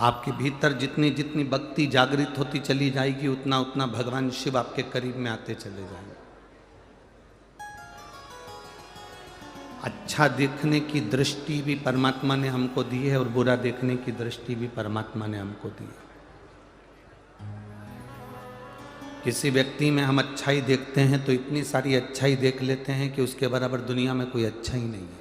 आपके भीतर जितनी जितनी भक्ति जागृत होती चली जाएगी उतना उतना भगवान शिव आपके करीब में आते चले जाएंगे। अच्छा देखने की दृष्टि भी परमात्मा ने हमको दी है और बुरा देखने की दृष्टि भी परमात्मा ने हमको दी है। किसी व्यक्ति में हम अच्छाई देखते हैं तो इतनी सारी अच्छाई देख लेते हैं कि उसके बराबर दुनिया में कोई अच्छा ही नहीं है,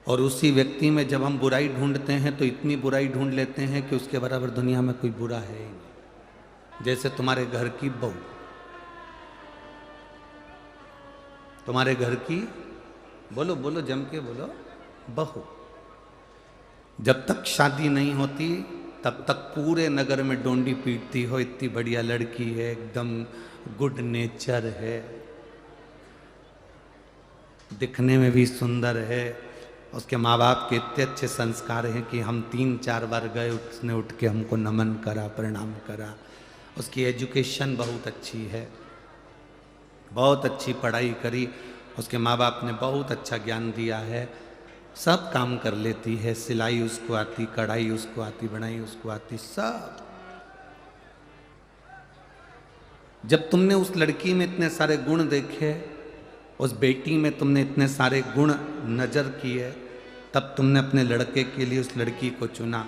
और उसी व्यक्ति में जब हम बुराई ढूंढते हैं तो इतनी बुराई ढूंढ लेते हैं कि उसके बराबर दुनिया में कोई बुरा है ही नहीं। जैसे तुम्हारे घर की बहू, तुम्हारे घर की, बोलो बोलो जम के बोलो, बहू जब तक शादी नहीं होती तब तक पूरे नगर में डोंडी पीटती हो, इतनी बढ़िया लड़की है, एकदम गुड नेचर है, दिखने में भी सुंदर है, उसके माँ बाप के इतने अच्छे संस्कार हैं कि हम 3-4 बार गए, उसने उठ के हमको नमन करा, प्रणाम करा। उसकी एजुकेशन बहुत अच्छी है, बहुत अच्छी पढ़ाई करी, उसके माँ बाप ने बहुत अच्छा ज्ञान दिया है, सब काम कर लेती है, सिलाई उसको आती, कढ़ाई उसको आती, बुनाई उसको आती, सब। जब तुमने उस लड़की में इतने सारे गुण देखे, उस बेटी में तुमने इतने सारे गुण नजर किए, तब तुमने अपने लड़के के लिए उस लड़की को चुना।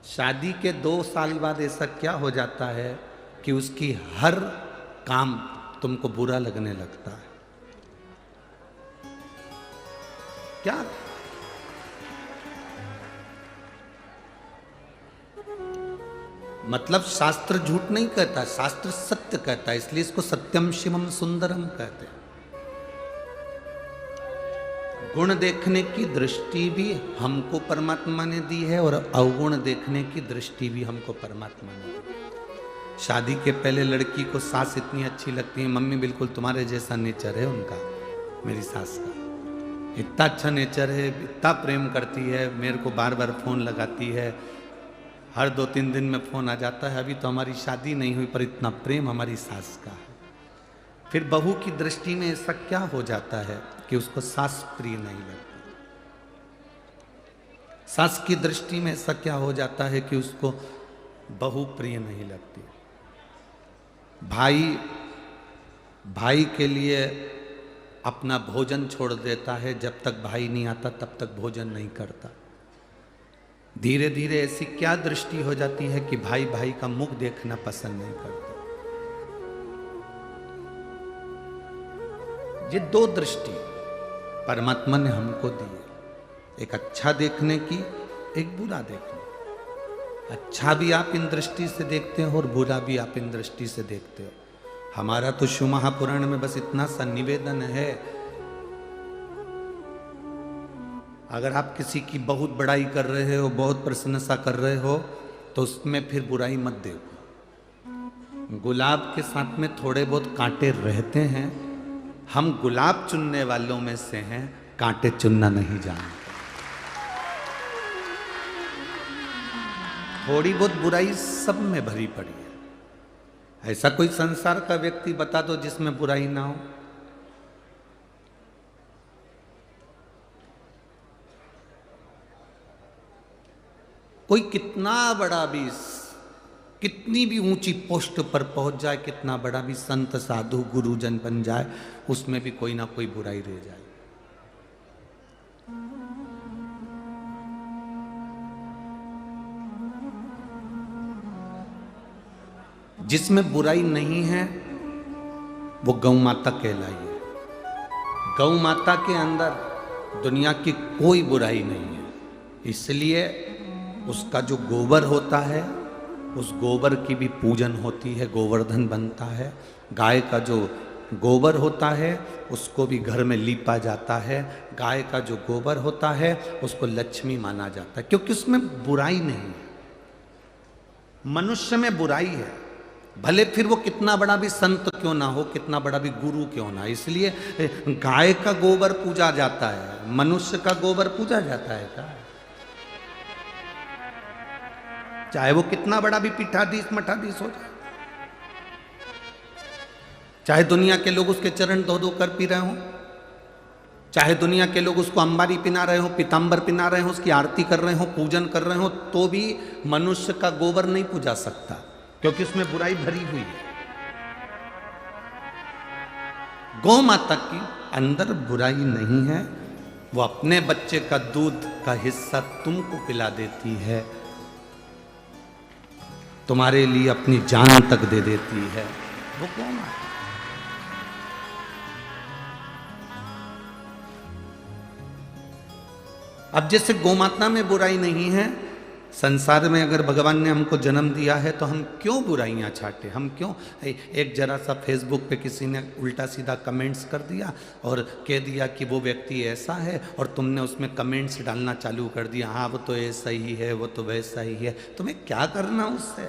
शादी के 2 साल बाद ऐसा क्या हो जाता है कि उसकी हर काम तुमको बुरा लगने लगता है? क्या? मतलब शास्त्र झूठ नहीं कहता, शास्त्र सत्य कहता है, इसलिए इसको सत्यम शिवम सुंदरम कहते हैं। गुण देखने की दृष्टि भी हमको परमात्मा ने दी है और अवगुण देखने की दृष्टि भी हमको परमात्मा ने दी। शादी के पहले लड़की को सास इतनी अच्छी लगती है, मम्मी बिल्कुल तुम्हारे जैसा नेचर है उनका, मेरी सास का इतना अच्छा नेचर है, इतना प्रेम करती है, मेरे को बार बार फ़ोन लगाती है, हर 2-3 दिन में फ़ोन आ जाता है, अभी तो हमारी शादी नहीं हुई पर इतना प्रेम हमारी सास का है। फिर बहू की दृष्टि में ऐसा क्या हो जाता है कि उसको सास प्रिय नहीं लगती, सास की दृष्टि में ऐसा क्या हो जाता है कि उसको बहू प्रिय नहीं लगती। भाई के लिए अपना भोजन छोड़ देता है, जब तक भाई नहीं आता तब तक भोजन नहीं करता। धीरे धीरे ऐसी क्या दृष्टि हो जाती है कि भाई भाई का मुख देखना पसंद नहीं करता। ये 2 दृष्टि परमात्मा ने हमको दी है, एक अच्छा देखने की, एक बुरा देखने। अच्छा भी आप इन दृष्टि से देखते हो और बुरा भी आप इन दृष्टि से देखते हो। हमारा तो शिव महापुराण में बस इतना सा निवेदन है, अगर आप किसी की बहुत बड़ाई कर रहे हो, बहुत प्रशंसा कर रहे हो, तो उसमें फिर बुराई मत देखो। गुलाब के साथ में थोड़े बहुत कांटे रहते हैं, हम गुलाब चुनने वालों में से हैं, कांटे चुनना नहीं जानते। थोड़ी बहुत बुराई सब में भरी पड़ी है। ऐसा कोई संसार का व्यक्ति बता दो जिसमें बुराई ना हो। कोई कितना बड़ा भी, कितनी भी ऊंची पोस्ट पर पहुंच जाए, कितना बड़ा भी संत साधु गुरुजन बन जाए, उसमें भी कोई ना कोई बुराई रह जाए। जिसमें बुराई नहीं है वो गौ माता कहलाई है। गौ माता के अंदर दुनिया की कोई बुराई नहीं है, इसलिए उसका जो गोबर होता है, उस गोबर की भी पूजन होती है, गोवर्धन बनता है। गाय का जो गोबर होता है उसको भी घर में लीपा जाता है। गाय का जो गोबर होता है उसको लक्ष्मी माना जाता है, क्योंकि उसमें बुराई नहीं है। मनुष्य में बुराई है, भले फिर वो कितना बड़ा भी संत क्यों ना हो, कितना बड़ा भी गुरु क्यों ना, इसलिए गाय का गोबर पूजा जाता है, मनुष्य का गोबर पूजा जाता है क्या? चाहे वो कितना बड़ा भी पीठाधीश मठाधीश हो जाए, चाहे दुनिया के लोग उसके चरण धो धो कर पी रहे हो, चाहे दुनिया के लोग उसको अंबारी पिना रहे हो, पीतांबर पिना रहे हो, उसकी आरती कर रहे हो, पूजन कर रहे हो, तो भी मनुष्य का गोबर नहीं पूजा सकता, क्योंकि उसमें बुराई भरी हुई है। गौ माता की अंदर बुराई नहीं है, वो अपने बच्चे का दूध का हिस्सा तुमको पिला देती है, तुम्हारे लिए अपनी जान तक दे देती है, वो गौ माता। अब जैसे गोमाता में बुराई नहीं है, संसार में अगर भगवान ने हमको जन्म दिया है तो हम क्यों बुराइयां छाटे, हम क्यों एक जरा सा फेसबुक पे किसी ने उल्टा सीधा कमेंट्स कर दिया और कह दिया कि वो व्यक्ति ऐसा है, और तुमने उसमें कमेंट्स डालना चालू कर दिया, हाँ वो तो ऐसा ही है, वो तो वैसा ही है। तुम्हें क्या करना उससे?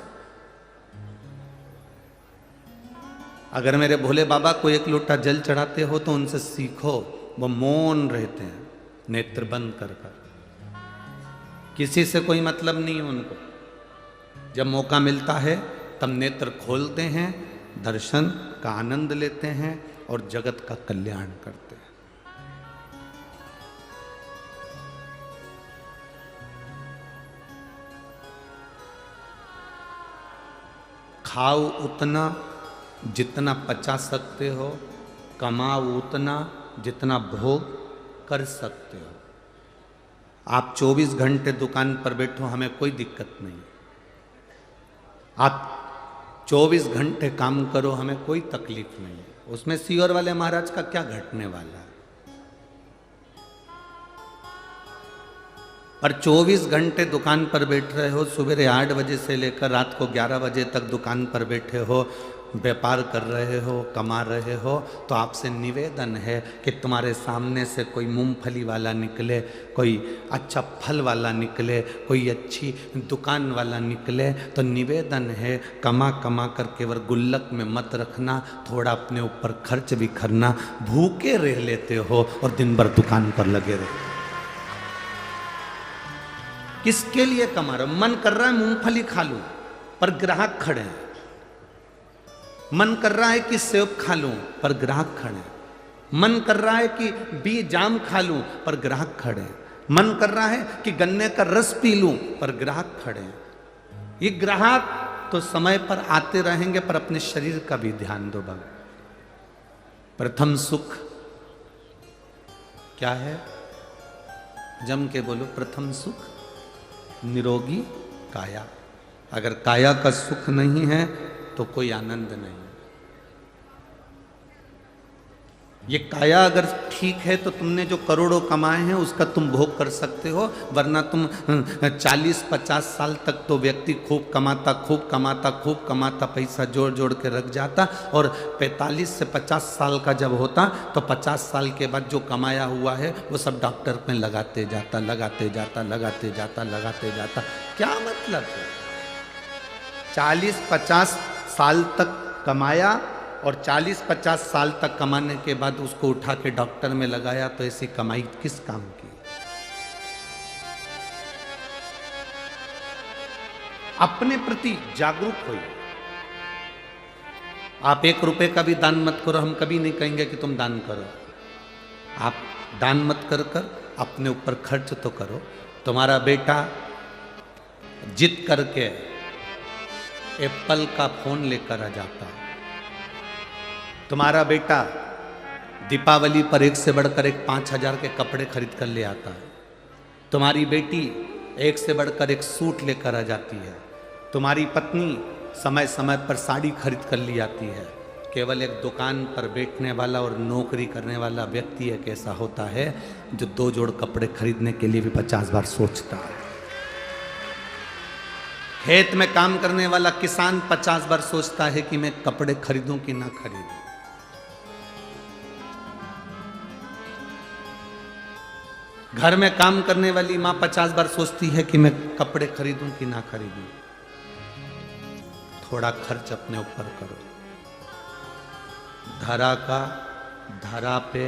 अगर मेरे भोले बाबा को एक लोटा जल चढ़ाते हो तो उनसे सीखो, वो मौन रहते हैं, नेत्र बंद कर कर, किसी से कोई मतलब नहीं है उनको। जब मौका मिलता है तब नेत्र खोलते हैं, दर्शन का आनंद लेते हैं और जगत का कल्याण करते हैं। खाओ उतना जितना पचा सकते हो, कमाओ उतना जितना भोग कर सकते हो। आप 24 घंटे दुकान पर बैठो, हमें कोई दिक्कत नहीं। आप 24 घंटे काम करो, हमें कोई तकलीफ नहीं है। उसमें सीहोर वाले महाराज का क्या घटने वाला है? पर 24 घंटे दुकान पर बैठ रहे हो, सुबह 8 बजे से लेकर रात को 11 बजे तक दुकान पर बैठे हो, व्यापार कर रहे हो, कमा रहे हो, तो आपसे निवेदन है कि तुम्हारे सामने से कोई मूंगफली वाला निकले, कोई अच्छा फल वाला निकले, कोई अच्छी दुकान वाला निकले, तो निवेदन है कमा कमा कर केवल गुल्लक में मत रखना, थोड़ा अपने ऊपर खर्च भी करना। भूखे रह लेते हो और दिन भर दुकान पर लगे रहे। किसके लिए कमा रहे हो? मन कर रहा है मूंगफली खा लूं, पर ग्राहक खड़े हैं। मन कर रहा है कि सेब खा लूं, पर ग्राहक खड़े हैं। मन कर रहा है कि बी जाम खा लूं, पर ग्राहक खड़े हैं। मन कर रहा है कि गन्ने का रस पी लूं, पर ग्राहक खड़े हैं। ये ग्राहक तो समय पर आते रहेंगे, पर अपने शरीर का भी ध्यान दो भगवान। प्रथम सुख क्या है? जम के बोलो, प्रथम सुख निरोगी काया। अगर काया का सुख नहीं है तो कोई आनंद नहीं। ये काया अगर ठीक है तो तुमने जो करोड़ों कमाए हैं उसका तुम भोग कर सकते हो, वरना तुम 40-50 साल तक तो व्यक्ति खूब कमाता खूब कमाता खूब कमाता, पैसा जोड़ जोड़ के रख जाता, और 45 से 50 साल का जब होता तो 50 साल के बाद जो कमाया हुआ है वो सब डॉक्टर में लगाते जाता लगाते जाता लगाते जाता लगाते जाता। क्या मतलब है? 40-50 साल तक कमाया और 40-50 साल तक कमाने के बाद उसको उठा के डॉक्टर में लगाया, तो ऐसी कमाई किस काम की? अपने प्रति जागरूक होइए। आप 1 रुपए का भी दान मत करो, हम कभी नहीं कहेंगे कि तुम दान करो। आप दान मत कर कर अपने ऊपर खर्च तो करो। तुम्हारा बेटा जिद करके एप्पल का फोन लेकर आ जाता है, तुम्हारा बेटा दीपावली पर 1 से बढ़कर 1 5,000 के कपड़े खरीद कर ले आता है, तुम्हारी बेटी 1 से बढ़कर 1 सूट लेकर आ जाती है, तुम्हारी पत्नी समय समय पर साड़ी खरीद कर ली आती है। केवल एक दुकान पर बैठने वाला और नौकरी करने वाला व्यक्ति एक ऐसा होता है जो 2 जोड़ कपड़े खरीदने के लिए भी 50 बार सोचता है। खेत में काम करने वाला किसान 50 बार सोचता है कि मैं कपड़े खरीदूं कि ना खरीदूं। घर में काम करने वाली मां 50 बार सोचती है कि मैं कपड़े खरीदूं कि ना खरीदूं। थोड़ा खर्च अपने ऊपर करो। धरा का धरा पे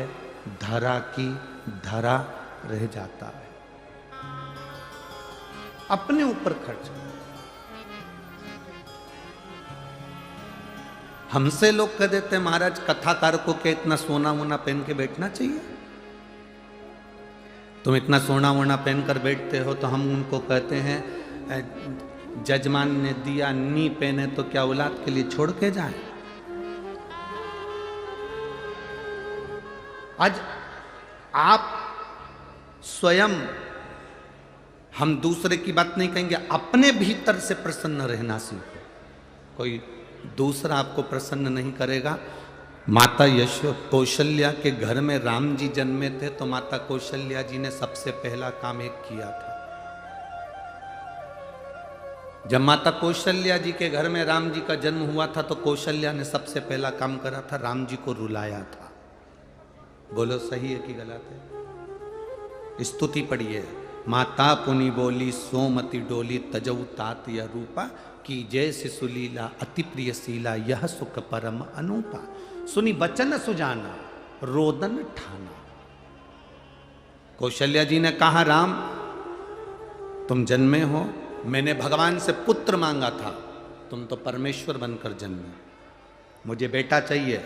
धरा की धरा रह जाता है। अपने ऊपर खर्च करो। हमसे लोग कह देते हैं महाराज कथाकार को क्या इतना सोना वोना पहन के बैठना चाहिए? तुम इतना सोना वोना पहनकर बैठते हो तो हम उनको कहते हैं जजमान ने दिया नी पहने तो क्या औलाद के लिए छोड़ के जाए। आज आप स्वयं, हम दूसरे की बात नहीं कहेंगे, अपने भीतर से प्रसन्न रहना सीखो। कोई दूसरा आपको प्रसन्न नहीं करेगा। माता कौशल्या के घर में राम जी जन्मे थे तो माता कौशल्या जी ने सबसे पहला काम एक किया था। जब माता कौशल्या जी के घर में राम जी का जन्म हुआ था तो कौशल्या ने सबसे पहला काम करा था, राम जी को रुलाया था। बोलो सही है कि गलत है? स्तुति पढ़िए। माता पुनि बोली सोमति डोली तजऊ तात यह रूपा की जय शिशुलीला अति प्रिय शीला यह सुख परम अनूपा। सुनी बचन सुजाना रोदन ठाना। कौशल्या जी ने कहा, राम तुम जन्मे हो, मैंने भगवान से पुत्र मांगा था, तुम तो परमेश्वर बनकर जन्मे, मुझे बेटा चाहिए।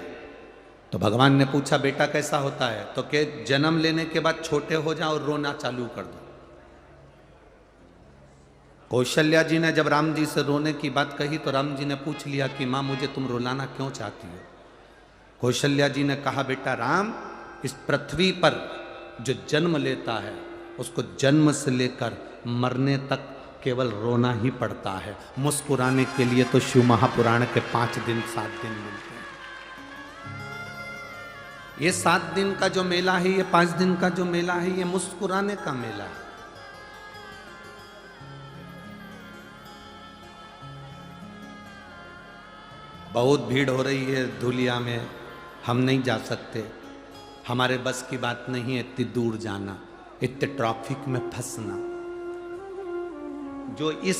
तो भगवान ने पूछा बेटा कैसा होता है? तो के जन्म लेने के बाद छोटे हो जाओ और रोना चालू कर दो। कौशल्या जी ने जब राम जी से रोने की बात कही तो राम जी ने पूछ लिया कि माँ मुझे तुम रुलाना क्यों चाहती हो? कौशल्या जी ने कहा, बेटा राम, इस पृथ्वी पर जो जन्म लेता है उसको जन्म से लेकर मरने तक केवल रोना ही पड़ता है। मुस्कुराने के लिए तो शिव महापुराण के 5 दिन 7 दिन मिलते हैं। ये 7 दिन का जो मेला है, ये 5 दिन का जो मेला है, ये मुस्कुराने का मेला है। बहुत भीड़ हो रही है धुलिया में, हम नहीं जा सकते, हमारे बस की बात नहीं है इतनी दूर जाना, इतने ट्रैफिक में फंसना। जो इस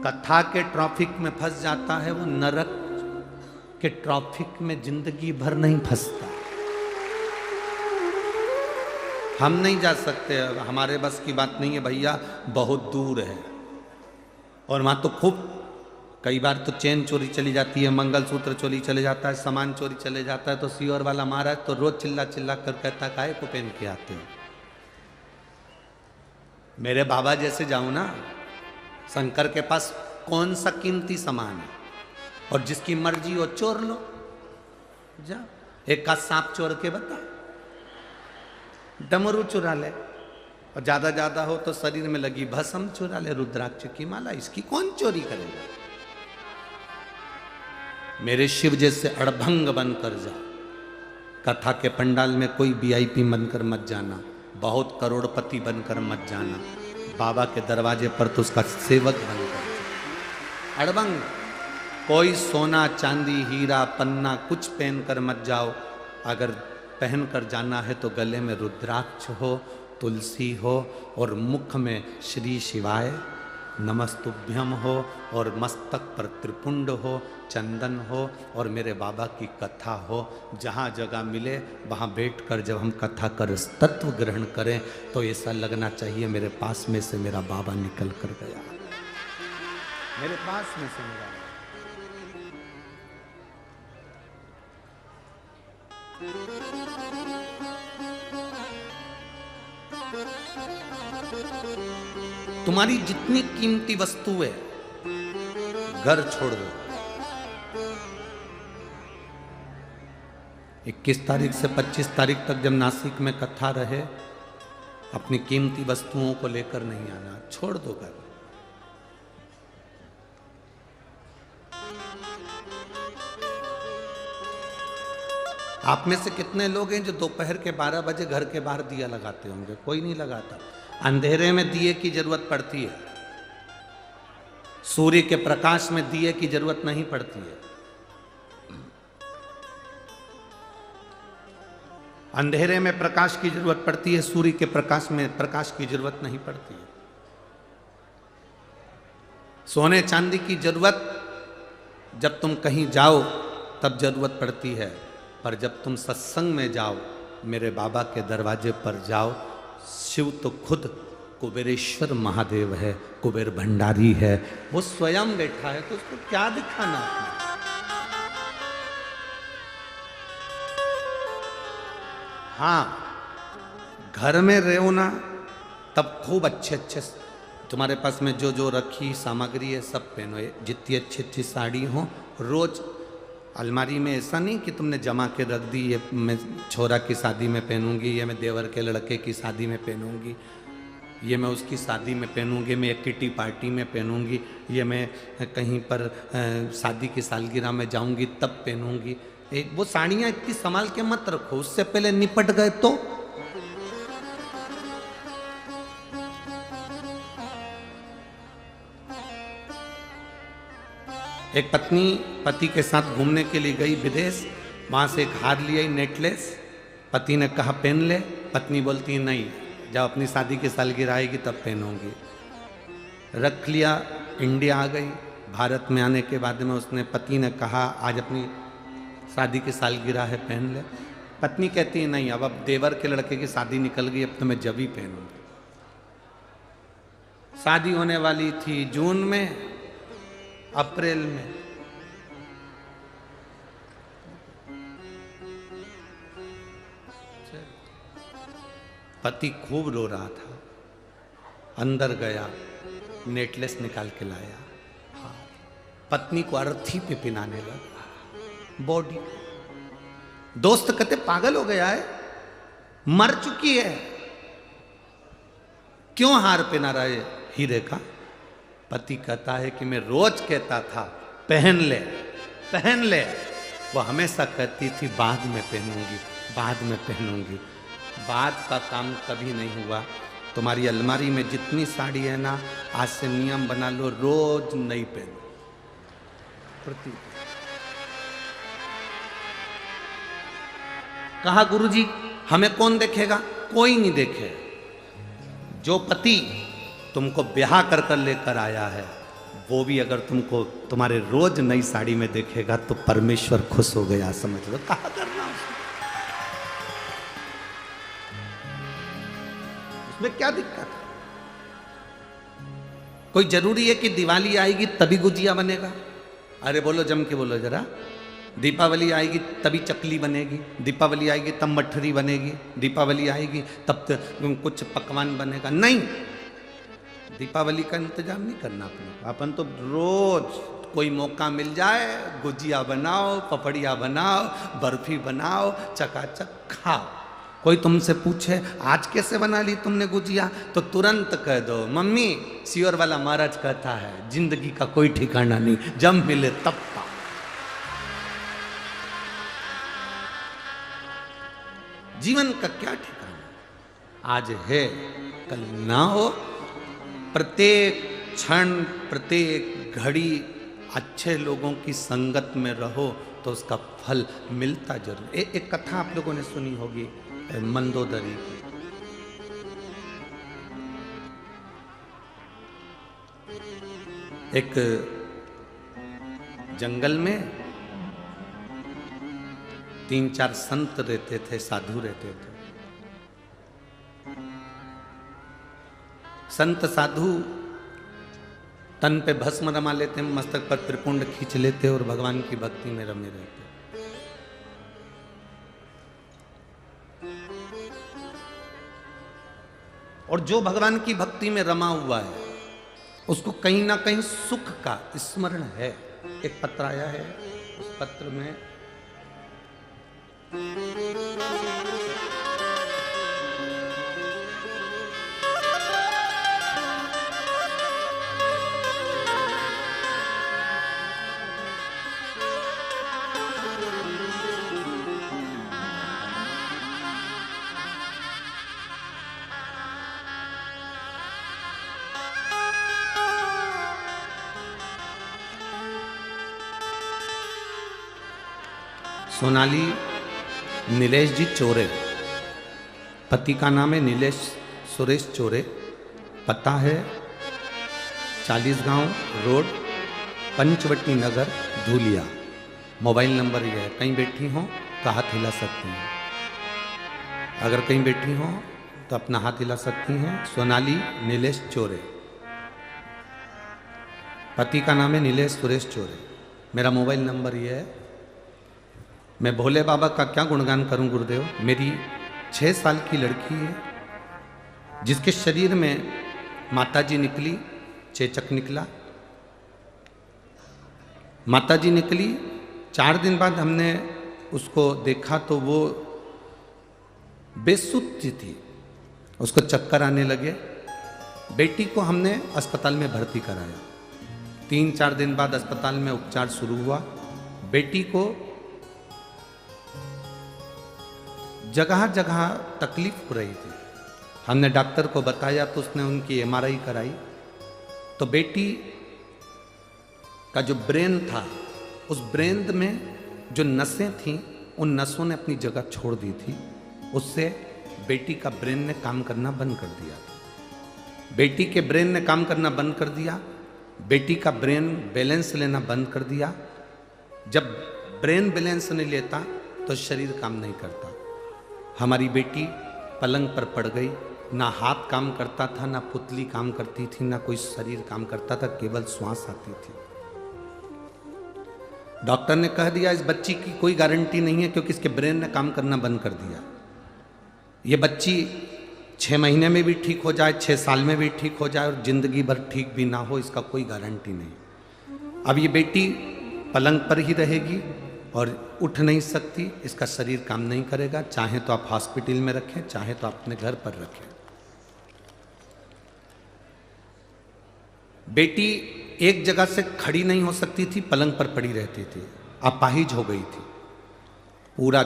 कथा के ट्रैफिक में फंस जाता है वो नरक के ट्रैफिक में जिंदगी भर नहीं फंसता। हम नहीं जा सकते, हमारे बस की बात नहीं है भैया, बहुत दूर है। और वहां तो खूब कई बार तो चेन चोरी चली जाती है, मंगलसूत्र चोरी चले जाता है, सामान चोरी चले जाता है। तो सीवर वाला महाराज तो रोज चिल्ला चिल्ला कर कहता काहे को पहन के आते हो? मेरे बाबा जैसे जाऊं ना, शंकर के पास कौन सा कीमती सामान है, और जिसकी मर्जी हो चोर लो, जा एक का सांप चोर के बता, डमरू चुरा ले, और ज्यादा हो तो शरीर में लगी भस्म चुरा ले, रुद्राक्ष की माला, इसकी कौन चोरी करेगा? मेरे शिव जैसे अड़भंग बनकर जा। कथा के पंडाल में कोई वीआईपी बनकर मत जाना, बहुत करोड़पति बनकर मत जाना, बाबा के दरवाजे पर तो उसका सेवक बनकर। अड़भंग कोई सोना चांदी हीरा पन्ना कुछ पहनकर मत जाओ। अगर पहनकर जाना है तो गले में रुद्राक्ष हो, तुलसी हो, और मुख में श्री शिवाय नमस्तुभ्यम हो, और मस्तक पर त्रिपुंड हो, चंदन हो, और मेरे बाबा की कथा हो। जहाँ जगह मिले वहाँ बैठकर जब हम कथा कर तत्व ग्रहण करें तो ऐसा लगना चाहिए मेरे पास में से मेरा बाबा निकल कर गया, मेरे पास में से मेरा। तुम्हारी जितनी कीमती वस्तु है घर छोड़ दो। 21 तारीख से 25 तारीख तक जब नासिक में कथा रहे, अपनी कीमती वस्तुओं को लेकर नहीं आना, छोड़ दो घर। आप में से कितने लोग हैं जो दोपहर के 12 बजे घर के बाहर दिया लगाते होंगे? कोई नहीं लगाता। अंधेरे में दिए की जरूरत पड़ती है, सूर्य के प्रकाश में दिए की जरूरत नहीं पड़ती है। अंधेरे में प्रकाश की जरूरत पड़ती है, सूर्य के प्रकाश में प्रकाश की जरूरत नहीं पड़ती है। सोने चांदी की जरूरत जब तुम कहीं जाओ तब जरूरत पड़ती है, पर जब तुम सत्संग में जाओ, मेरे बाबा के दरवाजे पर जाओ, शिव तो खुद कुबेरेश्वर महादेव है, कुबेर भंडारी है, वो स्वयं बैठा है, तो उसको क्या दिखाना आपने? हाँ, घर में रहो ना तब खूब अच्छे अच्छे तुम्हारे पास में जो जो रखी सामग्री है सब पहनो। जितनी अच्छी अच्छी साड़ी हो रोज अलमारी में, ऐसा नहीं कि तुमने जमा के रख दी, ये मैं छोरा की शादी में पहनूंगी, ये मैं देवर के लड़के की शादी में पहनूंगी, ये मैं उसकी शादी में पहनूंगी, मैं एक किटी पार्टी में पहनूंगी, ये मैं कहीं पर शादी की सालगिरह में जाऊंगी तब पहनूंगी। एक वो साड़ियाँ इतनी संभाल के मत रखो, उससे पहले निपट गए तो। एक पत्नी पति के साथ घूमने के लिए गई विदेश, वहां से एक हार लिया नेकलेस, पति ने कहा पहन ले, पत्नी बोलती नहीं, जब अपनी शादी की सालगिरह आएगी तब पहनूंगी। रख लिया, इंडिया आ गई, भारत में आने के बाद में उसने पति ने कहा आज अपनी शादी की सालगिरह है पहन ले, पत्नी कहती है नहीं, अब देवर के लड़के की शादी निकल गई, अब तो मैं जब ही पहनूंगी। शादी होने वाली थी जून में, अप्रैल में पति खूब रो रहा था, अंदर गया, नेकलेस निकाल के लाया, पत्नी को अर्थी पे पिनाने लगा, बॉडी। दोस्त कहते पागल हो गया है, मर चुकी है, क्यों हार पहना रहा है हीरे का? पति कहता है कि मैं रोज कहता था पहन ले पहन ले, वो हमेशा कहती थी बाद में पहनूंगी बाद में पहनूंगी। बाद का काम कभी नहीं हुआ। तुम्हारी अलमारी में जितनी साड़ी है ना, आज से नियम बना लो, रोज नई पहनो। कहा गुरुजी हमें कौन देखेगा? कोई नहीं देखे। जो पति तुमको ब्याह कर कर लेकर आया है वो भी अगर तुमको तुम्हारे रोज नई साड़ी में देखेगा तो परमेश्वर खुश हो गया, समझ लो। कहा करना उसमें क्या दिक्कत है? कोई जरूरी है कि दिवाली आएगी तभी गुजिया बनेगा? अरे बोलो, जम के बोलो जरा। दीपावली आएगी तभी चकली बनेगी, दीपावली आएगी तब मठरी बनेगी, दीपावली आएगी तब कुछ पकवान बनेगा? नहीं, दीपावली का इंतजाम नहीं करना अपने। अपन तो रोज कोई मौका मिल जाए गुजिया बनाओ, पपड़िया बनाओ, बर्फी बनाओ, चकाचक खाओ। कोई तुमसे पूछे आज कैसे बना ली तुमने गुजिया, तो तुरंत कह दो मम्मी सियोर वाला महाराज कहता है जिंदगी का कोई ठिकाना नहीं, जब मिले तब खाओ। जीवन का क्या ठिकाना? आज है कल ना हो। प्रत्येक क्षण प्रत्येक घड़ी अच्छे लोगों की संगत में रहो तो उसका फल मिलता जरूर। एक कथा आप लोगों ने सुनी होगी मंदोदरी की। एक जंगल में 3-4 संत रहते थे, साधु रहते थे। संत साधु तन पे भस्म रमा लेते, मस्तक पर त्रिपुंड खींच लेते और भगवान की भक्ति में रमे रहते। और जो भगवान की भक्ति में रमा हुआ है उसको कहीं ना कहीं सुख का स्मरण है। एक पत्र आया है, उस पत्र में सोनाली नीलेश जी चोरे, पति का नाम है नीलेश सुरेश चोरे, पता है 40 गांव रोड, पंचवटी नगर, धूलिया। मोबाइल नंबर ये है। कहीं बैठी हो तो हाथ हिला सकती हैं, अगर कहीं बैठी हो तो अपना हाथ हिला सकती हैं। सोनाली नीलेश चोरे, पति का नाम है नीलेश सुरेश चोरे। मेरा मोबाइल नंबर ये है। मैं भोले बाबा का क्या गुणगान करूं गुरुदेव। मेरी 6 साल की लड़की है, जिसके शरीर में माताजी निकली, चेचक निकला। माताजी निकली, 4 दिन बाद हमने उसको देखा तो वो बेसुध थी, उसको चक्कर आने लगे। बेटी को हमने अस्पताल में भर्ती कराया। 3-4 दिन बाद अस्पताल में उपचार शुरू हुआ। बेटी को जगह जगह तकलीफ हो रही थी। हमने डॉक्टर को बताया तो उसने उनकी MRI कराई तो बेटी का जो ब्रेन था, उस ब्रेन में जो नसें थीं, उन नसों ने अपनी जगह छोड़ दी थी। उससे बेटी का ब्रेन ने काम करना बंद कर दिया। बेटी के ब्रेन ने काम करना बंद कर दिया। बेटी का ब्रेन बैलेंस लेना बंद कर दिया। जब ब्रेन बैलेंस नहीं लेता तो शरीर काम नहीं करता। हमारी बेटी पलंग पर पड़ गई। ना हाथ काम करता था, ना पुतली काम करती थी, ना कोई शरीर काम करता था, केवल श्वास आती थी। डॉक्टर ने कह दिया इस बच्ची की कोई गारंटी नहीं है क्योंकि इसके ब्रेन ने काम करना बंद कर दिया। ये बच्ची 6 महीने में भी ठीक हो जाए, 6 साल में भी ठीक हो जाए और जिंदगी भर ठीक भी ना हो, इसका कोई गारंटी नहीं। अब ये बेटी पलंग पर ही रहेगी और उठ नहीं सकती, इसका शरीर काम नहीं करेगा। चाहे तो आप हॉस्पिटल में रखें, चाहे तो आप अपने घर पर रखें। बेटी एक जगह से खड़ी नहीं हो सकती थी, पलंग पर पड़ी रहती थी, अपाहिज हो गई थी। पूरा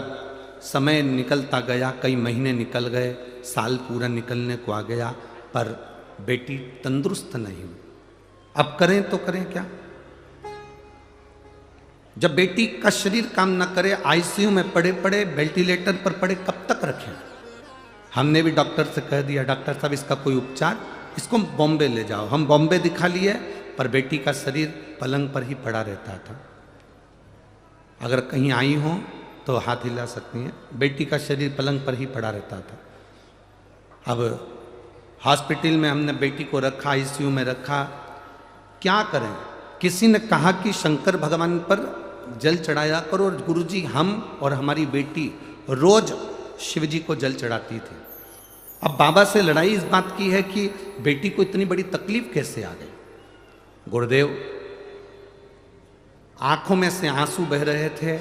समय निकलता गया, कई महीने निकल गए, साल पूरा निकलने को आ गया, पर बेटी तंदुरुस्त नहीं हुई। अब करें तो करें क्या? जब बेटी का शरीर काम ना करे, ICU में पड़े पड़े, वेंटिलेटर पर पड़े, कब तक रखें? हमने भी डॉक्टर से कह दिया डॉक्टर साहब इसका कोई उपचार, इसको बॉम्बे ले जाओ। हम बॉम्बे दिखा लिए, पर बेटी का शरीर पलंग पर ही पड़ा रहता था। अगर कहीं आई हो तो हाथ हिला सकती हैं। बेटी का शरीर पलंग पर ही पड़ा रहता था। अब हॉस्पिटल में हमने बेटी को रखा, ICU में रखा। क्या करें? किसी ने कहा कि शंकर भगवान पर जल चढ़ाया करो, और गुरुजी हम और हमारी बेटी रोज शिव जी को जल चढ़ाती थी। अब बाबा से लड़ाई इस बात की है कि बेटी को इतनी बड़ी तकलीफ कैसे आ गई। गुरुदेव, आंखों में से आंसू बह रहे थे,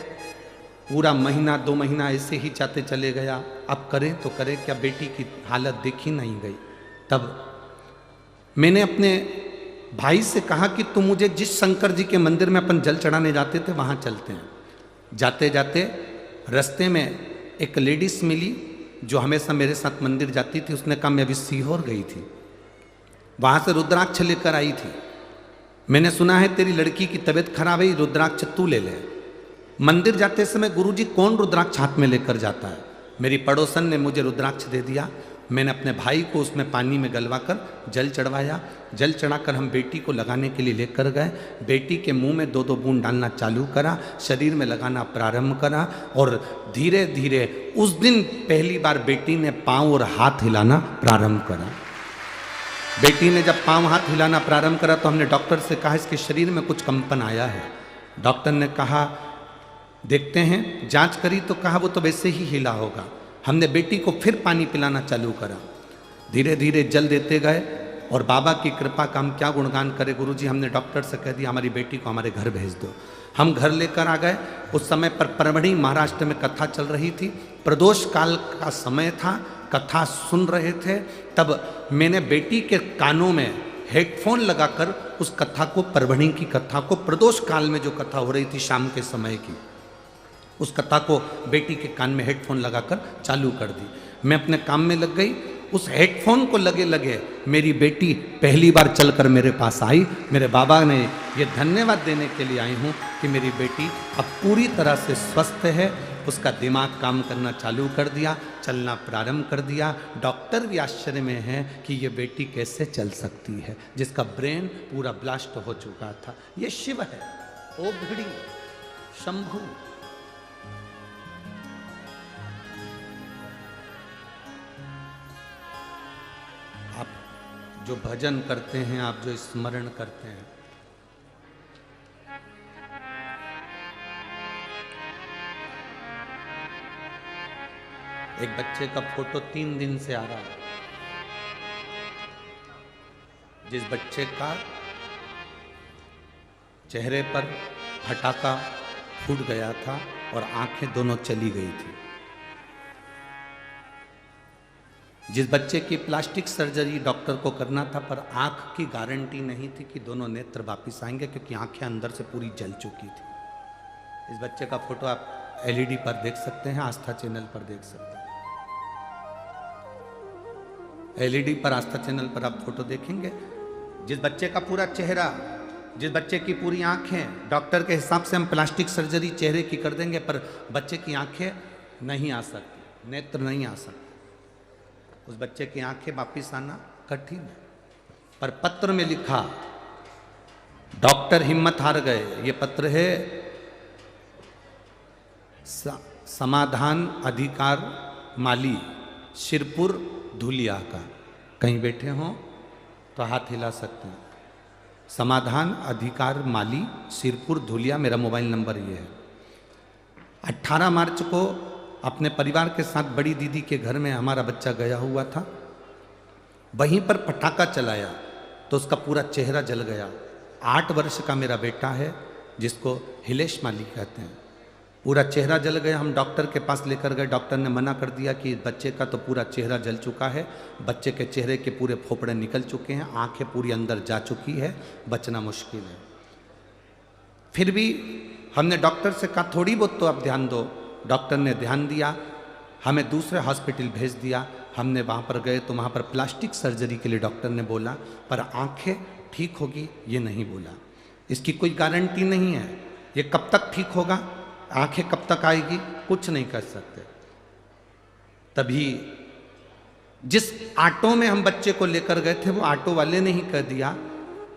पूरा महीना 2 महीना ऐसे ही जाते चले गया। अब करें तो करें क्या? बेटी की हालत देखी नहीं गई। तब मैंने अपने भाई से कहा कि तुम मुझे जिस शंकर जी के मंदिर में अपन जल चढ़ाने जाते थे वहाँ चलते हैं। जाते जाते रास्ते में एक लेडीज मिली जो हमेशा मेरे साथ मंदिर जाती थी। उसने कहा मैं अभी सीहोर गई थी, वहाँ से रुद्राक्ष लेकर आई थी। मैंने सुना है तेरी लड़की की तबीयत खराब है, रुद्राक्ष तू ले ले। मंदिर जाते समय गुरुजी कौन रुद्राक्ष हाथ में लेकर जाता है? मेरी पड़ोसन ने मुझे रुद्राक्ष दे दिया। मैंने अपने भाई को उसमें पानी में गलवाकर जल चढ़वाया। जल चढ़ाकर हम बेटी को लगाने के लिए लेकर गए। बेटी के मुंह में 2-2 बूंद डालना चालू करा, शरीर में लगाना प्रारंभ करा, और धीरे धीरे उस दिन पहली बार बेटी ने पाँव और हाथ हिलाना प्रारंभ करा। बेटी ने जब पाँव हाथ हिलाना प्रारंभ करा तो हमने डॉक्टर से कहा इसके शरीर में कुछ कंपन आया है। डॉक्टर ने कहा देखते हैं। जांच करी तो कहा वो तो वैसे ही हिला होगा। हमने बेटी को फिर पानी पिलाना चालू करा। धीरे धीरे जल देते गए और बाबा की कृपा का हम क्या गुणगान करें। गुरुजी, हमने डॉक्टर से कह दिया हमारी बेटी को हमारे घर भेज दो। हम घर लेकर आ गए। उस समय पर परभणी महाराष्ट्र में कथा चल रही थी, प्रदोष काल का समय था, कथा सुन रहे थे। तब मैंने बेटी के कानों में हेडफोन लगाकर उस कथा को, परभणी की कथा को, प्रदोष काल में जो कथा हो रही थी शाम के समय की, उस कथा को बेटी के कान में हेडफोन लगाकर चालू कर दी। मैं अपने काम में लग गई। उस हेडफोन को लगे लगे मेरी बेटी पहली बार चलकर मेरे पास आई। मेरे बाबा ने ये धन्यवाद देने के लिए आई हूँ कि मेरी बेटी अब पूरी तरह से स्वस्थ है। उसका दिमाग काम करना चालू कर दिया, चलना प्रारंभ कर दिया। डॉक्टर भी आश्चर्य में है कि ये बेटी कैसे चल सकती है जिसका ब्रेन पूरा ब्लास्ट हो चुका था। ये शिव है, ओ भिड़ी शंभु। आप जो भजन करते हैं, आप जो स्मरण करते हैं, एक बच्चे का फोटो 3 दिन से आ रहा है। जिस बच्चे का चेहरे पर फटाका फूट गया था और आंखें दोनों चली गई थी, जिस बच्चे की प्लास्टिक सर्जरी डॉक्टर को करना था पर आंख की गारंटी नहीं थी कि दोनों नेत्र वापिस आएंगे क्योंकि आंखें अंदर से पूरी जल चुकी थी। इस बच्चे का फोटो आप एलईडी पर देख सकते हैं, आस्था चैनल पर देख सकते हैं। एलईडी पर आस्था चैनल पर आप फोटो देखेंगे। जिस बच्चे का पूरा चेहरा, जिस बच्चे की पूरी आंखें, डॉक्टर के हिसाब से हम प्लास्टिक सर्जरी चेहरे की कर देंगे पर बच्चे की आंखें नहीं आ सकती, नेत्र नहीं आ सकते, उस बच्चे की आंखें वापिस आना कठिन है। पर पत्र में लिखा, डॉक्टर हिम्मत हार गए। ये पत्र है समाधान अधिकार माली शिरपुर धुलिया का। कहीं बैठे हों तो हाथ हिला सकते हैं। समाधान अधिकार माली शिरपुर धुलिया, मेरा मोबाइल नंबर ये है। 18 मार्च को अपने परिवार के साथ बड़ी दीदी के घर में हमारा बच्चा गया हुआ था। वहीं पर पटाखा चलाया तो उसका पूरा चेहरा जल गया। 8 वर्ष का मेरा बेटा है जिसको हिलेश माली कहते हैं, पूरा चेहरा जल गया। हम डॉक्टर के पास लेकर गए, डॉक्टर ने मना कर दिया कि बच्चे का तो पूरा चेहरा जल चुका है, बच्चे के चेहरे के पूरे फोपड़े निकल चुके हैं, आंखें पूरी अंदर जा चुकी है, बचना मुश्किल है। फिर भी हमने डॉक्टर से कहा थोड़ी बहुत तो आप ध्यान दो। डॉक्टर ने ध्यान दिया, हमें दूसरे हॉस्पिटल भेज दिया। हमने वहाँ पर गए तो वहाँ पर प्लास्टिक सर्जरी के लिए डॉक्टर ने बोला, पर आंखें ठीक होगी ये नहीं बोला। इसकी कोई गारंटी नहीं है, ये कब तक ठीक होगा, आंखें कब तक आएगी, कुछ नहीं कर सकते। तभी जिस ऑटो में हम बच्चे को लेकर गए थे वो ऑटो वाले ने ही कह दिया,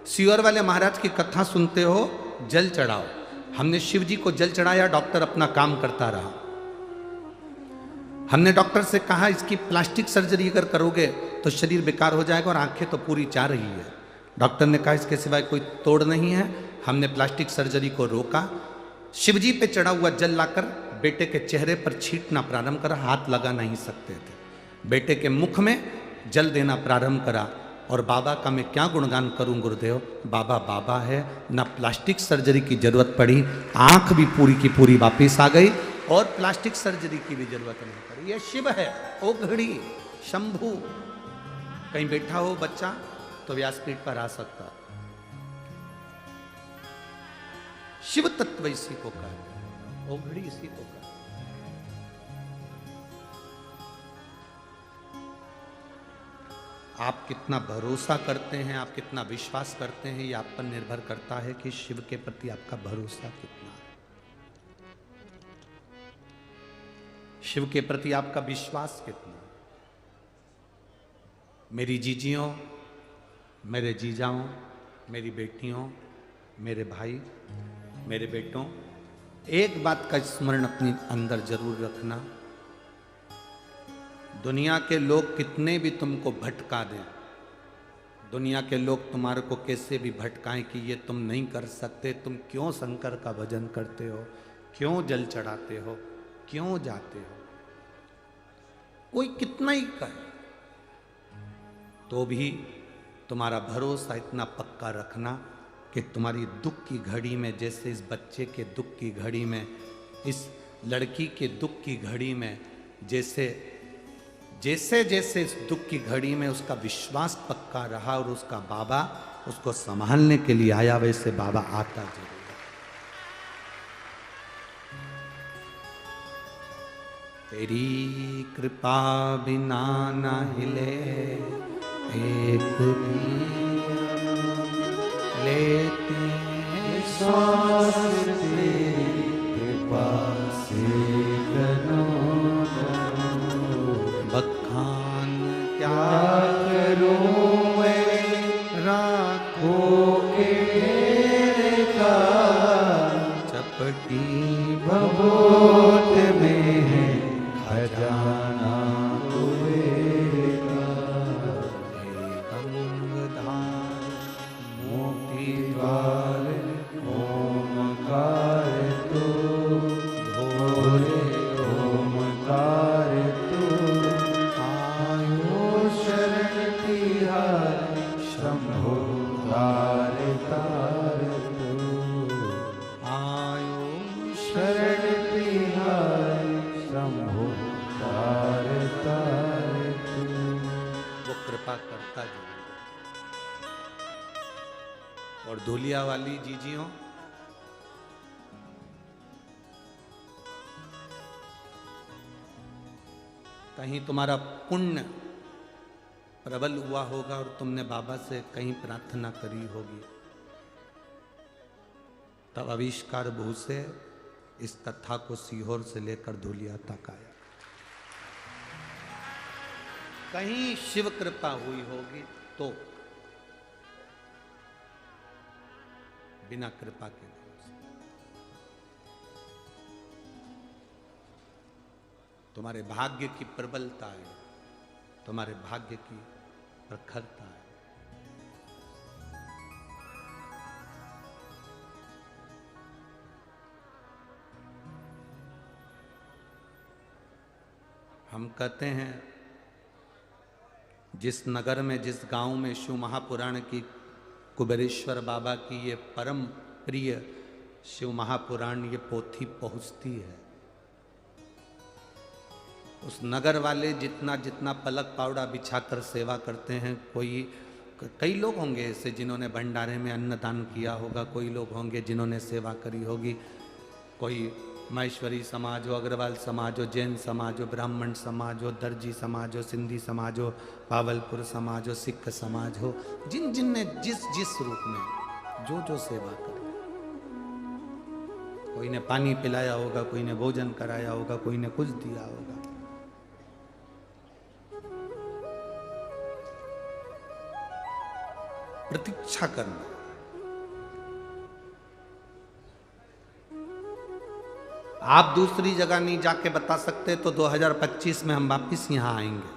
सियोर वाले महाराज की कथा सुनते हो, जल चढ़ाओ। हमने शिव जी को जल चढ़ाया, डॉक्टर अपना काम करता रहा। हमने डॉक्टर से कहा इसकी प्लास्टिक सर्जरी अगर करोगे तो शरीर बेकार हो जाएगा और आंखें तो पूरी जा रही है। डॉक्टर ने कहा इसके सिवाय कोई तोड़ नहीं है। हमने प्लास्टिक सर्जरी को रोका। शिवजी पे चढ़ा हुआ जल लाकर बेटे के चेहरे पर छींटना प्रारंभ करा। हाथ लगा नहीं सकते थे। बेटे के मुख में जल देना प्रारंभ करा। और बाबा का मैं क्या गुणगान करूं गुरुदेव, बाबा बाबा है, ना प्लास्टिक सर्जरी की जरूरत पड़ी, आंख भी पूरी की पूरी वापस आ गई और प्लास्टिक सर्जरी की भी जरूरत नहीं पड़ी। ये शिव है, ओघड़ी शंभू। कहीं बैठा हो बच्चा तो व्यासपीठ पर आ सकता। शिव तत्व इसी को कहते हैं, ओघड़ी इसी को कहते हैं। आप कितना भरोसा करते हैं, आप कितना विश्वास करते हैं, ये आप पर निर्भर करता है कि शिव के प्रति आपका भरोसा कितना है, शिव के प्रति आपका विश्वास कितना है। मेरी जीजियों, मेरे जीजाओं, मेरी बेटियों, मेरे भाई, मेरे बेटों, एक बात का स्मरण अपने अंदर जरूर रखना, दुनिया के लोग कितने भी तुमको भटका दें, दुनिया के लोग तुम्हारे को कैसे भी भटकाएं कि ये तुम नहीं कर सकते, तुम क्यों शंकर का भजन करते हो, क्यों जल चढ़ाते हो, क्यों जाते हो, कोई कितना ही कहे तो भी तुम्हारा भरोसा इतना पक्का रखना कि तुम्हारी दुख की घड़ी में, जैसे इस बच्चे के दुख की घड़ी में, इस लड़की के दुख की घड़ी में, जैसे जैसे इस दुख की घड़ी में उसका विश्वास पक्का रहा और उसका बाबा उसको संभालने के लिए आया, वैसे बाबा आता जरूर है। तेरी कृपा बिना ना हिले एक भी लेते श्वास से, कृपा से बखान क्या करूं मैं, राखों के ढेर का, चपटी भभूत में है खजाना तुएगा, गंगधार मोती द्वार ओमकार तू, भोले ओमकार तू, आयो शरण तिहार शंभो और धूलिया वाली जीजियों, कहीं तुम्हारा पुण्य प्रबल हुआ होगा और तुमने बाबा से कहीं प्रार्थना करी होगी, तब आविष्कार भू से इस कथा को सीहोर से लेकर धूलिया तक आया। कहीं शिव कृपा हुई होगी तो, बिना कृपा के नहीं। तुम्हारे भाग्य की प्रबलता है, तुम्हारे भाग्य की प्रखरता है। हम कहते हैं जिस नगर में, जिस गांव में शिव महापुराण की, कुबेरेश्वर बाबा की ये परम प्रिय शिव महापुराण ये पोथी पहुंचती है, उस नगर वाले जितना जितना पलक पावड़ा बिछाकर सेवा करते हैं, कई लोग होंगे ऐसे जिन्होंने भंडारे में अन्नदान किया होगा, कोई लोग होंगे जिन्होंने सेवा करी होगी, कोई महेश्वरी समाज हो, अग्रवाल समाज हो, जैन समाज हो, ब्राह्मण समाज हो, दर्जी समाज हो, सिंधी समाज हो, पावलपुर समाज हो, सिख समाज हो, जिन जिन ने जिस जिस रूप में जो जो सेवा करी, कोई ने पानी पिलाया होगा, कोई ने भोजन कराया होगा, कोई ने कुछ दिया होगा। प्रतीक्षा करना, आप दूसरी जगह नहीं जाके बता सकते तो 2025 में हम वापिस यहां आएंगे।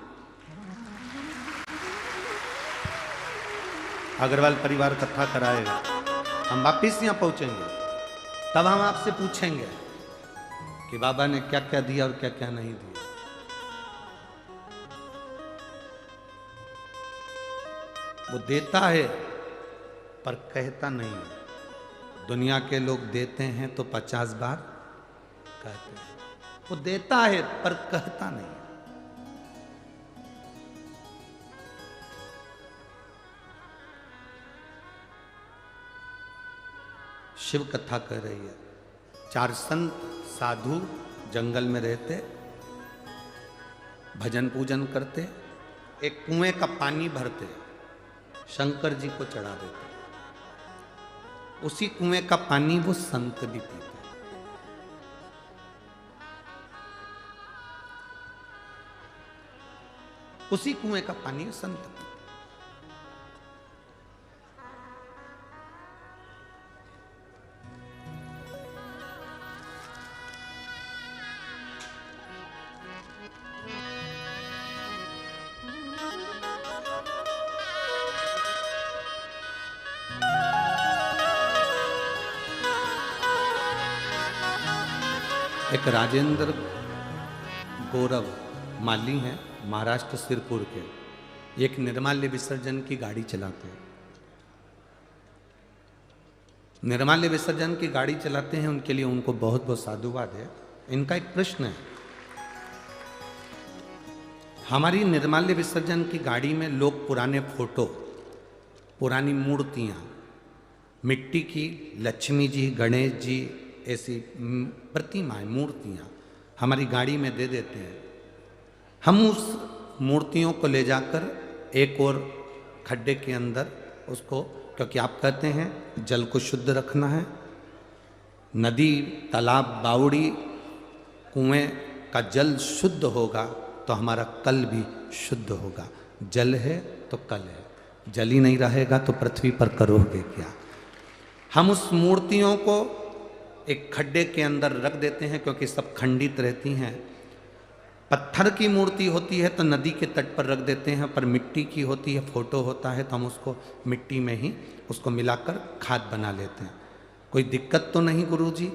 अग्रवाल परिवार कथा कराएगा, हम वापिस यहां पहुंचेंगे, तब हम आपसे पूछेंगे कि बाबा ने क्या क्या दिया और क्या क्या नहीं दिया। वो देता है पर कहता नहीं है। दुनिया के लोग देते हैं तो 50 बार कहते हैं, वो देता है पर कहता नहीं है। शिव कथा कह रही है, 4 संत साधु जंगल में रहते, भजन पूजन करते, एक कुएं का पानी भरते, शंकर जी को चढ़ा देते, उसी कुएं का पानी वो संत भी पीते। उसी कुएं का पानी संत पीते। एक राजेंद्र गौरव माली हैं, महाराष्ट्र सिरपुर के, एक निर्माल्य विसर्जन की गाड़ी चलाते हैं। निर्माल्य विसर्जन की गाड़ी चलाते हैं, उनके लिए उनको बहुत बहुत साधुवाद है। इनका एक प्रश्न है, हमारी निर्माल्य विसर्जन की गाड़ी में लोग पुराने फोटो, पुरानी मूर्तियां, मिट्टी की लक्ष्मी जी, गणेश जी, ऐसी प्रतिमाएं, मूर्तियां हमारी गाड़ी में दे देते हैं। हम उस मूर्तियों को ले जाकर एक और खड्डे के अंदर उसको, क्योंकि आप कहते हैं जल को शुद्ध रखना है, नदी, तालाब, बावड़ी, कुएं का जल शुद्ध होगा तो हमारा कल भी शुद्ध होगा। जल है तो कल है, जल ही नहीं रहेगा तो पृथ्वी पर करोगे क्या। हम उस मूर्तियों को एक खड्डे के अंदर रख देते हैं, क्योंकि सब खंडित रहती हैं। पत्थर की मूर्ति होती है तो नदी के तट पर रख देते हैं, पर मिट्टी की होती है, फोटो होता है तो हम उसको मिट्टी में ही उसको मिलाकर खाद बना लेते हैं। कोई दिक्कत तो नहीं गुरुजी,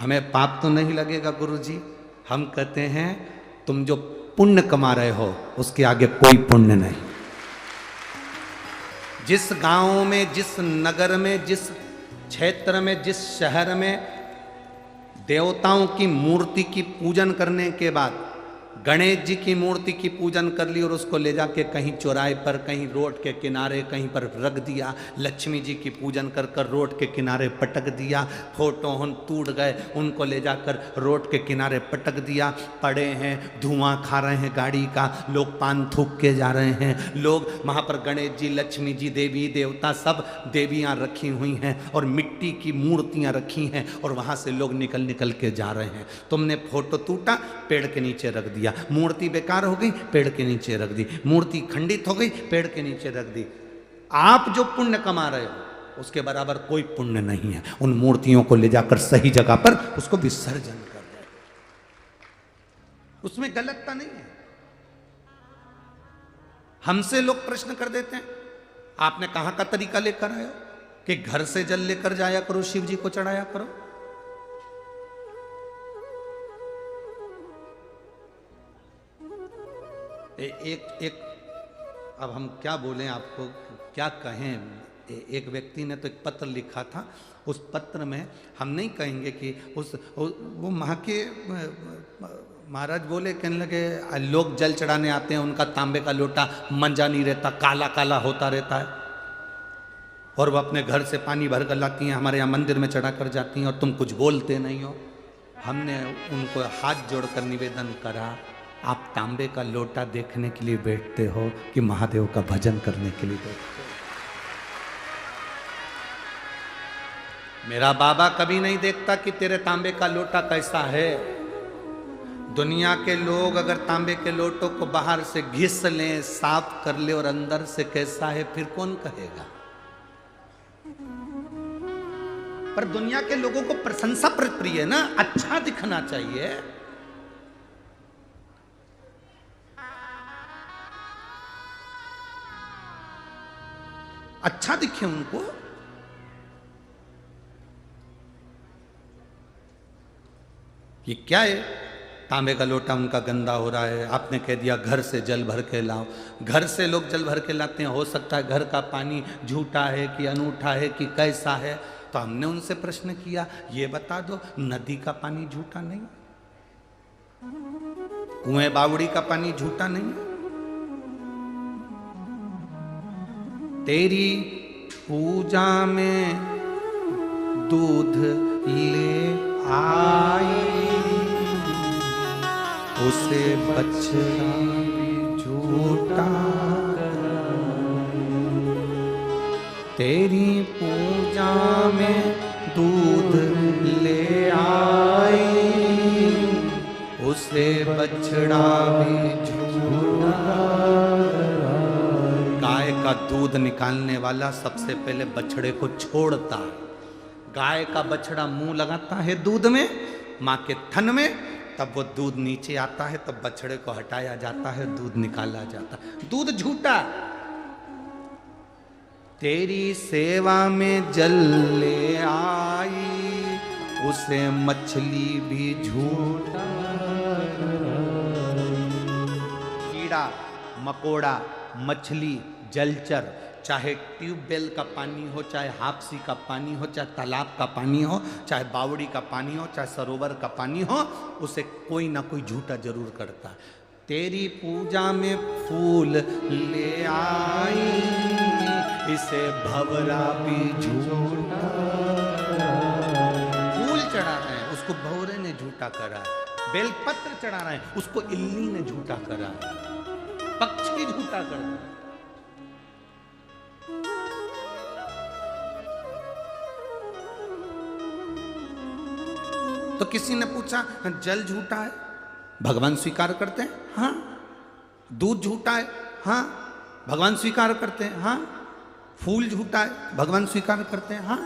हमें पाप तो नहीं लगेगा गुरुजी। हम कहते हैं तुम जो पुण्य कमा रहे हो उसके आगे कोई पुण्य नहीं। जिस गांव में, जिस नगर में, जिस क्षेत्र में, जिस शहर में देवताओं की मूर्ति की पूजन करने के बाद गणेश जी की मूर्ति की पूजन कर ली और उसको ले जाके कहीं चौराहे पर, कहीं रोड के किनारे कहीं पर रख दिया। लक्ष्मी जी की पूजन कर कर रोड के किनारे पटक दिया। फोटो हम टूट गए, उनको ले जाकर रोड के किनारे पटक दिया। पड़े हैं, धुआं खा रहे हैं गाड़ी का, लोग पान थूक के जा रहे हैं। लोग वहाँ पर गणेश जी, लक्ष्मी जी, देवी देवता सब देवियाँ रखी हुई हैं और मिट्टी की मूर्तियाँ रखी हैं और वहाँ से लोग निकल निकल के जा रहे हैं। तुमने फोटो टूटा, पेड़ के नीचे रख दिया। मूर्ति बेकार हो गई, पेड़ के नीचे रख दी। मूर्ति खंडित हो गई, पेड़ के नीचे रख दी। आप जो पुण्य कमा रहे हो उसके बराबर कोई पुण्य नहीं है। उन मूर्तियों को ले जाकर सही जगह पर उसको विसर्जन कर दो, उसमें गलतता नहीं है। हमसे लोग प्रश्न कर देते हैं, आपने कहां का तरीका लेकर आए हो कि घर से जल लेकर जाया करो, शिव जी को चढ़ाया करो। एक अब हम क्या बोलें आपको, क्या कहें। एक व्यक्ति ने तो एक पत्र लिखा था। उस पत्र में हम नहीं कहेंगे कि वो वहाँ के महाराज बोले, कहने लगे लोग जल चढ़ाने आते हैं, उनका तांबे का लोटा मंजा नहीं रहता, काला काला होता रहता है, और वो अपने घर से पानी भर कर लाती हैं, हमारे यहाँ मंदिर में चढ़ा कर जाती हैं और तुम कुछ बोलते नहीं हो। हमने उनको हाथ जोड़कर निवेदन करा, आप तांबे का लोटा देखने के लिए बैठते हो कि महादेव का भजन करने के लिए बैठते हो? मेरा बाबा कभी नहीं देखता कि तेरे तांबे का लोटा कैसा है। दुनिया के लोग अगर तांबे के लोटों को बाहर से घिस लें, साफ कर ले और अंदर से कैसा है, फिर कौन कहेगा? पर दुनिया के लोगों को प्रशंसा प्रिय है ना, अच्छा दिखना चाहिए। अच्छा दिखे उनको। ये क्या है? तांबे का लोटा उनका गंदा हो रहा है, आपने कह दिया घर से जल भर के लाओ। घर से लोग जल भर के लाते हैं, हो सकता है घर का पानी झूठा है कि अनूठा है कि कैसा है। तो हमने उनसे प्रश्न किया, ये बता दो, नदी का पानी झूठा नहीं, कुएं बावड़ी का पानी झूठा नहीं। तेरी पूजा में दूध ले आई, उसे बछड़ा झूठा। तेरी पूजा में दूध ले आई, उसे बछड़ा भी झूठा। गाय का दूध निकालने वाला सबसे पहले बछड़े को छोड़ता है। गाय का बछड़ा मुंह लगाता है दूध में, मां के थन में, तब वो दूध नीचे आता है, तब बछड़े को हटाया जाता है, दूध निकाला जाता है। दूध झूठा। तेरी सेवा में जल ले आई, उसे मछली भी झूठा। कीड़ा मकोड़ा, मछली, जलचर, चाहे ट्यूबवेल का पानी हो, चाहे हापसी का पानी हो, चाहे तालाब का पानी हो, चाहे बावड़ी का पानी हो, चाहे सरोवर का पानी हो, उसे कोई ना कोई झूठा जरूर करता है। तेरी पूजा में फूल ले आई, इसे भंवरा भी झूठा। फूल चढ़ा रहे हैं, उसको भंवरे ने झूठा करा है। बेलपत्र चढ़ा रहे हैं, उसको इल्ली ने झूठा करा है। पक्षी झूठा कर रहा है। तो किसी ने पूछा, जल झूठा है, भगवान स्वीकार करते हैं? हाँ। दूध झूठा है? हाँ, भगवान स्वीकार करते हैं। हाँ। फूल झूठा है, भगवान स्वीकार करते हैं। हाँ।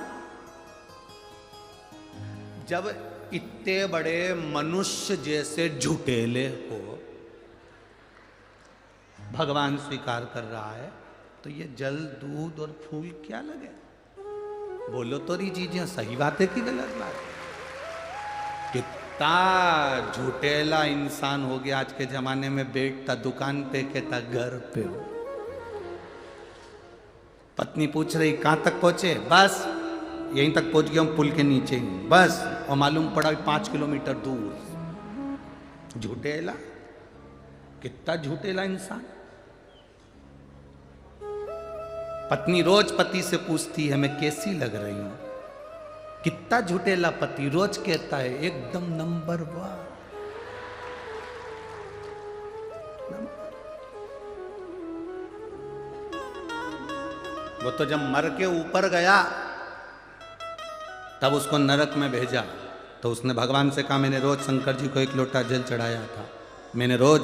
जब इतने बड़े मनुष्य जैसे झूठेले हो भगवान स्वीकार कर रहा है, तो ये जल, दूध और फूल क्या लगे? बोलो तो रही चीजें, सही बात है कि गलत बात है? कितना झूठेला इंसान हो गया आज के जमाने में। बैठता दुकान पे, कहता घर पे हो। पत्नी पूछ रही कहां तक पहुंचे? बस यहीं तक पहुंच गया हूं, पुल के नीचे ही बस। और मालूम पड़ा 5 किलोमीटर दूर। झूठेला। कितना झूठेला इंसान। पत्नी रोज पति से पूछती है मैं कैसी लग रही हूं। कितना झूठेला पति, रोज कहता है एकदम नंबर 1। वो तो जब मर के ऊपर गया तब उसको नरक में भेजा, तो उसने भगवान से कहा मैंने रोज शंकर जी को 1 लोटा जल चढ़ाया था, मैंने रोज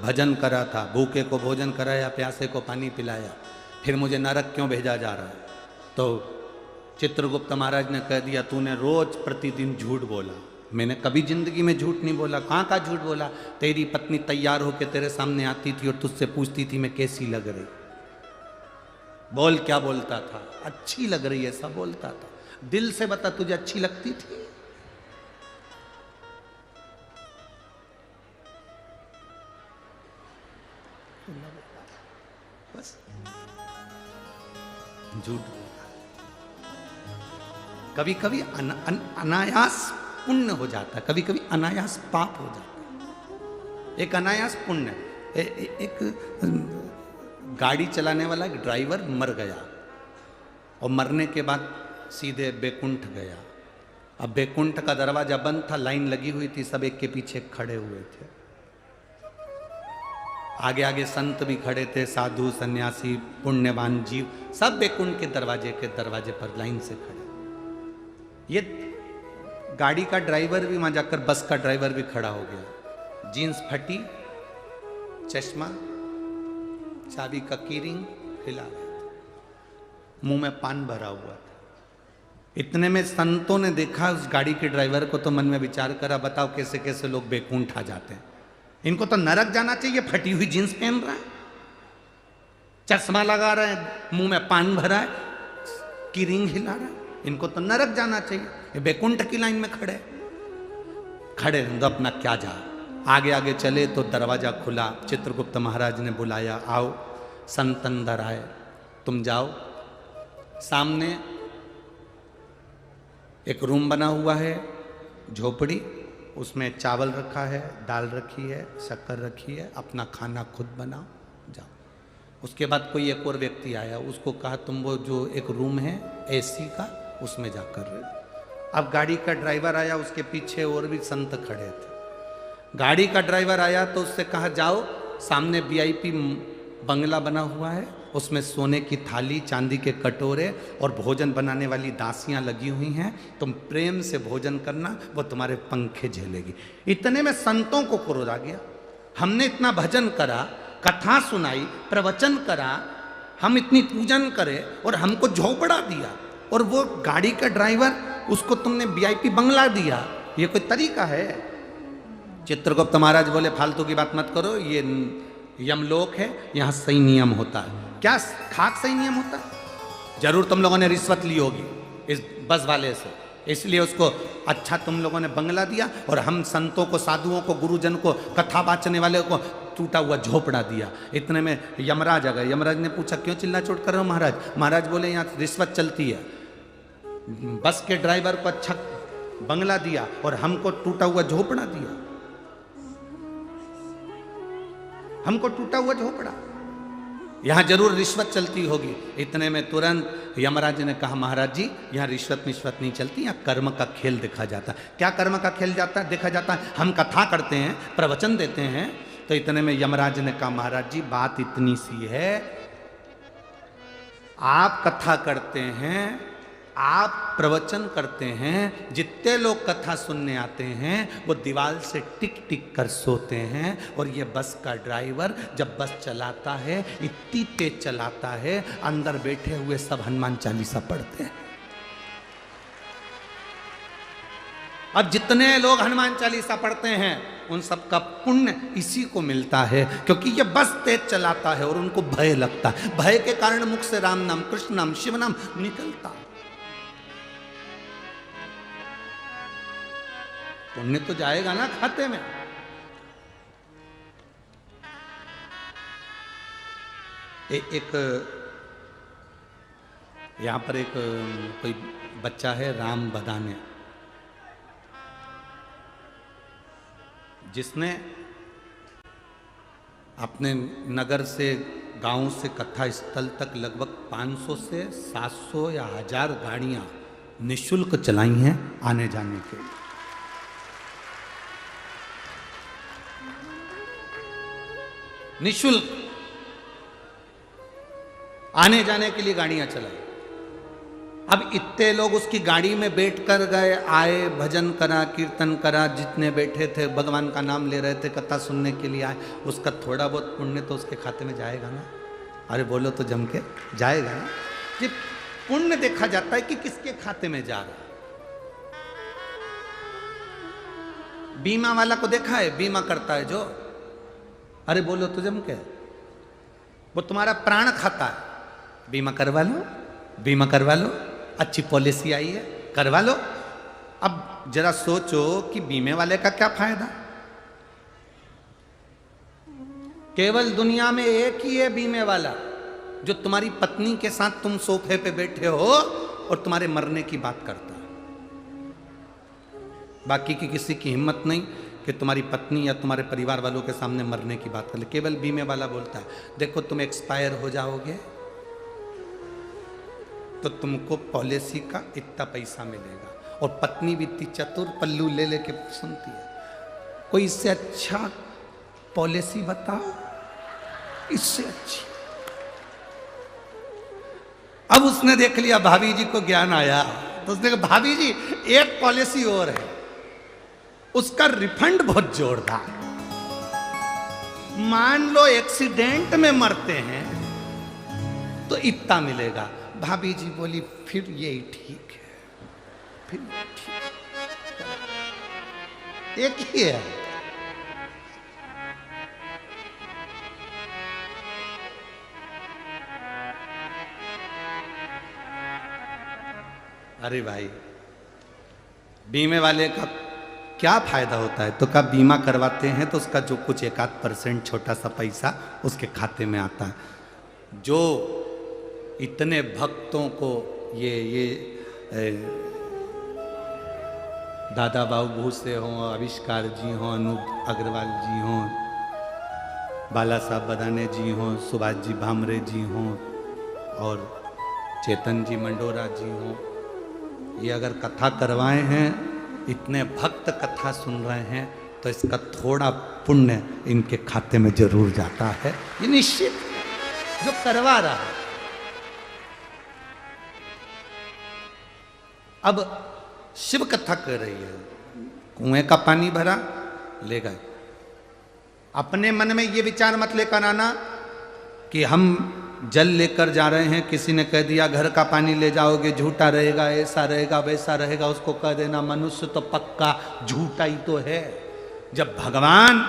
भजन करा था, भूखे को भोजन कराया, प्यासे को पानी पिलाया, फिर मुझे नरक क्यों भेजा जा रहा है? तो चित्रगुप्त महाराज ने कह दिया तूने रोज प्रतिदिन झूठ बोला। मैंने कभी जिंदगी में झूठ नहीं बोला। कहाँ का झूठ बोला? तेरी पत्नी तैयार होकर तेरे सामने आती थी और तुझसे पूछती थी मैं कैसी लग रही। बोल क्या बोलता था? अच्छी लग रही है, सब बोलता था। दिल से बता तुझे अच्छी लगती थी? बस झूठ बोला। कभी कभी अनायास पुण्य हो जाता है, कभी कभी अनायास पाप हो जाता है। एक अनायास पुण्य, एक गाड़ी चलाने वाला एक ड्राइवर मर गया और मरने के बाद सीधे बैकुंठ गया। अब बैकुंठ का दरवाजा बंद था, लाइन लगी हुई थी, सब एक के पीछे खड़े हुए थे। आगे आगे संत भी खड़े थे, साधु सन्यासी पुण्यवान जीव, सब बैकुंठ के दरवाजे पर लाइन से खड़े। ये गाड़ी का ड्राइवर भी वहां जाकर, बस का ड्राइवर भी खड़ा हो गया। जीन्स फटी, चश्मा, चाबी का कीरिंग हिला रहा था, मुंह में पान भरा हुआ था। इतने में संतों ने देखा उस गाड़ी के ड्राइवर को, तो मन में विचार करा बताओ कैसे कैसे लोग बैकुंठ आ जाते हैं। इनको तो नरक जाना चाहिए। फटी हुई जींस पहन रहा है, चश्मा लगा रहा है, मुंह में पान भरा है, कीरिंग हिला रहा है, इनको तो नरक जाना चाहिए। ये बैकुंठ की लाइन में खड़े तो अपना क्या जा। आगे आगे चले तो दरवाजा खुला, चित्रगुप्त महाराज ने बुलाया आओ, संत अंदर आए, तुम जाओ। सामने एक रूम बना हुआ है, झोपड़ी, उसमें चावल रखा है, दाल रखी है, शक्कर रखी है, अपना खाना खुद बनाओ, जाओ। उसके बाद कोई एक और व्यक्ति आया, उसको कहा तुम वो जो एक रूम है एसी का उसमें जाकर रहो। अब गाड़ी का ड्राइवर आया, उसके पीछे और भी संत खड़े थे। गाड़ी का ड्राइवर आया तो उससे कहा जाओ, सामने वीआईपी बंगला बना हुआ है, उसमें सोने की थाली, चांदी के कटोरे और भोजन बनाने वाली दासियां लगी हुई हैं, तुम प्रेम से भोजन करना, वो तुम्हारे पंखे झेलेगी। इतने में संतों को क्रोध आ गया। हमने इतना भजन करा, कथा सुनाई, प्रवचन करा, हम इतनी पूजन करे और हमको झोपड़ा दिया, और वो गाड़ी का ड्राइवर उसको तुमने वीआईपी बंगला दिया, ये कोई तरीका है? चित्रगुप्त महाराज बोले फालतू की बात मत करो, ये यमलोक है, यहाँ सही नियम होता है। क्या खाक सही नियम होता है? जरूर तुम लोगों ने रिश्वत ली होगी इस बस वाले से, इसलिए उसको अच्छा तुम लोगों ने बंगला दिया, और हम संतों को, साधुओं को, गुरुजन को, कथा बाचने वाले को टूटा हुआ झोपड़ा दिया। इतने में यमराज आ गए। यमराज ने पूछा क्यों चिल्ला चोट कर रहे हो महाराज? महाराज बोले यहाँ रिश्वत चलती है, बस के ड्राइवर को अच्छा बंगला दिया और हमको टूटा हुआ झोपड़ा दिया, हमको टूटा हुआ झोपड़ा, यहां जरूर रिश्वत चलती होगी। इतने में तुरंत यमराज ने कहा महाराज जी यहाँ रिश्वत मिश्वत नहीं चलती, यहाँ कर्म का खेल देखा जाता है। क्या कर्म का खेल जाता है देखा जाता है? हम कथा करते हैं, प्रवचन देते हैं। तो इतने में यमराज ने कहा महाराज जी बात इतनी सी है, आप कथा करते हैं, आप प्रवचन करते हैं, जितने लोग कथा सुनने आते हैं वो दीवार से टिक टिक कर सोते हैं, और ये बस का ड्राइवर जब बस चलाता है इतनी तेज चलाता है, अंदर बैठे हुए सब हनुमान चालीसा पढ़ते हैं। अब जितने लोग हनुमान चालीसा पढ़ते हैं उन सब का पुण्य इसी को मिलता है, क्योंकि ये बस तेज चलाता है और उनको भय लगता है। भय के कारण मुख से राम नाम, कृष्ण नाम, शिव नाम निकलता है। पुण्य तो जाएगा ना खाते में। एक यहां पर एक कोई बच्चा है राम बदाने, जिसने अपने नगर से गांव से कथा स्थल तक लगभग 500 से 700 या 1000 गाड़ियां निशुल्क चलाई हैं आने जाने के लिए। निशुल्क आने जाने के लिए गाड़ियां चलाई। अब इतने लोग उसकी गाड़ी में बैठ कर गए, आए, भजन करा, कीर्तन करा, जितने बैठे थे भगवान का नाम ले रहे थे, कथा सुनने के लिए आए, उसका थोड़ा बहुत पुण्य तो उसके खाते में जाएगा ना। अरे बोलो तो जम के जाएगा ना। कि पुण्य देखा जाता है कि किसके खाते में जा रहा है। बीमा वाला को देखा है, बीमा करता है जो, अरे बोलो तो जम के, वो तुम्हारा प्राण खाता है, बीमा करवा लो, बीमा करवा लो, अच्छी पॉलिसी आई है, करवा लो। अब जरा सोचो कि बीमे वाले का क्या फायदा। केवल दुनिया में एक ही है बीमे वाला, जो तुम्हारी पत्नी के साथ तुम सोफे पे बैठे हो और तुम्हारे मरने की बात करता है। बाकी की किसी की हिम्मत नहीं कि तुम्हारी पत्नी या तुम्हारे परिवार वालों के सामने मरने की बात कर ले। केवल बीमे वाला बोलता है, देखो तुम एक्सपायर हो जाओगे तो तुमको पॉलिसी का इतना पैसा मिलेगा। और पत्नी भी इतनी चतुर, पल्लू ले लेके सुनती है, कोई इससे अच्छा पॉलिसी बताओ, इससे अच्छी। अब उसने देख लिया, भाभी जी को ज्ञान आया, तो उसने कहा भाभी जी एक पॉलिसी और है, उसका रिफंड बहुत जोरदार। मान लो एक्सीडेंट में मरते हैं तो इतना मिलेगा। भाभी जी बोली फिर यही ठीक है, फिर ठीक, एक ही है। अरे भाई बीमे वाले का क्या फायदा होता है? तो क्या बीमा करवाते हैं तो उसका जो कुछ 1-8% छोटा सा पैसा उसके खाते में आता है। जो इतने भक्तों को ये दादा बाबू भूसे हों, आविष्कार जी हों, अनूप अग्रवाल जी हों, बाला साहब बदाने जी हों, सुभाष जी भामरे जी हों और चेतन जी मंडोरा जी हों, ये अगर कथा करवाए हैं, इतने भक्त कथा सुन रहे हैं, तो इसका थोड़ा पुण्य इनके खाते में जरूर जाता है। ये निश्चित है, जो करवा रहा है। अब शिव कथा कर रही है, कुएं का पानी भरा ले गए। अपने मन में ये विचार मत लेकर आना कि हम जल लेकर जा रहे हैं, किसी ने कह दिया घर का पानी ले जाओगे झूठा रहेगा, ऐसा रहेगा वैसा रहेगा, उसको कह देना मनुष्य तो पक्का झूठा ही तो है। जब भगवान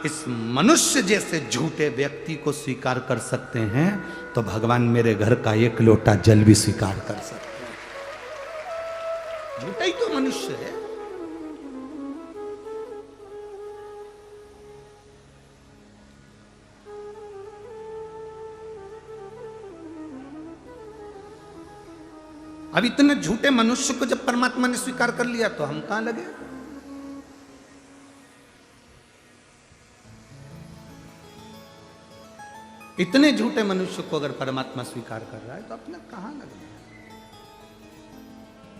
इस मनुष्य जैसे झूठे व्यक्ति को स्वीकार कर सकते हैं, तो भगवान मेरे घर का एक लोटा जल भी स्वीकार कर सकते हैं। झूठा ही तो मनुष्य है। अब इतने झूठे मनुष्य को जब परमात्मा ने स्वीकार कर लिया तो हम कहां लगे? इतने झूठे मनुष्य को अगर परमात्मा स्वीकार कर रहा है तो अपने कहां लगे,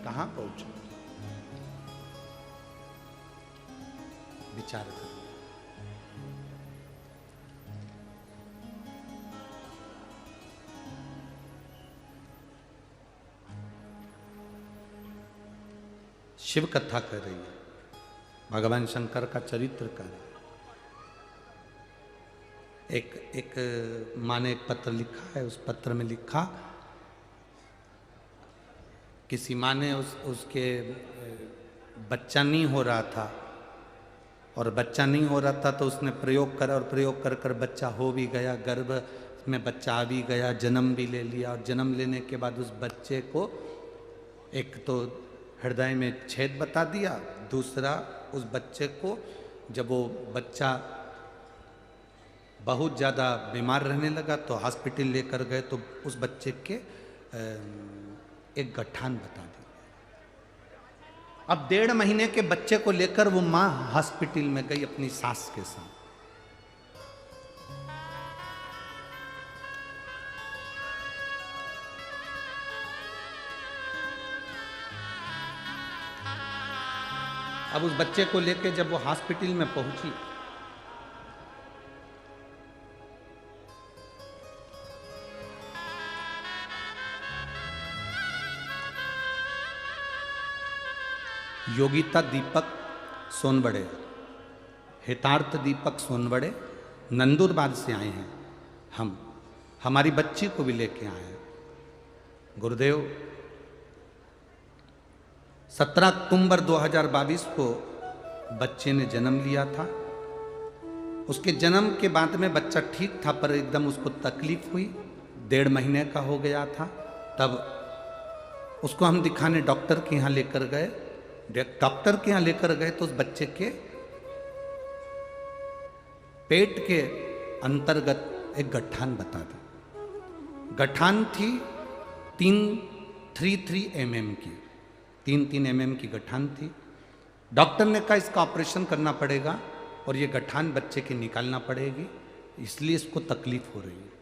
कहां पहुंचो? विचार करो। शिव कथा कर रही है, भगवान शंकर का चरित्र कर रही है। एक माँ ने एक पत्र लिखा है, उस पत्र में लिखा, किसी माँ ने उसके बच्चा नहीं हो रहा था, और बच्चा नहीं हो रहा था तो उसने प्रयोग करा, और प्रयोग कर कर बच्चा हो भी गया, गर्भ में बच्चा आ भी गया, जन्म भी ले लिया। और जन्म लेने के बाद उस बच्चे को एक तो हृदय में छेद बता दिया, दूसरा उस बच्चे को जब वो बच्चा बहुत ज़्यादा बीमार रहने लगा तो हॉस्पिटल लेकर गए, तो उस बच्चे के एक गठान बता दी। अब 1.5 महीने के बच्चे को लेकर वो माँ हॉस्पिटल में गई अपनी सास के साथ। अब उस बच्चे को लेके जब वो हॉस्पिटल में पहुंची, योगिता दीपक सोनबड़े, हितार्थ दीपक सोनबड़े नंदुरबार से आए हैं। हम हमारी बच्ची को भी लेके आए हैं। गुरुदेव 17 अक्टूबर 2022 को बच्चे ने जन्म लिया था। उसके जन्म के बाद में बच्चा ठीक था, पर एकदम उसको तकलीफ हुई, 1.5 महीने का हो गया था। तब उसको हम दिखाने डॉक्टर के यहाँ लेकर गए। डॉक्टर के यहाँ लेकर गए तो उस बच्चे के पेट के अंतर्गत एक गठान बता दी। गठान थी 333 mm की, 3 mm की गठान थी। डॉक्टर ने कहा इसका ऑपरेशन करना पड़ेगा और ये गठान बच्चे की निकालना पड़ेगी, इसलिए इसको तकलीफ हो रही है।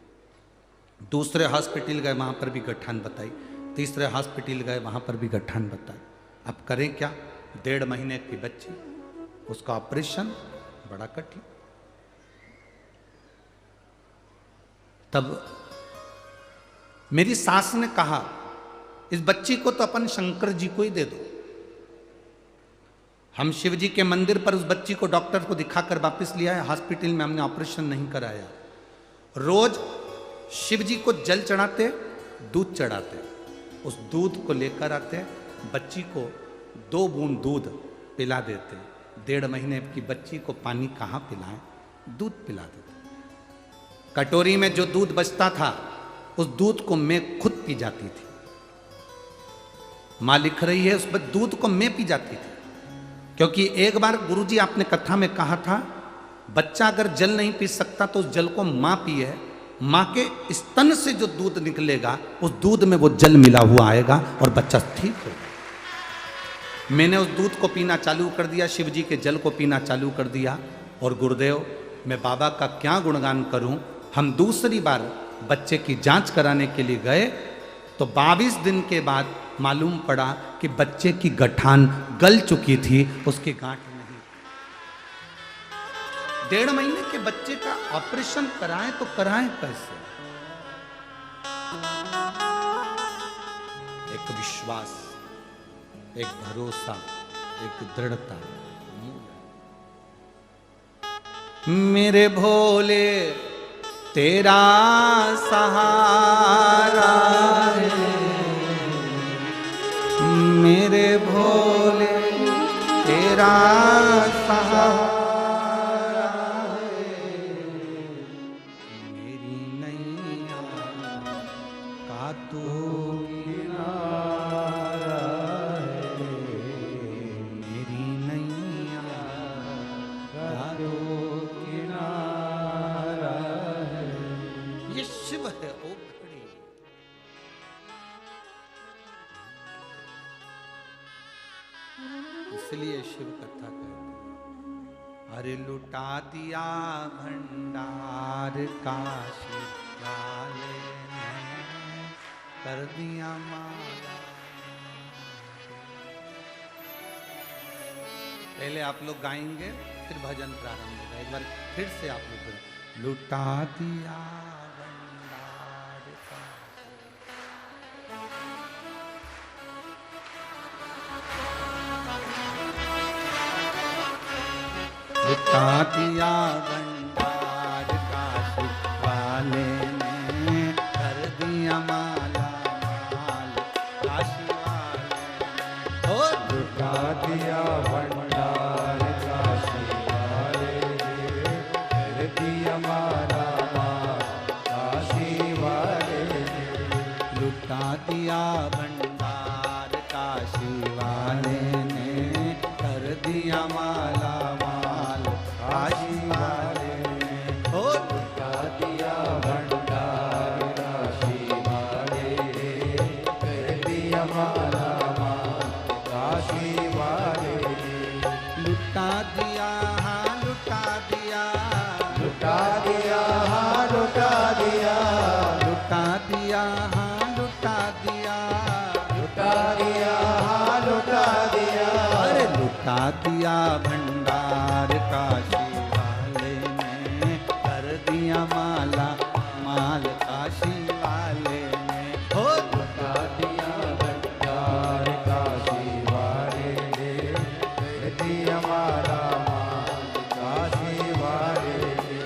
दूसरे हॉस्पिटल गए, वहाँ पर भी गठान बताई। तीसरे हॉस्पिटल गए, वहाँ पर भी गठान बताई। अब करें क्या? 1.5 महीने की बच्ची, उसका ऑपरेशन बड़ा कठिन। तब मेरी सास ने कहा इस बच्ची को तो अपन शंकर जी को ही दे दो। हम शिव जी के मंदिर पर उस बच्ची को डॉक्टर को दिखाकर वापस लिया है। हॉस्पिटल में हमने ऑपरेशन नहीं कराया। रोज शिव जी को जल चढ़ाते, दूध चढ़ाते, उस दूध को लेकर आते, बच्ची को 2 बूंद दूध पिला देते। 1.5 महीने की बच्ची को पानी कहाँ पिलाएं, दूध पिला देते। कटोरी में जो दूध बचता था उस दूध को मैं खुद पी जाती थी। मां लिख रही है उस दूध को मैं पी जाती थी, क्योंकि एक बार गुरुजी आपने कथा में कहा था बच्चा अगर जल नहीं पी सकता तो उस जल को मां पिए, मां के स्तन से जो दूध निकलेगा उस दूध में वो जल मिला हुआ आएगा और बच्चा ठीक होगा। मैंने उस दूध को पीना चालू कर दिया, शिव जी के जल को पीना चालू कर दिया। और गुरुदेव मैं बाबा का क्या गुणगान करूं। हम दूसरी बार बच्चे की जांच कराने के लिए गए तो 22 दिन के बाद मालूम पड़ा कि बच्चे की गठान गल चुकी थी, उसकी गांठ नहीं। 1.5 महीने के बच्चे का ऑपरेशन कराएं तो कराएं कैसे? एक विश्वास, एक भरोसा, एक दृढ़ता। मेरे भोले तेरा सहारा है, मेरे भोले तेरा सहारा है, मेरी नैया का तू किनारा है, मेरी नैया का तू किनारा है। ये शिव है ओ घड़ी। इसलिए शिव कथा कहते, अरे लुटा दिया भंडार काशी वाले ने, कर दिया माला। पहले आप लोग गाएंगे फिर भजन प्रारंभ होगा। एक बार फिर से आप लोग लुटा दिया भंडार काशी, लुटा दिया भंडार काशी वाले ने, कर दिया माला माल काशी वाले ने। ओ लुटा दिया भंडार काशी वाले ने, कर दिया माला माल काशी वाले ने। लुटा दिया भंडार काशी वाले ने, कर दिया माला काशी वाले ने। हो लुटा दिया भंडार काशी वाले ने, कर दिया माला माल काशी वाले ने। लुटा दिया हाँ लुटा दिया, लुटा दिया हाँ लुटा दिया, लुटा दिया हाँ लुटा दिया, लुटा दिया हाँ लुटा दिया। अरे लुटा लुटा दिया भंडार काशी वाले ने, कर दिया माला माल काशी वाले ने। हो लुटा दिया भंडार काशी वाले ने, कर दिया माला माल काशी वाले ने।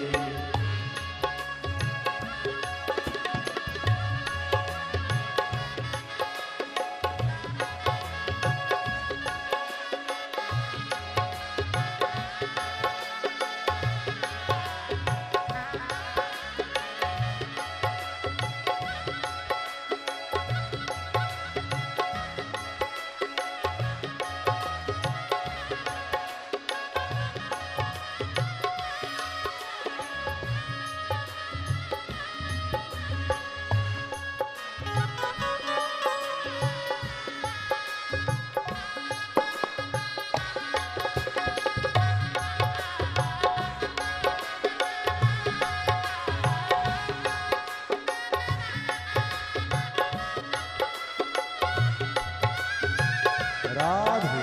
राधे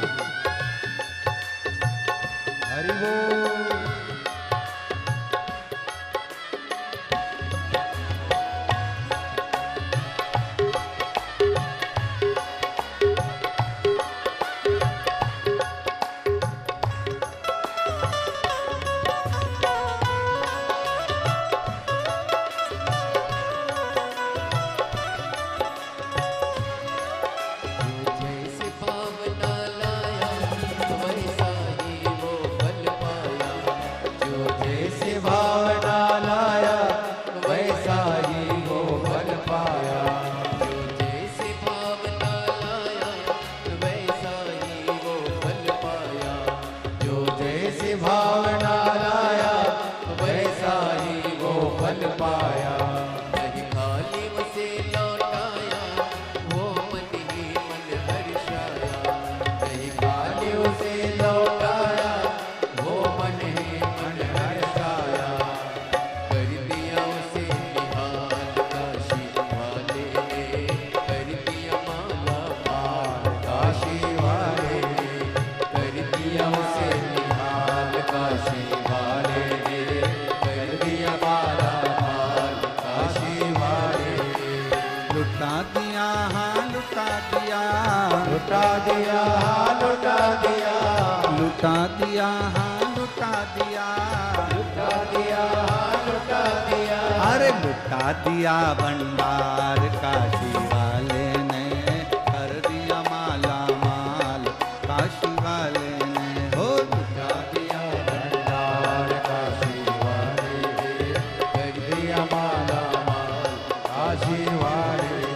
हरि बोल। जैसे भावना लाया वैसा ही वो फल पाया। जो जैसे भावना लाया वैसा ही वो फल पाया। जो जैसे भावना लाया वैसा ही वो फल पाया। जो जैसे भावना लाया वैसा ही वो फल पाया। नहीं खाली उसे लौटाया वो मन ही मन हर्षाया। नहीं खाली उसे लौटाया वो मन ही मन हर्षाया। कर दिया उसे निहाल काशी वाले ने। कर दिया माला माल काशी वाले ने, कर दिया उसे निहाल काशी वाले ने, कर दिया माला माल काशी वाले ने। लुटा दिया हाँ लुटा दिया, लुटा दिया लुटा दिया, लुटा दिया हाँ लुटा दिया, लुटा दिया लुटा दिया। अरे लुटा दिया भंडार काशी वाले ने, कर दिया माला माल काशी वाले ने। हो लुटा दिया भंडार काशी वाले ने, कर दिया माला माल काशी वाले ने।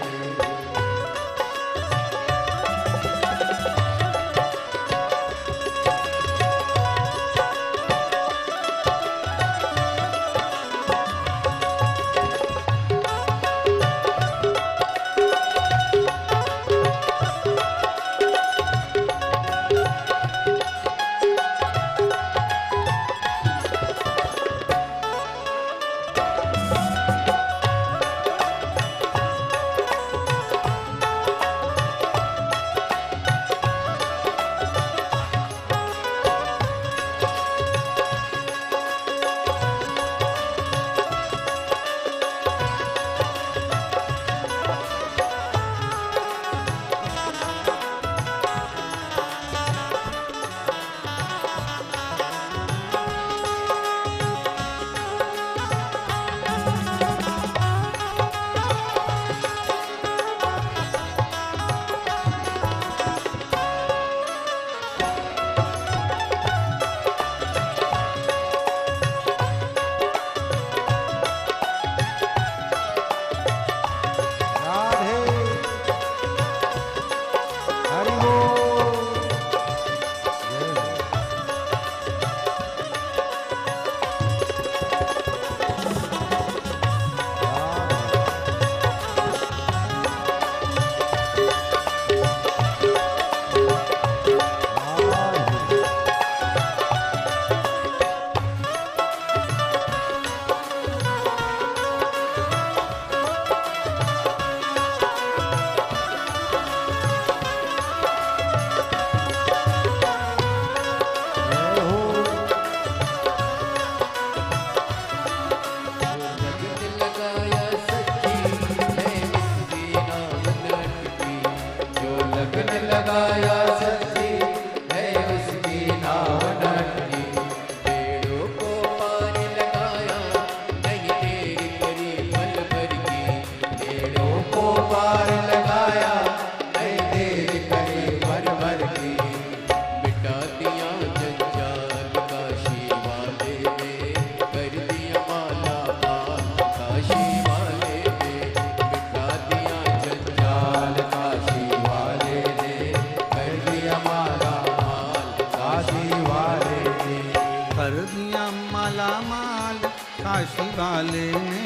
काशी वाले ने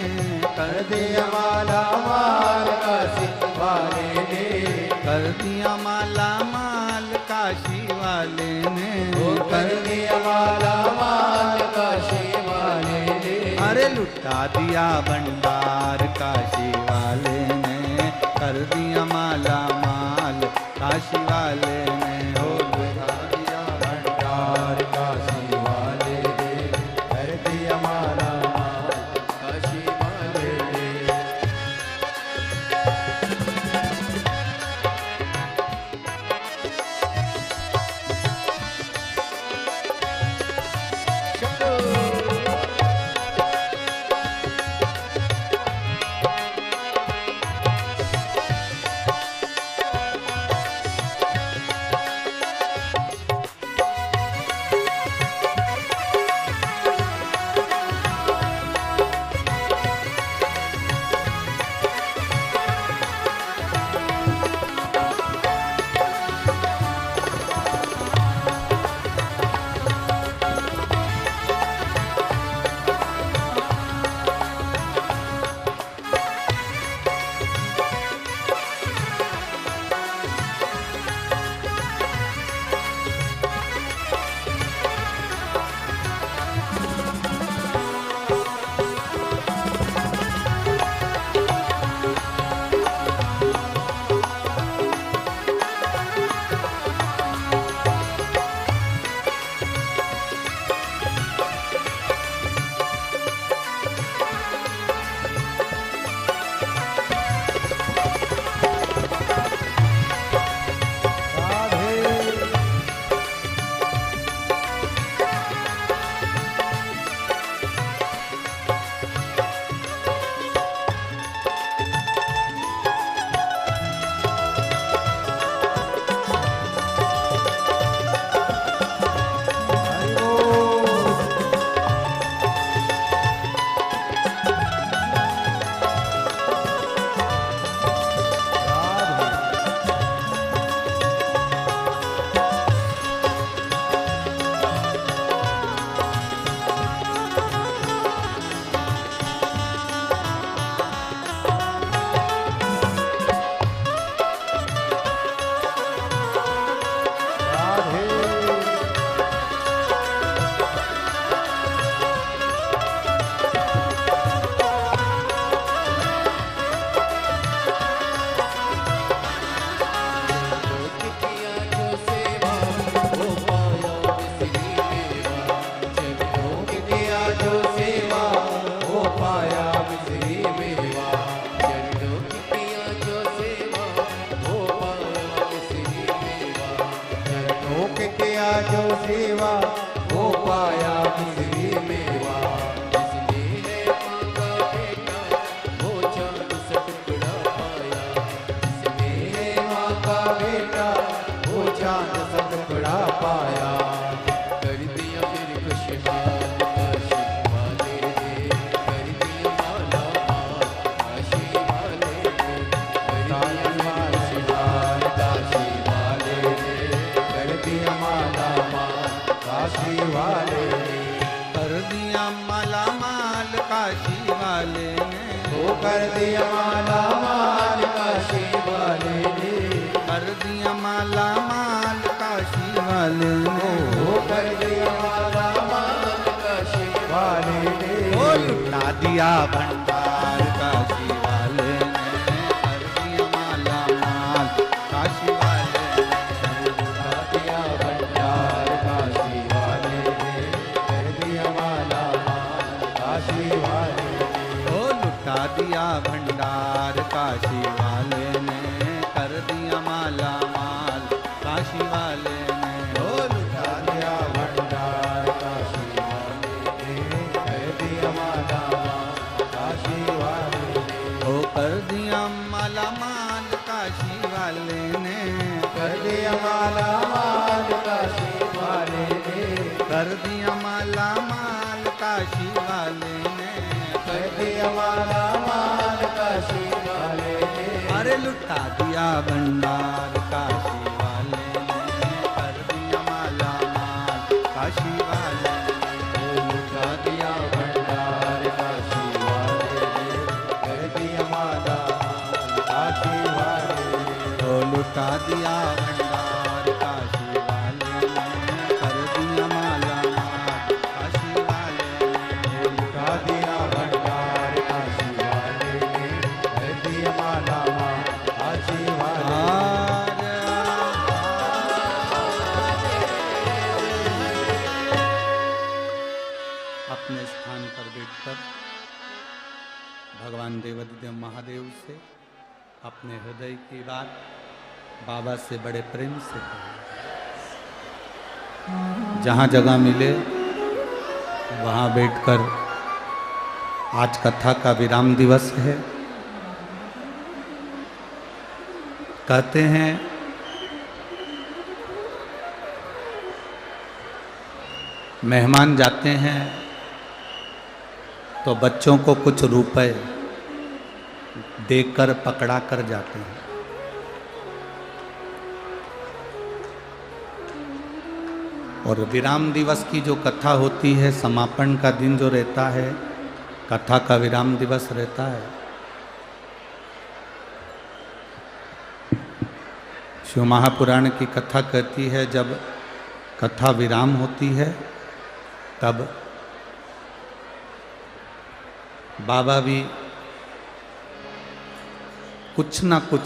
कर दिया माला माल काशी वाले ने, कर दिया माला माल काशी वाले ने, वो कर दिया माला माल काशी वाले ने, अरे लुटा दिया भंडार काशी वाले ने, कर दिया माला माल काशी वाले ने, हो लुटा दिया भंडार काशी वाले ने, कर दिया माला माल काशी वाले ने। जो सेवा वो पाया मिश्री मेवा। जिसने है माँ का बेटा वो चांद सा टुकड़ा पाया। जिसने है माँ का बेटा वो चांद सा टुकड़ा पाया। कर दिया फिर खुशहाल काशी वाले ने, कर दिया माला माल काशी वाले ने, कर दिया माल शिवाल काशी वाले ने, कर दिया माला माल काशी वाले ने, कर दिया माला माल काशी वाले ने, वो कर दिया माला माल काशी वाले ने, कर दिया माला माल काशी वाले ने, वो कर दिया माला माल काशी वाले ने, ओ लुटा दिया भंडार काशी वाले ने, कर दिया माला माल काशी वाले ने, लुटा दिया भंडार काशी वाले ने, कर दिया माला माल काशी वाले ने, ओ लुटा दिया भंडार काशी वाले ने, कर दिया माला माल काशी वाले ने, ओ लुटा दिया भंडार काशी वाले ने, कर दिया माला माल काशी वाले ने, ओ कर दिया माला माल काशी वाले ने, कर दिया माला माल काशी वाले ने, कर दिया माला माल काशी वाले ने, कर दिया माला माल काशी वाले ने, अरे लुटा दिया भंडार काशी वाले ने, कर दिया माला माल काशी वाले ने, लुटा दिया भंडार दिया भंडार काशी वाले ने, कर दिया माला माल काशी वाले ने, लुटा दिया भंडार काशी वाले ने, कर दिया माला माल काशी वाले ने। अपने स्थान पर बैठकर भगवान देवाधिदेव महादेव से अपने हृदय की बात बाबा से बड़े प्रेम से कहें। जहाँ जगह मिले वहाँ बैठकर, आज कथा का विराम दिवस है। कहते हैं मेहमान जाते हैं तो बच्चों को कुछ रुपए देकर पकड़ा कर जाते हैं। और विराम दिवस की जो कथा होती है, समापन का दिन जो रहता है, कथा का विराम दिवस रहता है। शिव महापुराण की कथा कहती है जब कथा विराम होती है तब बाबा भी कुछ ना कुछ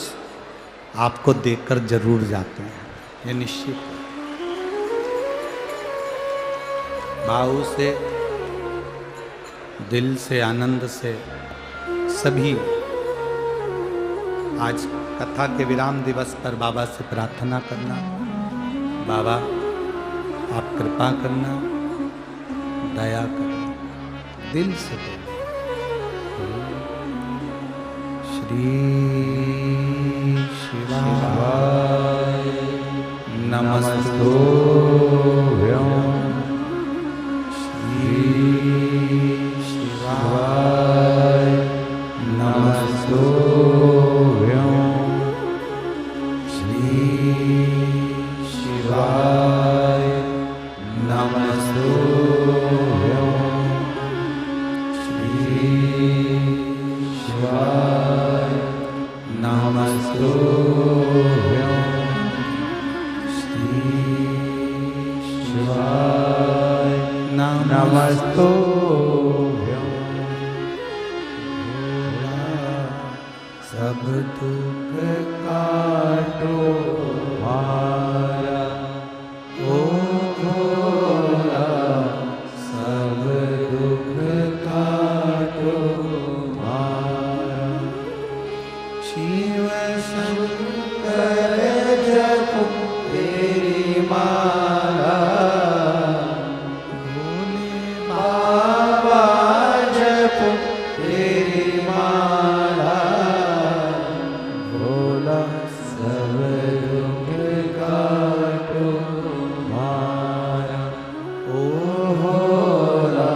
आपको देकर जरूर जाते हैं, ये निश्चित है। भाव से, दिल से, आनंद से सभी आज कथा के विराम दिवस पर बाबा से प्रार्थना करना, बाबा आप कृपा करना, दया करना, दिल से करना। श्री शिवाय नमस्तुभ्यं, श्री शिवाय नमस्तुभ्यं, श्री शिवाय नमस्तुभ्यं, श्री शिवाय नमस्तुभ्यं, श्री शिवाय नमस्तुभ्यं। सब दुख काटो मारा, ओ भोला, सब दुख काटो मारा। शिव शंकर जपो तेरी माला, भोले बाबा जपो तेरी माला, भोला सब दुख काटो मारा, ओ भोला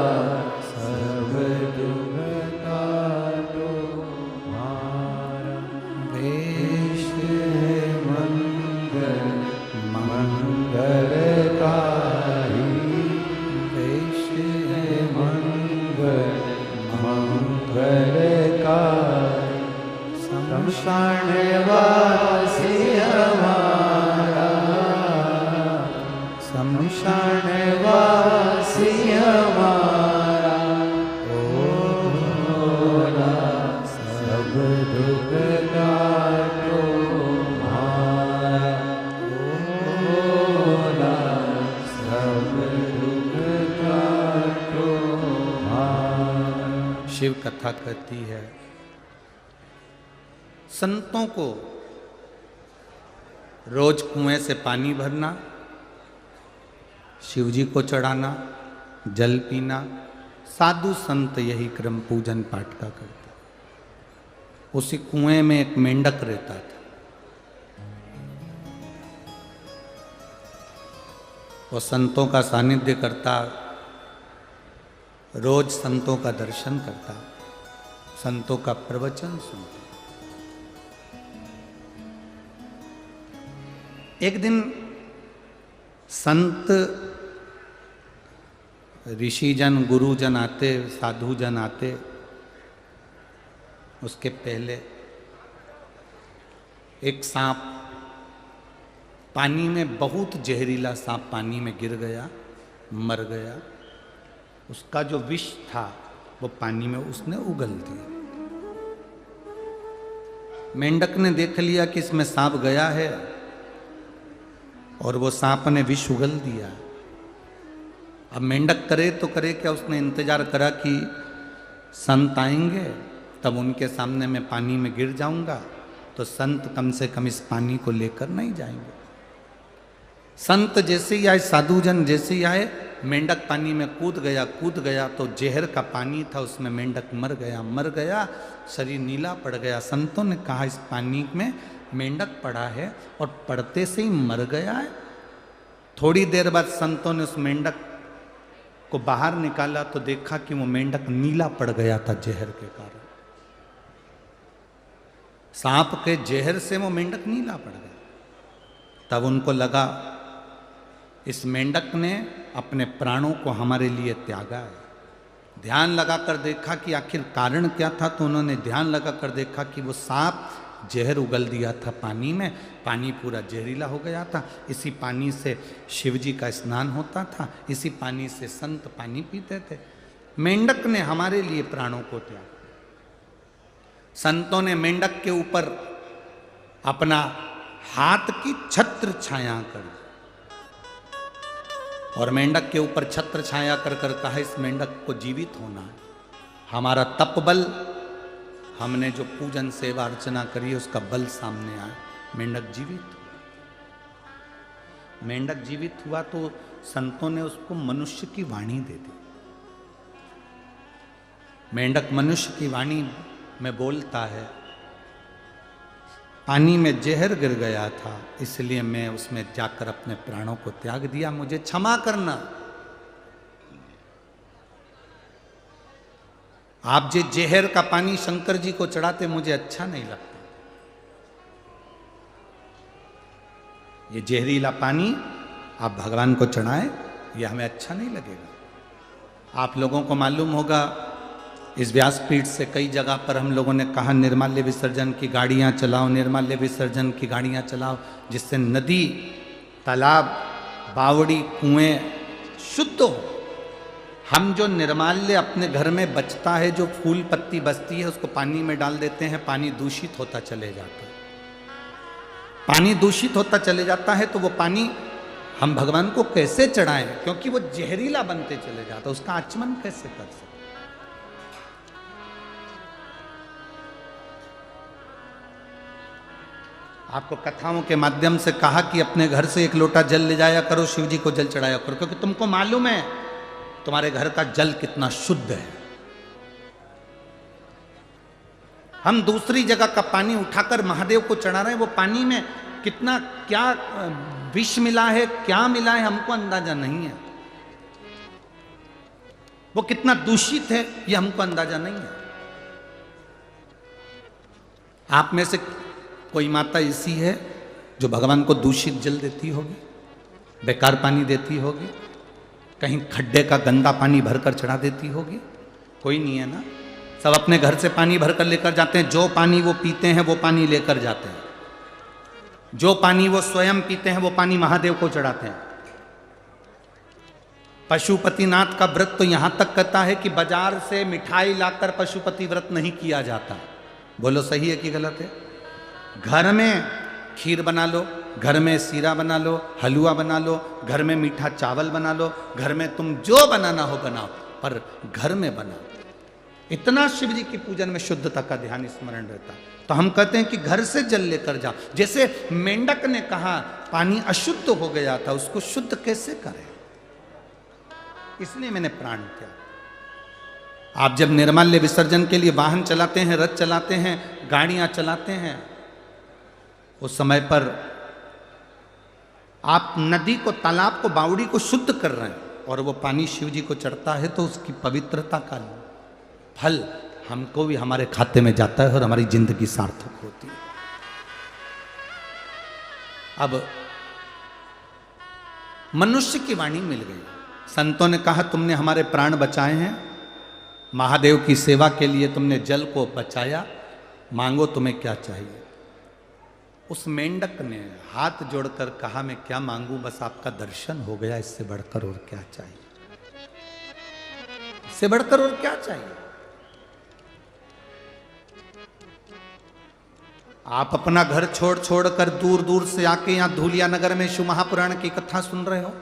सब दुख काटो मारा। वेश मंगल मंगलकारी, वेश मंगल मंगलकारी, शमशान वासी हमारा, शमशान वासी हमारा, ओ भोला सब दुख काटो मारा, ओ भोला सब दुख काटो मारा। शिव कथा कहती है संतों को रोज कुएं से पानी भरना, शिवजी को चढ़ाना, जल पीना, साधु संत यही क्रम पूजन पाठ का करते। उसी कुएं में एक मेंढक रहता था। वो संतों का सानिध्य करता, रोज संतों का दर्शन करता, संतों का प्रवचन सुनता। एक दिन संत ऋषिजन गुरुजन आते, साधुजन आते, उसके पहले एक सांप पानी में बहुत जहरीला सांप पानी में गिर गया, मर गया। उसका जो विष था वो पानी में उसने उगल दिया। मेंढक ने देख लिया कि इसमें सांप गया है और वो सांप ने विष उगल दिया। अब मेंढक करे तो करे क्या, उसने इंतजार करा कि संत आएंगे तब उनके सामने मैं पानी में गिर जाऊंगा तो संत कम से कम इस पानी को लेकर नहीं जाएंगे। संत जैसे ही आए, साधुजन जैसे ही आए, मेंढक पानी में कूद गया तो जहर का पानी था, उसमें मेंढक मर गया, शरीर नीला पड़ गया। संतों ने कहा इस पानी में मेंढक पड़ा है और पड़ते से ही मर गया है। थोड़ी देर बाद संतों ने उस मेंढक को बाहर निकाला तो देखा कि वो मेंढक नीला पड़ गया था जहर के कारण। सांप के जहर से वो मेंढक नीला पड़ गया। तब उनको लगा इस मेंढक ने अपने प्राणों को हमारे लिए त्यागा है। ध्यान लगाकर देखा कि आखिर कारण क्या था, तो उन्होंने ध्यान लगाकर देखा कि वो सांप जहर उगल दिया था पानी में, पानी पूरा जहरीला हो गया था। इसी पानी से शिव जी का स्नान होता था, इसी पानी से संत पानी पीते थे। मेंढक ने हमारे लिए प्राणों को त्यागा। संतों ने मेंढक के ऊपर अपना हाथ की छत्र छाया कर और मेंढक के ऊपर छत्र छाया कर कर कहा इस मेंढक को जीवित होना है। हमारा तप बल, हमने जो पूजन सेवा अर्चना करी उसका बल सामने आया, मेंढक जीवित। मेंढक जीवित हुआ तो संतों ने उसको मनुष्य की वाणी दे दी। मेंढक मनुष्य की वाणी में बोलता है, पानी में जहर गिर गया था इसलिए मैं उसमें जाकर अपने प्राणों को त्याग दिया, मुझे क्षमा करना। आप जो जहर का पानी शंकर जी को चढ़ाते मुझे अच्छा नहीं लगता। ये जहरीला पानी आप भगवान को चढ़ाएं, ये हमें अच्छा नहीं लगेगा। आप लोगों को मालूम होगा इस व्यासपीठ से कई जगह पर हम लोगों ने कहा निर्माल्य विसर्जन की गाड़ियां चलाओ, निर्माल्य विसर्जन की गाड़ियां चलाओ, जिससे नदी, तालाब, बावड़ी, कुएं शुद्ध हो। हम जो निर्माल्य अपने घर में बचता है, जो फूल पत्ती बचती है, उसको पानी में डाल देते हैं, पानी दूषित होता चले जाता है। पानी दूषित होता चले जाता है तो वो पानी हम भगवान को कैसे चढ़ाएं, क्योंकि वो जहरीला बनते चले जाता है, उसका आचमन कैसे कर सकते। आपको कथाओं के माध्यम से कहा कि अपने घर से एक लोटा जल ले जाया करो, शिव जी को जल चढ़ाया करो, क्योंकि तुमको मालूम है तुम्हारे घर का जल कितना शुद्ध है। हम दूसरी जगह का पानी उठाकर महादेव को चढ़ा रहे हैं, वो पानी में कितना क्या विष मिला है, क्या मिला है, हमको अंदाजा नहीं है। वो कितना दूषित है ये हमको अंदाजा नहीं है। आप में से कोई माता ऐसी है जो भगवान को दूषित जल देती होगी, बेकार पानी देती होगी, कहीं खड्डे का गंदा पानी भरकर चढ़ा देती होगी? कोई नहीं है ना। सब अपने घर से पानी भरकर लेकर जाते हैं, जो पानी वो पीते हैं वो पानी लेकर जाते हैं, जो पानी वो स्वयं पीते हैं वो पानी महादेव को चढ़ाते हैं। पशुपतिनाथ का व्रत तो यहां तक कहता है कि बाजार से मिठाई लाकर पशुपति व्रत नहीं किया जाता। बोलो सही है कि गलत है? घर में खीर बना लो, घर में सीरा बना लो, हलवा बना लो, घर में मीठा चावल बना लो, घर में तुम जो बनाना हो बनाओ, पर घर में बनाओ। इतना शिव जी की पूजन में शुद्धता का ध्यान स्मरण रहता। तो हम कहते हैं कि घर से जल लेकर जाओ। जैसे मेंढक ने कहा पानी अशुद्ध हो गया था, उसको शुद्ध कैसे करें, इसलिए मैंने प्राण किया। आप जब निर्माल्य विसर्जन के लिए वाहन चलाते हैं, रथ चलाते हैं, गाड़ियां चलाते हैं, उस समय पर आप नदी को, तालाब को, बावड़ी को शुद्ध कर रहे हैं और वो पानी शिव जी को चढ़ता है तो उसकी पवित्रता का फल हमको भी हमारे खाते में जाता है और हमारी जिंदगी सार्थक होती है। अब मनुष्य की वाणी मिल गई। संतों ने कहा तुमने हमारे प्राण बचाए हैं, महादेव की सेवा के लिए तुमने जल को बचाया, मांगो तुम्हें क्या चाहिए। उस मेंढक ने हाथ जोड़कर कहा, मैं क्या मांगू, बस आपका दर्शन हो गया, इससे बढ़कर और क्या चाहिए, इससे बढ़कर और क्या चाहिए। आप अपना घर छोड़ छोड़ कर दूर दूर से आके यहां धूलिया नगर में शिव महापुराण की कथा सुन रहे हो।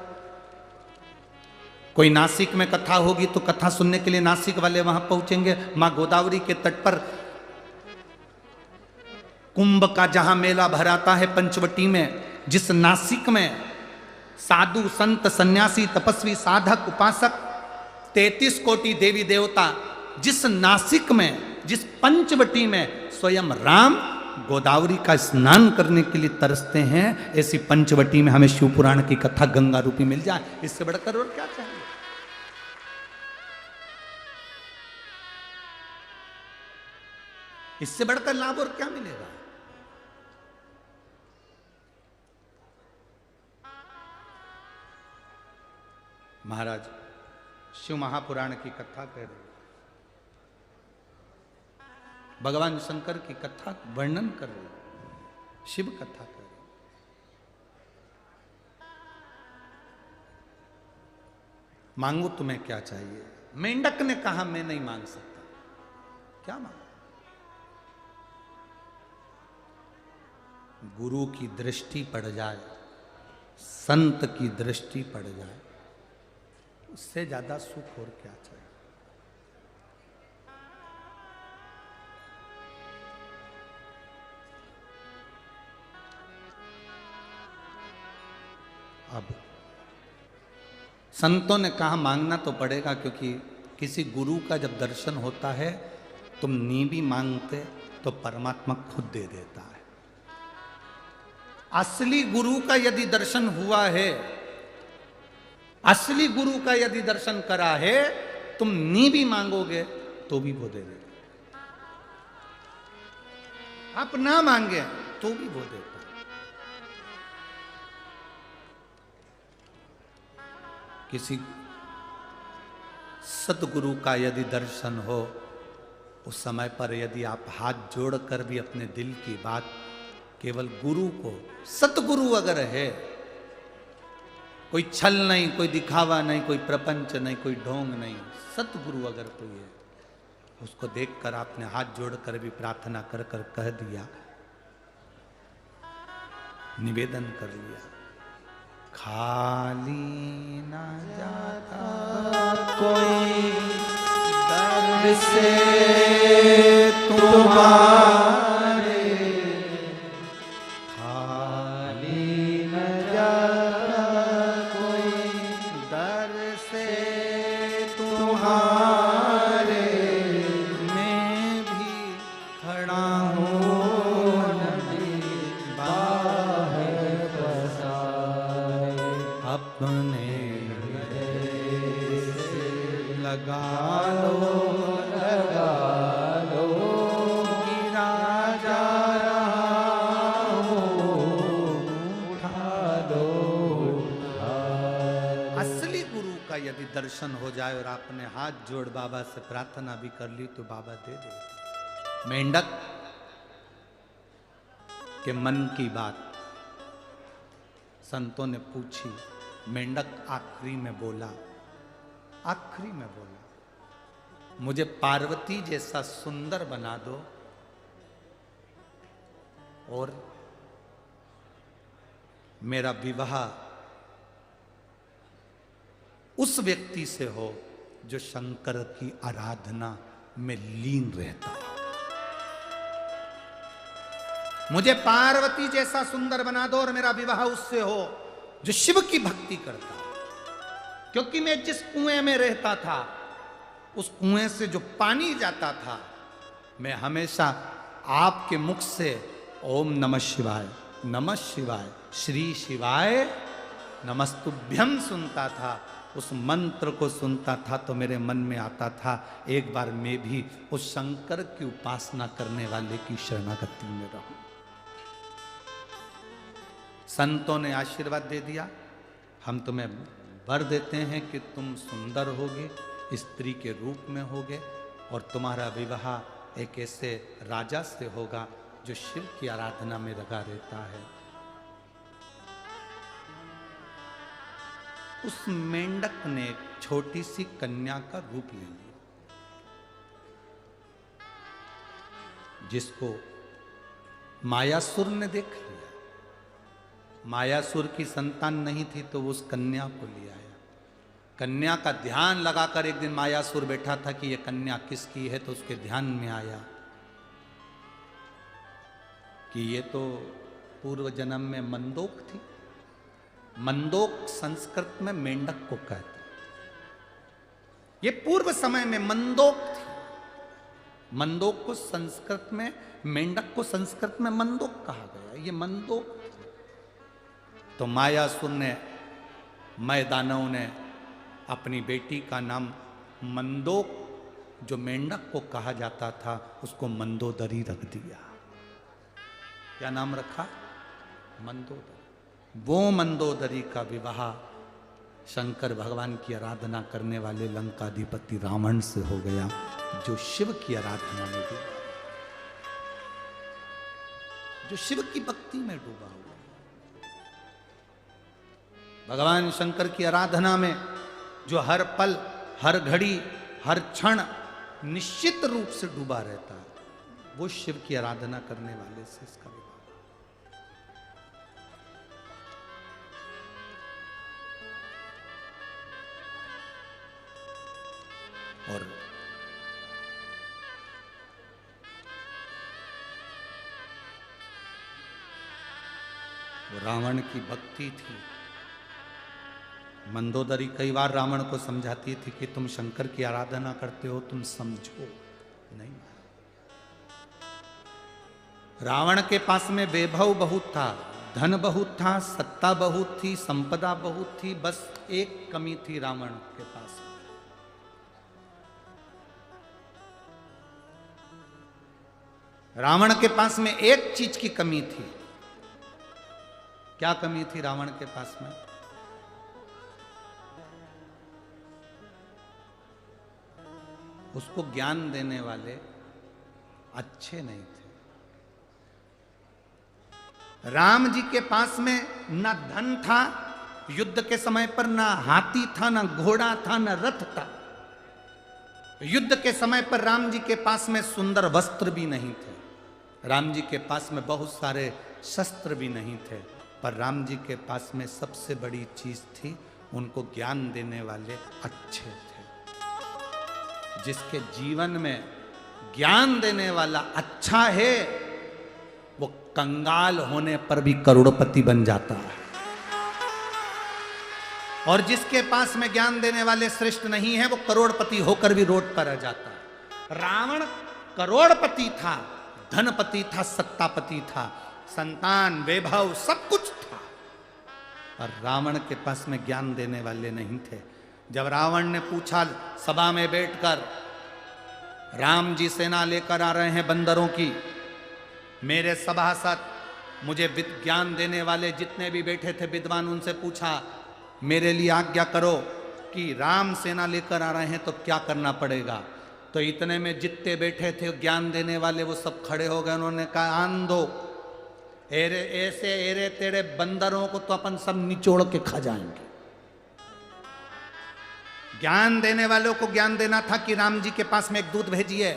कोई नासिक में कथा होगी तो कथा सुनने के लिए नासिक वाले वहां पहुंचेंगे। मां गोदावरी के तट पर कुंभ का जहां मेला भराता है पंचवटी में, जिस नासिक में साधु संत सन्यासी तपस्वी साधक उपासक 33 कोटि देवी देवता, जिस नासिक में, जिस पंचवटी में स्वयं राम गोदावरी का स्नान करने के लिए तरसते हैं, ऐसी पंचवटी में हमें शिव पुराण की कथा गंगा रूपी मिल जाए, इससे बढ़कर और क्या चाहिए। इससे बढ़कर लाभ और क्या मिलेगा। महाराज शिव महापुराण की कथा कह रहे, भगवान शंकर की कथा वर्णन कर रहे, शिव कथा कर रहे। मांगो तुम्हें क्या चाहिए। मेंढक ने कहा, मैं नहीं मांग सकता। क्या मांगो। गुरु की दृष्टि पड़ जाए, संत की दृष्टि पड़ जाए, उससे ज्यादा सुख और क्या चाहिए। अब संतों ने कहा मांगना तो पड़ेगा, क्योंकि किसी गुरु का जब दर्शन होता है, तुम नी भी मांगते तो परमात्मा खुद दे देता है। असली गुरु का यदि दर्शन हुआ है, असली गुरु का यदि दर्शन करा है, तुम नी भी मांगोगे तो भी वो दे देगा। आप ना मांगे तो भी वो देता। किसी सतगुरु का यदि दर्शन हो, उस समय पर यदि आप हाथ जोड़कर भी अपने दिल की बात केवल गुरु को, सतगुरु अगर है, कोई छल नहीं, कोई दिखावा नहीं, कोई प्रपंच नहीं, कोई ढोंग नहीं, सतगुरु अगर कोई है, उसको देखकर आपने हाथ जोड़कर भी प्रार्थना कर कर कह दिया, निवेदन कर लिया, खाली ना जाता कोई दर से तुम्हारे, खाली न जाता कोई दर से तुम्हारे, मैं भी खड़ा हूँ नदी बाहर बसाए, अपने हृदय से लगा लो, गिरा जा रहा हूँ, उठा लो। असली गुरु का यदि दर्शन हो जाए और आपने हाथ जोड़ बाबा से प्रार्थना भी कर ली तो बाबा दे दे। मेंढक के मन की बात संतों ने पूछी। मेंढक आखिरी में बोला, आखिरी में बोला, मुझे पार्वती जैसा सुंदर बना दो और मेरा विवाह उस व्यक्ति से हो जो शंकर की आराधना में लीन रहता हो। मुझे पार्वती जैसा सुंदर बना दो और मेरा विवाह उससे हो जो शिव की भक्ति करता है। क्योंकि मैं जिस कुएं में रहता था, उस कुएं से जो पानी जाता था, मैं हमेशा आपके मुख से ओम नमः शिवाय, नमः शिवाय, श्री शिवाय नमस्तुभ्यम सुनता था। उस मंत्र को सुनता था तो मेरे मन में आता था, एक बार मैं भी उस शंकर की उपासना करने वाले की शरणागति में रहूं। संतों ने आशीर्वाद दे दिया, हम तुम्हें वर देते हैं कि तुम सुंदर होगे, स्त्री के रूप में होगे और तुम्हारा विवाह एक ऐसे राजा से होगा जो शिव की आराधना में लगा रहता है, उस मेंढक ने एक छोटी सी कन्या का रूप ले लिया, जिसको मायासुर ने देख लिया। मायासुर की संतान नहीं थी तो वो उस कन्या को ले आया। कन्या का ध्यान लगाकर एक दिन मायासुर बैठा था कि ये कन्या किसकी है, तो उसके ध्यान में आया कि ये तो पूर्व जन्म में मंदोक थी। मंदोक संस्कृत में मेंढक को कहते हैं। ये पूर्व समय में मंदोक थी। मंदोक को संस्कृत में, मेंढक को संस्कृत में मंदोक कहा गया। ये मंदोक थी। तो मायासुर ने, मैदानव ने अपनी बेटी का नाम मंदोक, जो मेंढक को कहा जाता था, उसको मंदोदरी रख दिया। क्या नाम रखा? मंदोदरी। वो मंदोदरी का विवाह शंकर भगवान की आराधना करने वाले लंकाधिपति रावण से हो गया, जो शिव की आराधना में डूबा, जो शिव की भक्ति में डूबा हुआ। भगवान शंकर की आराधना में जो हर पल, हर घड़ी, हर क्षण निश्चित रूप से डूबा रहता है, वो शिव की आराधना करने वाले से इसका विवाह। और वो रावण की भक्ति थी। मंदोदरी कई बार रावण को समझाती थी कि तुम शंकर की आराधना करते हो, तुम समझो नहीं। रावण के पास में वैभव बहुत था, धन बहुत था, सत्ता बहुत थी, संपदा बहुत थी, बस एक कमी थी रावण के पास। रावण के पास में एक चीज की कमी थी। क्या कमी थी रावण के पास में? उसको ज्ञान देने वाले अच्छे नहीं थे। राम जी के पास में न धन था युद्ध के समय पर, न हाथी था, न घोड़ा था, न रथ था। युद्ध के समय पर राम जी के पास में सुंदर वस्त्र भी नहीं थे। राम जी के पास में बहुत सारे शस्त्र भी नहीं थे, पर राम जी के पास में सबसे बड़ी चीज थी, उनको ज्ञान देने वाले अच्छे थे। जिसके जीवन में ज्ञान देने वाला अच्छा है, वो कंगाल होने पर भी करोड़पति बन जाता है। और जिसके पास में ज्ञान देने वाले श्रेष्ठ नहीं है, वो करोड़पति होकर भी रोड पर रह जाता है। रावण करोड़पति था, धनपति था, सत्तापति था, संतान, वैभव सब कुछ था, पर रावण के पास में ज्ञान देने वाले नहीं थे। जब रावण ने पूछा सभा में बैठकर, राम जी सेना लेकर आ रहे हैं बंदरों की, मेरे सभासद, मुझे ज्ञान देने वाले जितने भी बैठे थे विद्वान, उनसे पूछा मेरे लिए आज्ञा करो कि राम सेना लेकर आ रहे हैं तो क्या करना पड़ेगा। तो इतने में जितने बैठे थे ज्ञान देने वाले वो सब खड़े हो गए। उन्होंने कहा आन दो, ऐसे एरे तेरे बंदरों को तो अपन सब निचोड़ के खा जाएंगे। ज्ञान देने वालों को ज्ञान देना था कि राम जी के पास में एक दूत भेजिए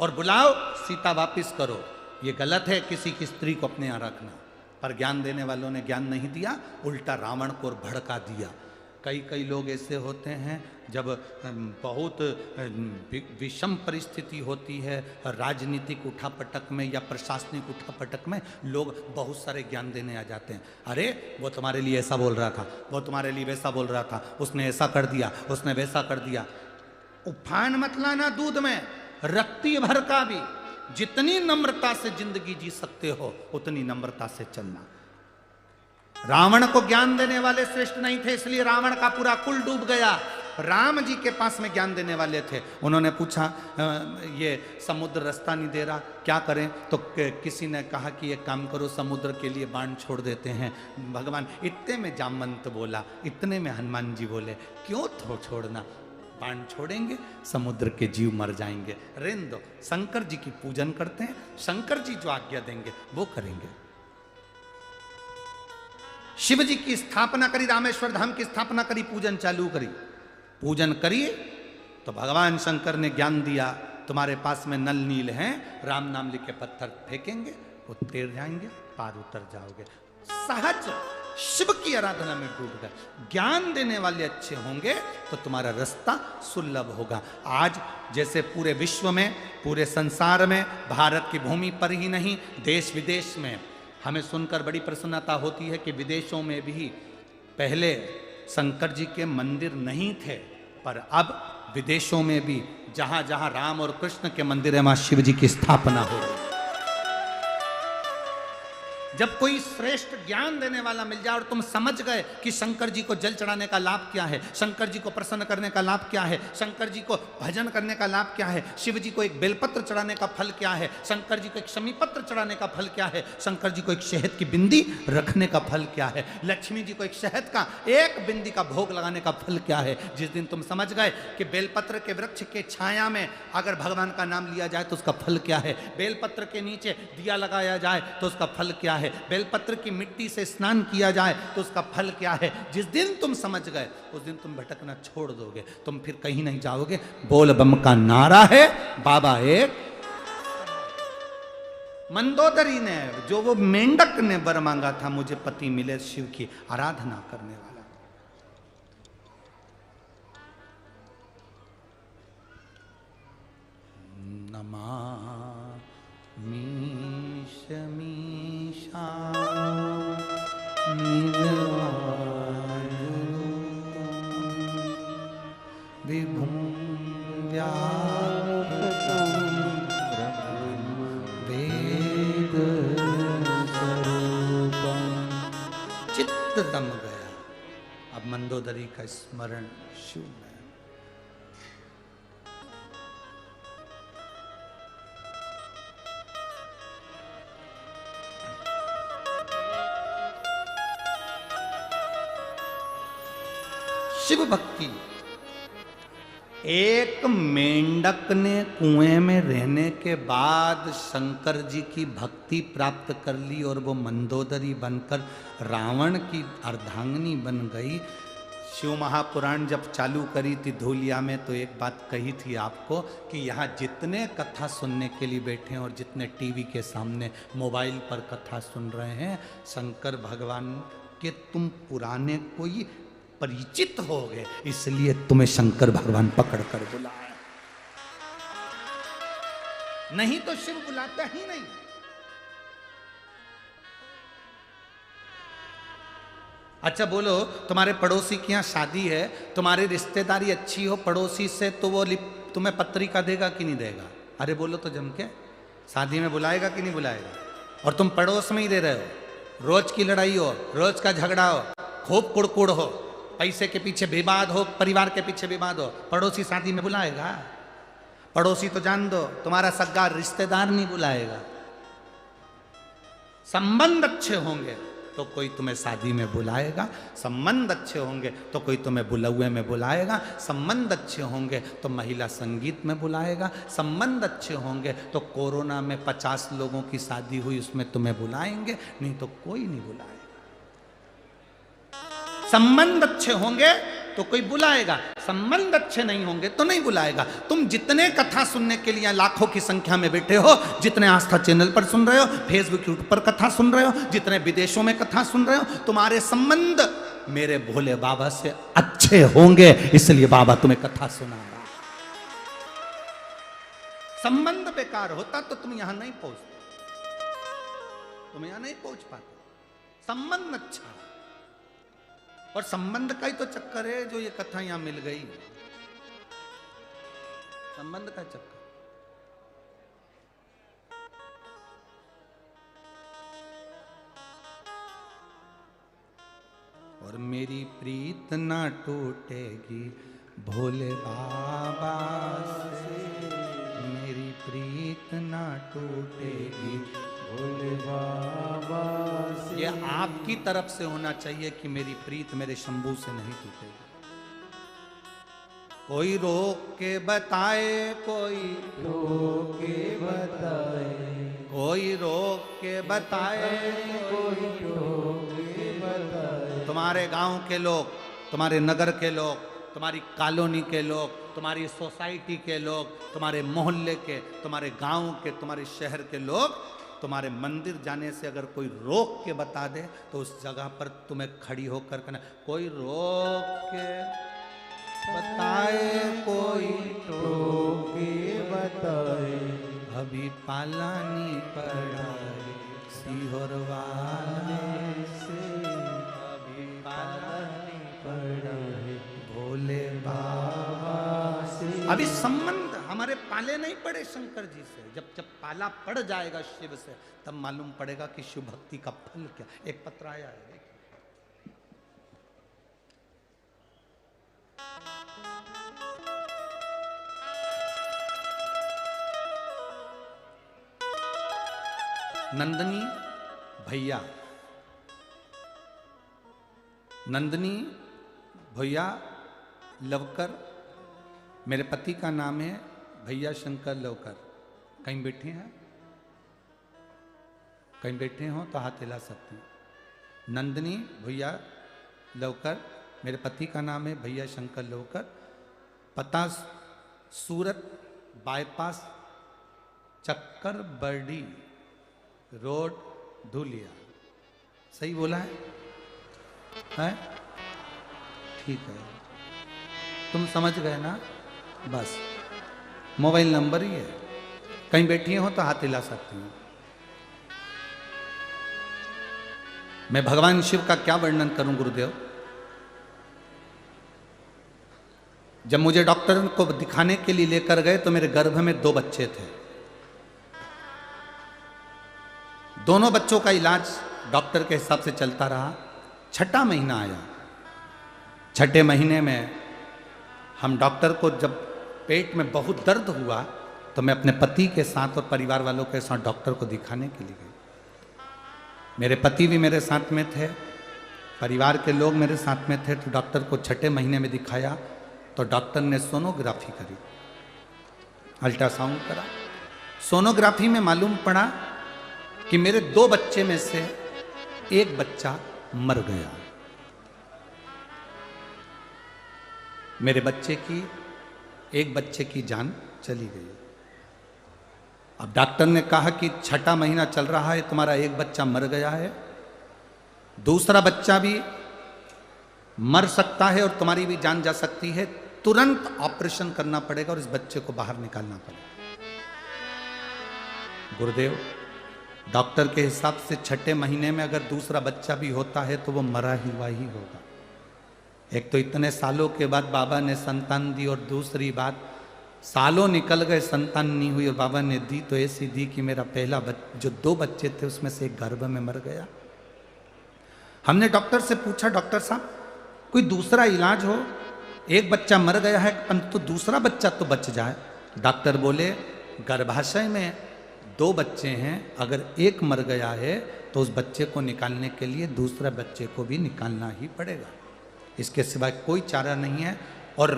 और बुलाओ, सीता वापिस करो। ये गलत है किसी की स्त्री को अपने यहाँ रखना। पर ज्ञान देने वालों ने ज्ञान नहीं दिया, उल्टा रावण को भड़का दिया। कई लोग ऐसे होते हैं, जब बहुत विषम परिस्थिति होती है राजनीतिक उठापटक में या प्रशासनिक उठापटक में, लोग बहुत सारे ज्ञान देने आ जाते हैं। अरे वो तुम्हारे लिए ऐसा बोल रहा था, वो तुम्हारे लिए वैसा बोल रहा था, उसने ऐसा कर दिया, उसने वैसा कर दिया। उफान मत लाना दूध में, रत्ती भर का भी। जितनी नम्रता से जिंदगी जी सकते हो उतनी नम्रता से चलना। रावण को ज्ञान देने वाले श्रेष्ठ नहीं थे, इसलिए रावण का पूरा कुल डूब गया। राम जी के पास में ज्ञान देने वाले थे। उन्होंने पूछा ये समुद्र रास्ता नहीं दे रहा, क्या करें? तो किसी ने कहा कि एक काम करो, समुद्र के लिए बाण छोड़ देते हैं। भगवान इतने में जामवंत बोला, इतने में हनुमान जी बोले क्यों छोड़ना, बाण छोड़ेंगे, समुद्र के जीव मर जाएंगे। रहने दो, शंकर जी की पूजन करते हैं, शंकर जी जो आज्ञा देंगे वो करेंगे। शिव जी की स्थापना करी, रामेश्वर धाम की स्थापना करी, पूजन चालू करी। पूजन करिए तो भगवान शंकर ने ज्ञान दिया, तुम्हारे पास में नल नील हैं, राम नाम लिख के पत्थर फेंकेंगे, वो तैर जाएंगे, पार उतर जाओगे। सहज शिव की आराधना में डूब गए। ज्ञान देने वाले अच्छे होंगे तो तुम्हारा रास्ता सुलभ होगा। आज जैसे पूरे विश्व में, पूरे संसार में, भारत की भूमि पर ही नहीं, देश विदेश में हमें सुनकर बड़ी प्रसन्नता होती है कि विदेशों में भी पहले शंकर जी के मंदिर नहीं थे, पर अब विदेशों में भी जहां जहां राम और कृष्ण के मंदिर है, वहां शिव जी की स्थापना हो रही है। जब कोई श्रेष्ठ ज्ञान देने वाला मिल जाए और तुम समझ गए कि शंकर जी को जल चढ़ाने का लाभ क्या है, शंकर जी को प्रसन्न करने का लाभ क्या है, शंकर जी को भजन करने का लाभ क्या है, शिव जी को एक बेलपत्र चढ़ाने का फल क्या है, शंकर जी को एक शमी पत्र चढ़ाने का फल क्या है, शंकर जी को एक शहद की बिंदी रखने का फल क्या है, लक्ष्मी जी को एक शहद का एक बिंदी का भोग लगाने का फल क्या है। जिस दिन तुम समझ गए कि बेलपत्र के वृक्ष के छाया में अगर भगवान का नाम लिया जाए तो उसका फल क्या है, बेलपत्र के नीचे दिया लगाया जाए तो उसका फल क्या है, बेलपत्र की मिट्टी से स्नान किया जाए तो उसका फल क्या है, जिस दिन तुम समझ गए उस दिन तुम भटकना छोड़ दोगे, तुम फिर कहीं नहीं जाओगे। बोल बम का नारा है, बाबा एक। मंदोदरी ने, जो वो मेंढक ने वर मांगा था, मुझे पति मिले शिव की आराधना करने वाला, मीशा विभुं व्यापकं वेद स्वरूपं। चित्त दम गया, अब मंदोदरी का स्मरण शिव में। शिव भक्ति, एक मेंढक ने कुएं में रहने के बाद शंकर जी की भक्ति प्राप्त कर ली और वो मंदोदरी बनकर रावण की अर्धांगिनी बन गई। शिव महापुराण जब चालू करी थी धूलिया में तो एक बात कही थी आपको कि यहाँ जितने कथा सुनने के लिए बैठे हैं और जितने टीवी के सामने मोबाइल पर कथा सुन रहे हैं, शंकर भगवान के तुम पुराने कोई परिचित हो गए, इसलिए तुम्हें शंकर भगवान पकड़ कर बुलाया, नहीं तो शिव बुलाता ही नहीं। अच्छा बोलो, तुम्हारे पड़ोसी की यहाँ शादी है, तुम्हारी रिश्तेदारी अच्छी हो पड़ोसी से, तो वो तुम्हें पत्रिका देगा कि नहीं देगा? अरे बोलो तो जम के, शादी में बुलाएगा कि नहीं बुलाएगा? और तुम पड़ोस में ही दे रहे हो, रोज की लड़ाई हो, रोज का झगड़ा हो, खूब कुड़कुड़ हो, पैसे के पीछे विवाद हो, परिवार के पीछे विवाद हो, पड़ोसी शादी में बुलाएगा? पड़ोसी तो जान दो, तुम्हारा सगा रिश्तेदार नहीं बुलाएगा। संबंध अच्छे होंगे तो कोई तुम्हें शादी में बुलाएगा, संबंध अच्छे होंगे तो कोई तुम्हें बुलौए में बुलाएगा, संबंध अच्छे होंगे तो महिला संगीत में बुलाएगा, संबंध अच्छे होंगे तो कोरोना में 50 लोगों की शादी हुई उसमें तुम्हें बुलाएंगे, नहीं तो कोई नहीं बुलाएगा। संबंध अच्छे होंगे तो कोई बुलाएगा, संबंध अच्छे नहीं होंगे तो नहीं बुलाएगा। तुम जितने कथा सुनने के लिए लाखों की संख्या में बैठे हो, जितने आस्था चैनल पर सुन रहे हो, फेसबुक यूट्यूब पर कथा सुन रहे हो, जितने विदेशों में कथा सुन रहे हो, तुम्हारे संबंध मेरे भोले बाबा से अच्छे होंगे, इसलिए बाबा तुम्हें कथा सुना रहा। संबंध बेकार होता तो तुम यहां नहीं पहुंचते, तुम यहां नहीं पहुंच पाते। संबंध अच्छा, और संबंध का ही तो चक्कर है जो ये कथा यहां मिल गई, संबंध का चक्कर। और मेरी प्रीत ना टूटेगी भोले बाबा से, मेरी प्रीत ना टूटेगी भोले बाबा से। ये आपकी तरफ से होना चाहिए कि मेरी प्रीत मेरे शंभू से नहीं टूटेगी। कोई रोक के बताए, कोई रोक के बताए, कोई रोक के बताए, कोई रोक के बताए। तुम्हारे गांव के लोग, तुम्हारे नगर के लोग, तुम्हारी कॉलोनी के लोग, तुम्हारी सोसाइटी के लोग, तुम्हारे मोहल्ले के, तुम्हारे गांव के, तुम्हारे शहर के लोग तुम्हारे मंदिर जाने से अगर कोई रोक के बता दे तो उस जगह पर तुम्हें खड़ी होकर कहना, कोई रोक के बताए, कोई रोक के बताए, अभी पालानी पड़ा है सीहोर वाले से, अभी पालानी पड़ा है भोले बाबा से। अभी संबंध हमारे पाले नहीं पड़े शंकर जी से। जब जब पाला पड़ जाएगा शिव से तब मालूम पड़ेगा कि शिव भक्ति का फल क्या। एक पत्र आया है, देखिए। नंदनी भैया, नंदनी भैया लवकर, मेरे पति का नाम है भैया शंकर लवकर। कहीं बैठे हैं, कहीं बैठे हो तो हाथ हिला सकते हैं। नंदनी भैया लवकर, मेरे पति का नाम है भैया शंकर लवकर। पता सूरत बाईपास चक्कर बर्डी रोड धुलिया। सही बोला है? ठीक है, तुम समझ गए ना? बस मोबाइल नंबर ही है। कहीं बैठी हो तो हाथ हिला सकती हूँ। मैं भगवान शिव का क्या वर्णन करूं गुरुदेव। जब मुझे डॉक्टर को दिखाने के लिए लेकर गए तो मेरे गर्भ में 2 बच्चे थे। दोनों बच्चों का इलाज डॉक्टर के हिसाब से चलता रहा। 6ठा महीना आया। 6ठे महीने में हम डॉक्टर को, जब पेट में बहुत दर्द हुआ तो मैं अपने पति के साथ और परिवार वालों के साथ डॉक्टर को दिखाने के लिए गई। मेरे पति भी मेरे साथ में थे, परिवार के लोग मेरे साथ में थे। तो डॉक्टर को 6ठे महीने में दिखाया तो डॉक्टर ने सोनोग्राफी करी, अल्ट्रासाउंड करा। सोनोग्राफी में मालूम पड़ा कि मेरे 2 बच्चे में से एक बच्चा मर गया। मेरे एक बच्चे की जान चली गई। अब डॉक्टर ने कहा कि 6ठा महीना चल रहा है, तुम्हारा एक बच्चा मर गया है, दूसरा बच्चा भी मर सकता है और तुम्हारी भी जान जा सकती है। तुरंत ऑपरेशन करना पड़ेगा और इस बच्चे को बाहर निकालना पड़ेगा। गुरुदेव, डॉक्टर के हिसाब से 6ठे महीने में अगर दूसरा बच्चा भी होता है तो वो मरा हुआ ही होगा। एक तो इतने सालों के बाद बाबा ने संतान दी, और दूसरी बात सालों निकल गए संतान नहीं हुई, और बाबा ने दी तो ऐसी दी कि मेरा पहला जो 2 बच्चे थे उसमें से एक गर्भ में मर गया। हमने डॉक्टर से पूछा, डॉक्टर साहब कोई दूसरा इलाज हो, एक बच्चा मर गया है परंतु दूसरा बच्चा तो बच जाए। डॉक्टर बोले गर्भाशय में 2 बच्चे हैं, अगर एक मर गया है तो उस बच्चे को निकालने के लिए दूसरा बच्चे को भी निकालना ही पड़ेगा, इसके सिवाय कोई चारा नहीं है, और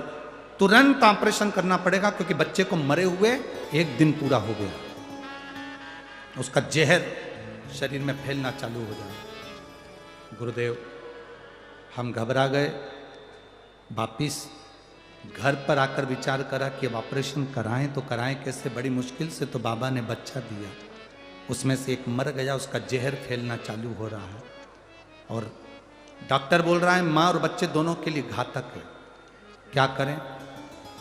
तुरंत ऑपरेशन करना पड़ेगा क्योंकि बच्चे को मरे हुए 1 दिन पूरा हो गया, उसका जहर शरीर में फैलना चालू हो जाए। गुरुदेव, हम घबरा गए। वापिस घर पर आकर विचार करा कि अब ऑपरेशन कराएं तो कराएं कैसे। बड़ी मुश्किल से तो बाबा ने बच्चा दिया, उसमें से एक मर गया, उसका जहर फैलना चालू हो रहा है और डॉक्टर बोल रहा है माँ और बच्चे दोनों के लिए घातक है, क्या करें।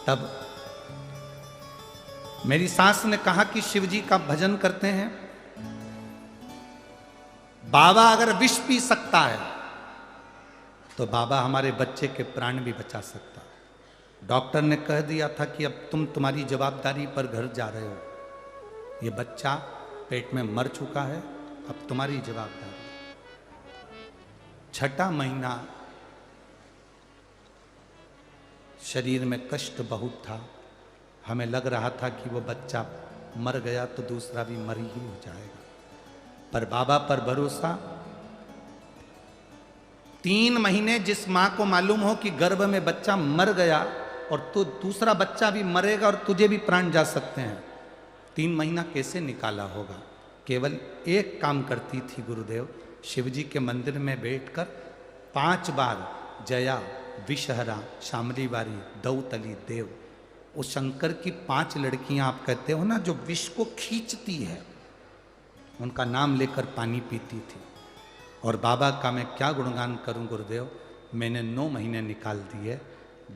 तब मेरी सास ने कहा कि शिव जी का भजन करते हैं, बाबा अगर विष पी सकता है तो बाबा हमारे बच्चे के प्राण भी बचा सकता है। डॉक्टर ने कह दिया था कि अब तुम्हारी जवाबदारी पर घर जा रहे हो, ये बच्चा पेट में मर चुका है, अब तुम्हारी जवाबदारी। 6ठा महीना शरीर में कष्ट बहुत था, हमें लग रहा था कि वो बच्चा मर गया तो दूसरा भी मर ही हो जाएगा, पर बाबा पर भरोसा। 3 महीने जिस मां को मालूम हो कि गर्भ में बच्चा मर गया, और तो दूसरा बच्चा भी मरेगा और तुझे भी प्राण जा सकते हैं। 3 महीना कैसे निकाला होगा? केवल एक काम करती थी गुरुदेव, शिवजी के मंदिर में बैठकर 5 बार जया, विषहरा, शामली बारी, दौतली, देव, वो शंकर की 5 लड़कियां आप कहते हो ना जो विष को खींचती है, उनका नाम लेकर पानी पीती थी। और बाबा का मैं क्या गुणगान करूं गुरुदेव, मैंने 9 महीने निकाल दिए।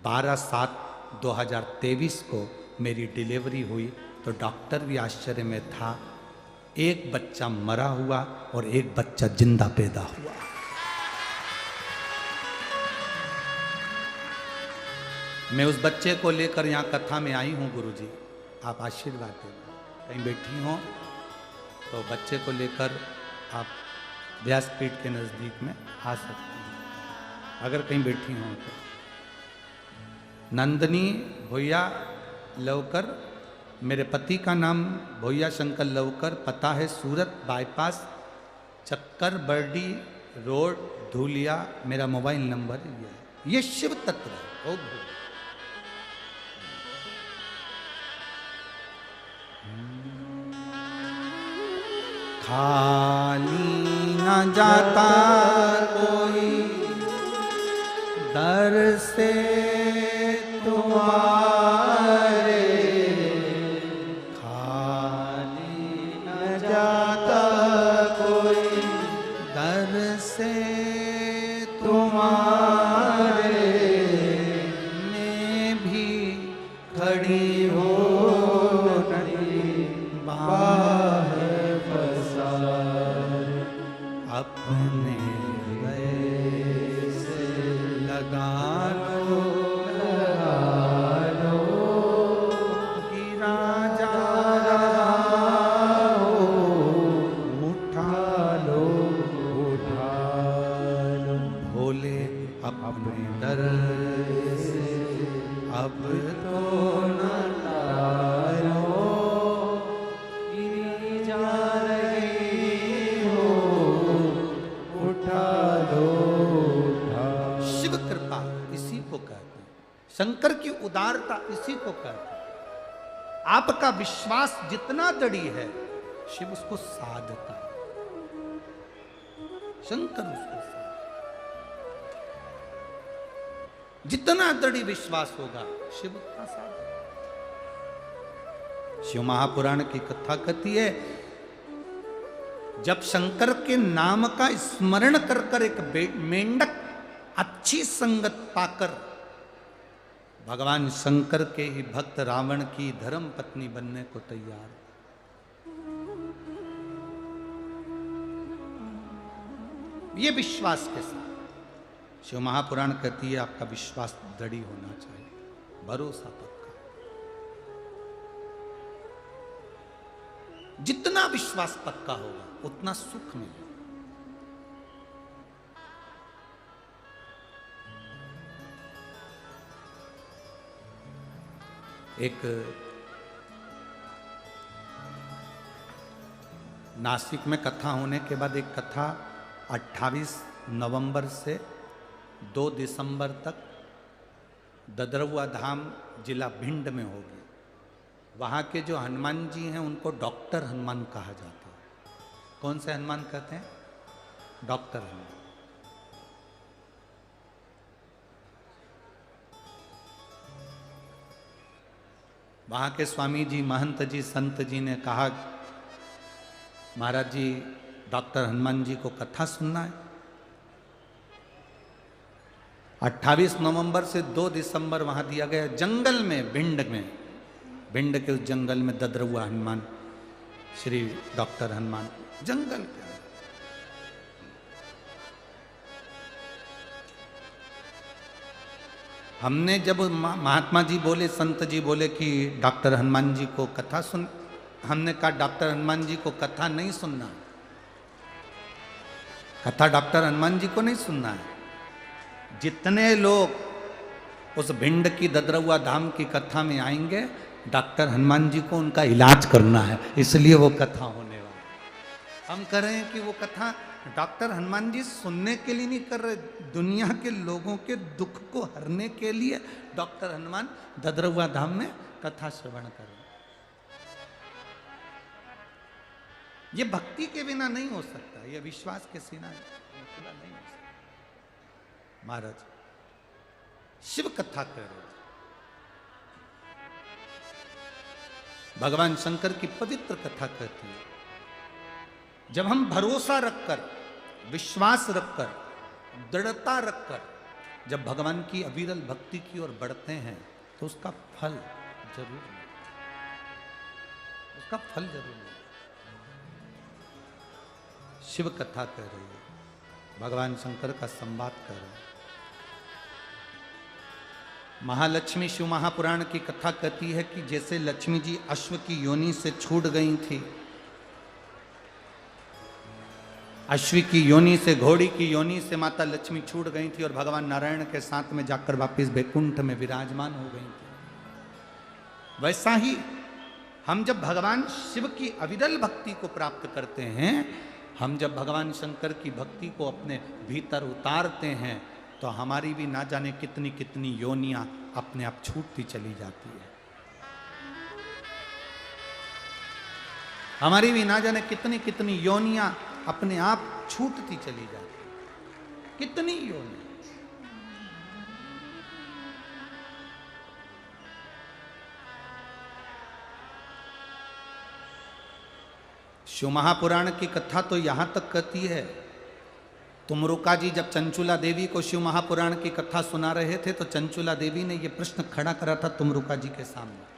12/7/2023 को मेरी डिलीवरी हुई तो डॉक्टर भी आश्चर्य में था। एक बच्चा मरा हुआ और एक बच्चा जिंदा पैदा हुआ। मैं उस बच्चे को लेकर यहाँ कथा में आई हूँ गुरुजी, आप आशीर्वाद देना। कहीं बैठी हो तो बच्चे को लेकर आप व्यासपीठ के नज़दीक में आ सकते हैं, अगर कहीं बैठी हो तो। नंदनी भोया लवकर, मेरे पति का नाम भोया शंकर लवकर, पता है सूरत बाईपास, चक्कर बर्डी रोड, धूलिया। मेरा मोबाइल नंबर ये शिव तत्व है। ओ खाली न जाता कोई दर से तुम्हारे, खाली न जाता कोई दर से तुम्हारे, मैं भी खड़ी हो अपने वैसे लगा लो, गिरा जा रहा हो, उठा लो, भोले अपने दर से अब तो न तारो, गिरी जा रही हो, शिव कृपा इसी को कहते हैं, शंकर की उदारता इसी को कहते हैं। आपका विश्वास जितना दृढ़ है शिव उसको साधता है, शंकर उसको साधता। जितना दृढ़ विश्वास होगा शिव उतना साधता। शिव महापुराण की कथा कहती है, जब शंकर के नाम का स्मरण कर कर एक मेंढक अच्छी संगत पाकर भगवान शंकर के ही भक्त रावण की धर्म पत्नी बनने को तैयार। ये विश्वास के साथ शिव महापुराण कहती है आपका विश्वास दृढ़ होना चाहिए, भरोसा पक्का। जितना विश्वास पक्का होगा उतना सुख मिलेगा। एक नासिक में कथा होने के बाद एक कथा 28 नवंबर से 2 दिसंबर तक ददरुआ धाम जिला भिंड में होगी। वहाँ के जो हनुमान जी हैं उनको डॉक्टर हनुमान कहा जाता है। कौन से हनुमान कहते हैं? डॉक्टर हनुमान। वहाँ के स्वामी जी, महंत जी, संत जी ने कहा महाराज जी डॉक्टर हनुमान जी को कथा सुनना है। 28 नवंबर से 2 दिसंबर वहाँ दिया गया, जंगल में, भिंड में, भिंड के उस जंगल में ददरुआ हनुमान, श्री डॉक्टर हनुमान जंगल के। हमने जब महात्मा जी बोले, संत जी बोले कि डॉक्टर हनुमान जी को कथा सुन, हमने कहा डॉक्टर हनुमान जी को कथा नहीं सुनना, कथा डॉक्टर हनुमान जी को नहीं सुनना है। जितने लोग उस भिंड की ददरुआ धाम की कथा में आएंगे, डॉक्टर हनुमान जी को उनका इलाज करना है, इसलिए वो कथा होने वाली। हम कह रहे हैं कि वो कथा डॉक्टर हनुमान जी सुनने के लिए नहीं कर रहे, दुनिया के लोगों के दुख को हरने के लिए डॉक्टर हनुमान ददरुआ धाम में कथा श्रवण कर रहे। ये भक्ति के बिना नहीं हो सकता, ये विश्वास के सिवा नहीं हो सकता। महाराज शिव कथा कर रहे, भगवान शंकर की पवित्र कथा कहती है। जब हम भरोसा रखकर, विश्वास रखकर, दृढ़ता रखकर जब भगवान की अविरल भक्ति की ओर बढ़ते हैं तो उसका फल जरूर मिलेगा, उसका फल जरूर मिलेगा। शिव कथा कह रही है, भगवान शंकर का संवाद कर रहे हैं। महालक्ष्मी शिव महापुराण की कथा कहती है कि जैसे लक्ष्मी जी अश्व की योनि से छूट गई थी, अश्व की योनि से, घोड़ी की योनि से माता लक्ष्मी छूट गई थी और भगवान नारायण के साथ में जाकर वापस बैकुंठ में विराजमान हो गई थी। वैसा ही हम जब भगवान शिव की अविरल भक्ति को प्राप्त करते हैं, हम जब भगवान शंकर की भक्ति को अपने भीतर उतारते हैं तो हमारी भी ना जाने कितनी कितनी योनियां अपने आप छूटती चली जाती है। हमारी भी ना जाने कितनी कितनी योनियां अपने आप छूटती चली जाती है। कितनी योनियां। शिव महापुराण की कथा तो यहां तक कहती है, तुमरुका जी जब चंचुला देवी को शिव महापुराण की कथा सुना रहे थे तो चंचुला देवी ने यह प्रश्न खड़ा करा था तुमरुका जी के सामने।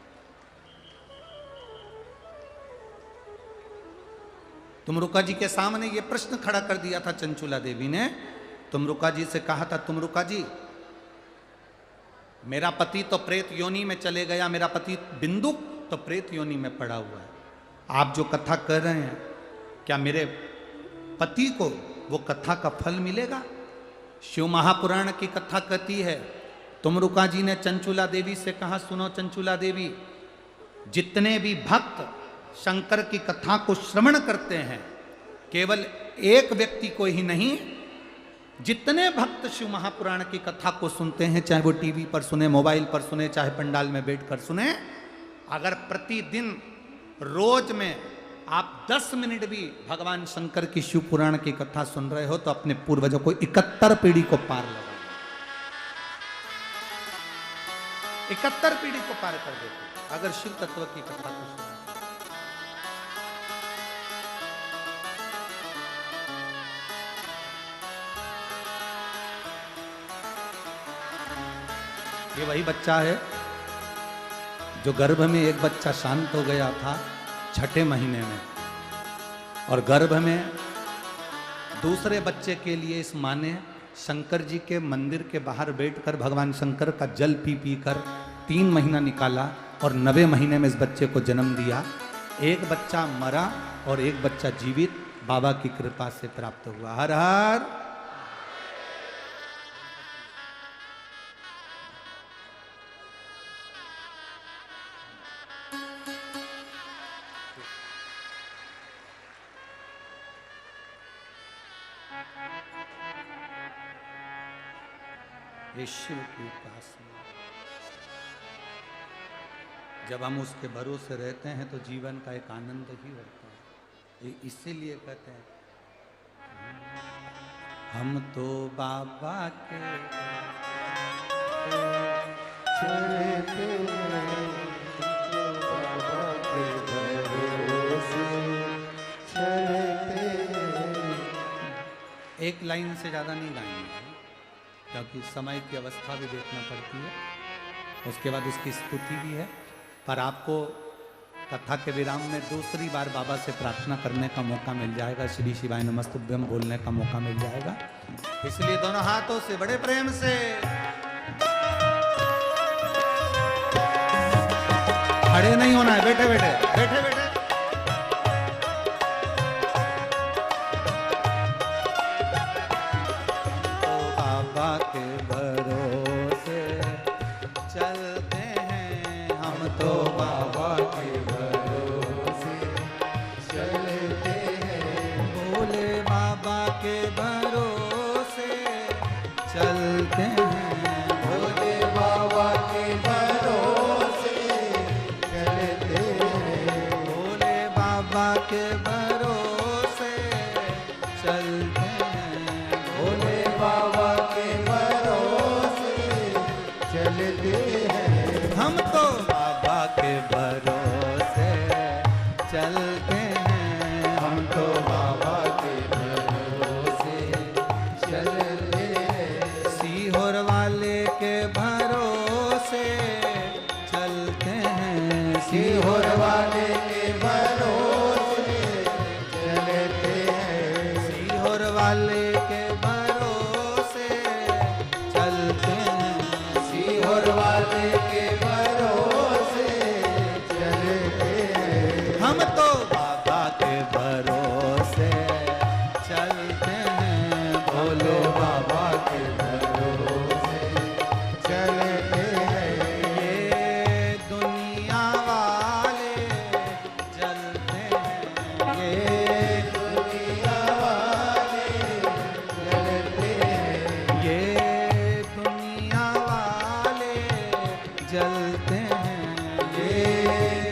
तुमरुका जी के सामने यह प्रश्न खड़ा कर दिया था चंचुला देवी ने। तुमरुका जी से कहा था, तुमरुका जी मेरा पति तो प्रेत योनि में चले गया, मेरा पति बिंदु तो प्रेत योनि में पड़ा हुआ है। आप जो कथा कर रहे हैं, क्या मेरे पति को वो कथा का फल मिलेगा? शिव महापुराण की कथा कहती है, तुमरुका जी ने चंचुला देवी से कहा, सुनो चंचुला देवी, जितने भी भक्त शंकर की कथा को श्रवण करते हैं, केवल एक व्यक्ति को ही नहीं, जितने भक्त शिव महापुराण की कथा को सुनते हैं, चाहे वो टीवी पर सुने, मोबाइल पर सुने, चाहे पंडाल में बैठकर सुने, अगर प्रतिदिन रोज में आप 10 मिनट भी भगवान शंकर की शिव पुराण की कथा सुन रहे हो तो अपने पूर्वजों को 71 पीढ़ी को पार लगा, 71 पीढ़ी को पार कर देते अगर शिव तत्व की कथा को सुना। ये वही बच्चा है जो गर्भ में एक बच्चा शांत हो गया था 6ठे महीने में, और गर्भ में दूसरे बच्चे के लिए इस माँ ने शंकर जी के मंदिर के बाहर बैठकर भगवान शंकर का जल पी पी कर 3 महीना निकाला और 9वें महीने में इस बच्चे को जन्म दिया। एक बच्चा मरा और एक बच्चा जीवित बाबा की कृपा से प्राप्त हुआ। हर हर शिव की उपासना। जब हम उसके भरोसे रहते हैं तो जीवन का एक आनंद ही होता है। इसीलिए कहते हैं हम तो बाबा के चलते एक लाइन से ज्यादा नहीं गाएंगे क्योंकि समय की अवस्था भी देखना पड़ती है, उसके बाद उसकी स्तुति भी है। पर आपको कथा के विराम में दूसरी बार बाबा से प्रार्थना करने का मौका मिल जाएगा, श्री शिवाय नमस्तुभ्यम बोलने का मौका मिल जाएगा। इसलिए दोनों हाथों से बड़े प्रेम से खड़े नहीं होना है, बैठे बैठे बैठे बैठे चलते हैं। हम तो बाबा के भरोसे चलते हैं। हम तो बाबा के भरोसे चलते हैं। सीहोर वाले के भरोसे चलते हैं। सीहोर वाले के भरोसे चलते हैं। सीहोर वाले के भरोसे चलते हैं। सीहोर वाले के भरोसे चलते हैं। हम तो बाबा के भरोसे चलते हैं। भोले बाबा के भरोसे चलते हैं। ये दुनिया वाले चलते हैं। ये दुनिया वाले चलते हैं। ये दुनिया वाले जलते हैं। ये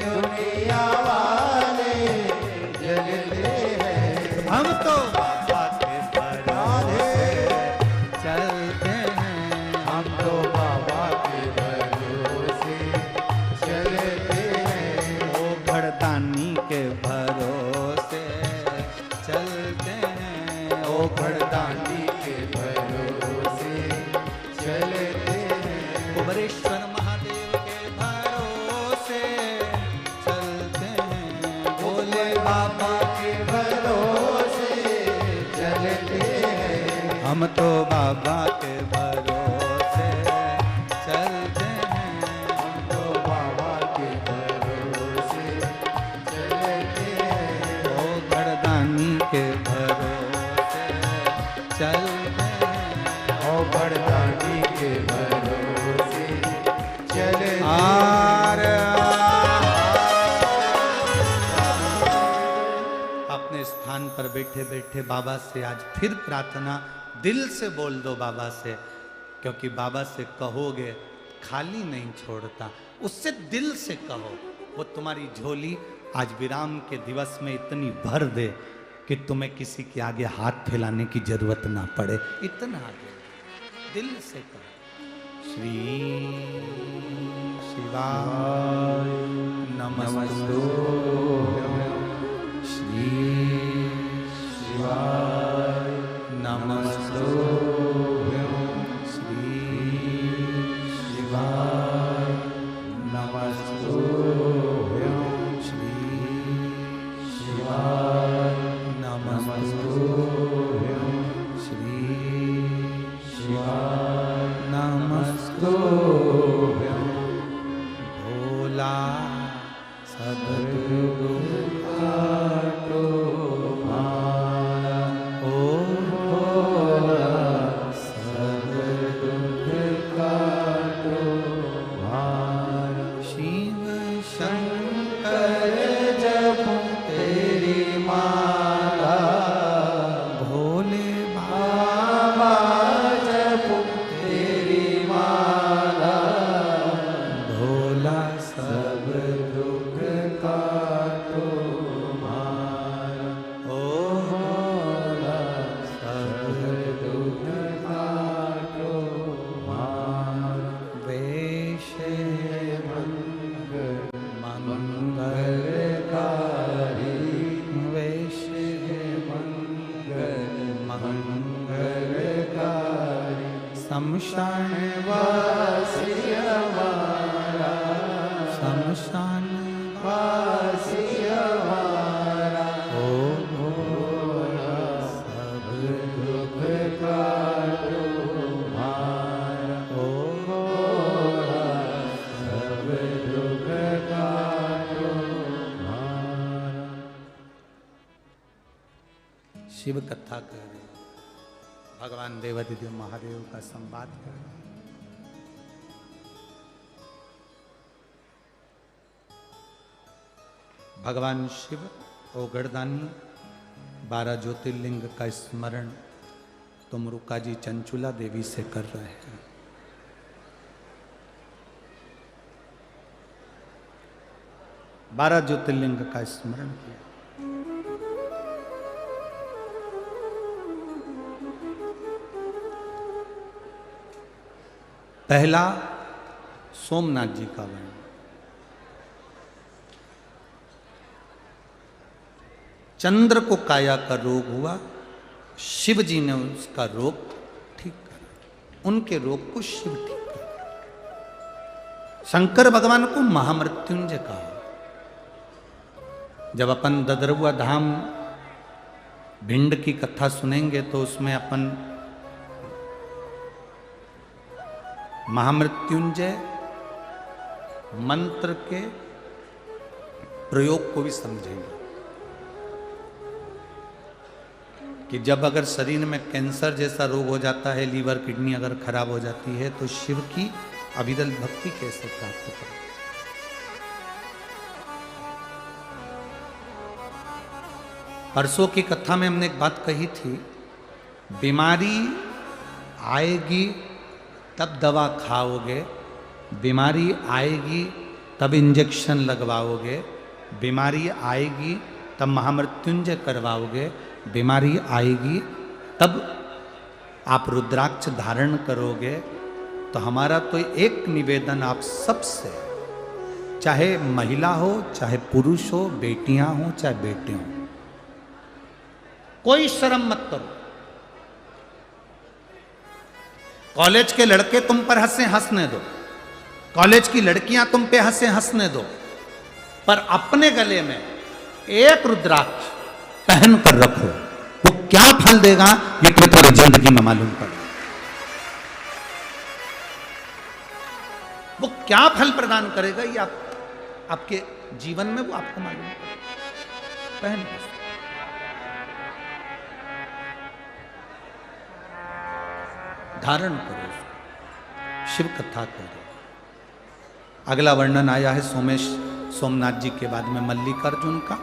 दुनिया वाले जलते हैं। हम तो बाबा के भरोसे चलते हैं। हम तो बाबा के भरोसे चलते हैं। ओ घड़दानी के भरोसे चलते हैं। ओ घड़दानी के भरोसे चलते हैं। कुबरेश्वर महादेव के भरोसे चलते हैं। भोले बाबा के भरोसे चलते हैं। हम तो बाबा के भरोसे चलते हैं। हम तो बाबा के भरोसे चलते हैं। ओ घड़दानी के भरोसे चलते हैं। ओ घड़दानी के भरोसे चलते हैं। अपने स्थान पर बैठे बैठे बाबा से आज फिर प्रार्थना दिल से बोल दो बाबा से, क्योंकि बाबा से कहोगे खाली नहीं छोड़ता। उससे दिल से कहो, वो तुम्हारी झोली आज विराम के दिवस में इतनी भर दे कि तुम्हें किसी के आगे हाथ फैलाने की जरूरत ना पड़े। इतना आगे दिल से कहो। श्री शिवाय नमस्तु। श्री शिवाय नमस्तु। श्री शिवाय नमस्तु। श्री शिवाय नमस्तु। श्री शिवाय नमस्तु। भोला सदगुरु काटो मारा। ओ भोला सदगुरु काटो मारा। शिव शंकर जप तेरी माला। भोले बाबा जप तेरी माला। भोला सब दुख काटो मारा। ओ भोला सब दुख काटो मारा। वेश मंगल मंगलकारी। वेश मंगल मंगलकारी। शमशान वासी हमारा। शमशान वासी हमारा। ओ भोला सब दुख काटो मारा। ओ भोला सब दुख काटो मारा। शिव कथा कर रहे हैं, भगवान देवादिदेव महादेव का संवाद कर रहे हैं। भगवान शिव ओ गढ़दानी 12 ज्योतिर्लिंग का स्मरण तुम रुका जी चंचुला देवी से कर रहे हैं। बारह ज्योतिर्लिंग का स्मरण किया। पहला सोमनाथ जी का वर्णन। चंद्र को काया का रोग हुआ, शिव जी ने उसका रोग ठीक करा, उनके रोग को शिव ठीक करा। शंकर भगवान को महामृत्युंजय कहा। जब अपन ददरुआ धाम भिंड की कथा सुनेंगे तो उसमें अपन महामृत्युंजय मंत्र के प्रयोग को भी समझेंगे कि जब अगर शरीर में कैंसर जैसा रोग हो जाता है, लीवर किडनी अगर खराब हो जाती है, तो शिव की अविरल भक्ति कैसे प्राप्त करें। परसों की कथा में हमने एक बात कही थी, बीमारी आएगी तब दवा खाओगे, बीमारी आएगी तब इंजेक्शन लगवाओगे, बीमारी आएगी तब महामृत्युंजय करवाओगे, बीमारी आएगी तब आप रुद्राक्ष धारण करोगे। तो हमारा तो एक निवेदन आप सबसे, चाहे महिला हो चाहे पुरुष हो, बेटियां हो चाहे बेटे हो, कोई शर्म मत करो। कॉलेज के लड़के तुम पर हंसे, हंसने दो, कॉलेज की लड़कियां तुम पे हंसे, हंसने दो, पर अपने गले में एक रुद्राक्ष पहन कर रखो। वो क्या फल देगा ये तो तुम्हारी जिंदगी में मालूम पड़ेगा। वो क्या फल प्रदान करेगा ये आपके जीवन में वो आपको मालूम पड़ेगा। पहन कर धारण करो, शिव कथा करो। अगला वर्णन आया है सोमनाथ जी के बाद में मल्लिकार्जुन का।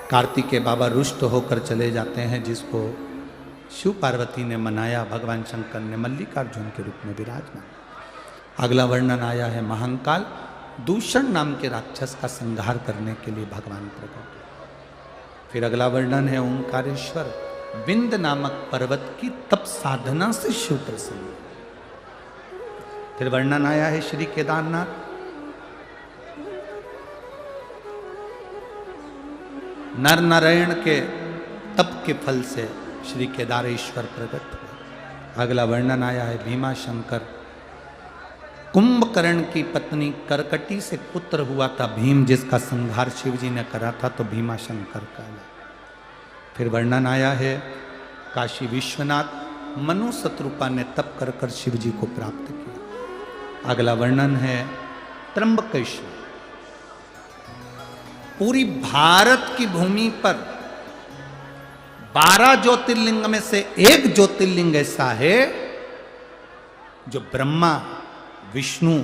कार्तिक के बाबा रुष्ट होकर चले जाते हैं, जिसको शिव पार्वती ने मनाया, भगवान शंकर ने मल्लिकार्जुन के रूप में विराजमान। अगला वर्णन आया है महाकाल, दूषण नाम के राक्षस का संहार करने के लिए भगवान प्रकट हुए। फिर अगला वर्णन है ओंकारेश्वर, विंद नामक पर्वत की तप साधना से शिव प्रसन्न। फिर वर्णन आया है श्री केदारनाथ, नर नारायण के तप के फल से श्री केदारेश्वर प्रकट हुए। अगला वर्णन आया है भीमा शंकर, कुंभकर्ण की पत्नी करकटी से पुत्र हुआ था भीम, जिसका संहार शिव जी ने करा था, तो भीमा शंकर कहला। फिर वर्णन आया है काशी विश्वनाथ, मनु शत्रुपा ने तप कर कर शिव जी को प्राप्त किया। अगला वर्णन है त्र्यंबकेश्वर, पूरी भारत की भूमि पर 12 ज्योतिर्लिंग में से एक ज्योतिर्लिंग ऐसा है जो ब्रह्मा, विष्णु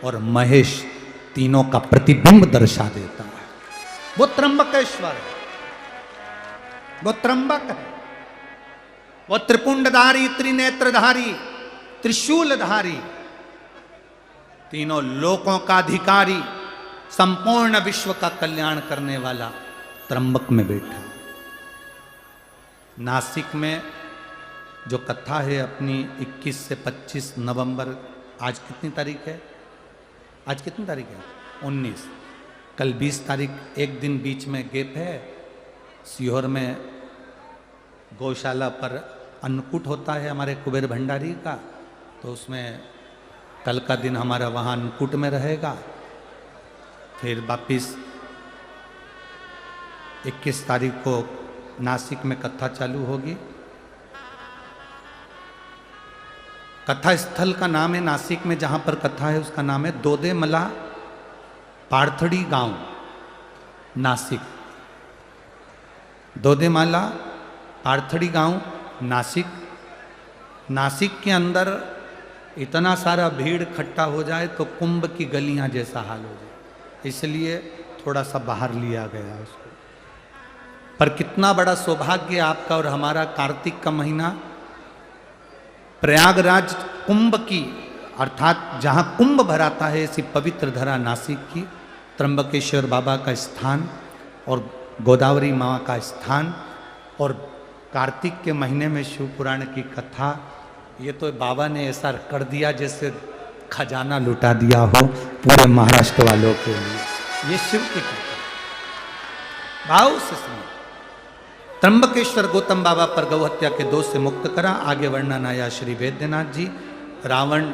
और महेश तीनों का प्रतिबिंब दर्शा देता है। वो त्र्यंबकेश्वर है, वो त्र्यंबक है, वो त्रिपुंडधारी, त्रिनेत्रधारी, त्रिशूलधारी, तीनों लोकों का अधिकारी, संपूर्ण विश्व का कल्याण करने वाला त्र्यंबक में बैठा। नासिक में जो कथा है अपनी 21 से 25 नवंबर, आज कितनी तारीख है? आज कितनी तारीख है? 19। कल 20 तारीख, एक दिन बीच में गैप है। सीहोर में गौशाला पर अन्नकूट होता है हमारे कुबेर भंडारी का, तो उसमें कल का दिन हमारा वहाँ अन्नकूट में रहेगा। फिर वापिस 21 तारीख को नासिक में कथा चालू होगी। कथा स्थल का नाम है नासिक में जहाँ पर कथा है उसका नाम है दोदेमला पार्थड़ी गांव, नासिक। दोदेमाला पार्थड़ी गांव, नासिक। नासिक के अंदर इतना सारा भीड़ इकट्ठा हो जाए तो कुंभ की गलियां जैसा हाल हो जाए, इसलिए थोड़ा सा बाहर लिया गया उसको। पर कितना बड़ा सौभाग्य आपका और हमारा, कार्तिक का महीना, प्रयागराज कुंभ की अर्थात जहाँ कुंभ भराता है ऐसी पवित्र धरा नासिक की, त्र्यंबकेश्वर बाबा का स्थान और गोदावरी माँ का स्थान, और कार्तिक के महीने में शिव पुराण की कथा। ये तो बाबा ने ऐसा कर दिया जैसे खजाना लुटा दिया हो पूरे महाराष्ट्र वालों के लिए। ये शिव की कृपा भाव से सुनो। त्र्यंबकेश्वर गौतम बाबा पर गौहत्या के दोष से मुक्त करा। आगे वर्णन आया श्री वैद्यनाथ जी रावण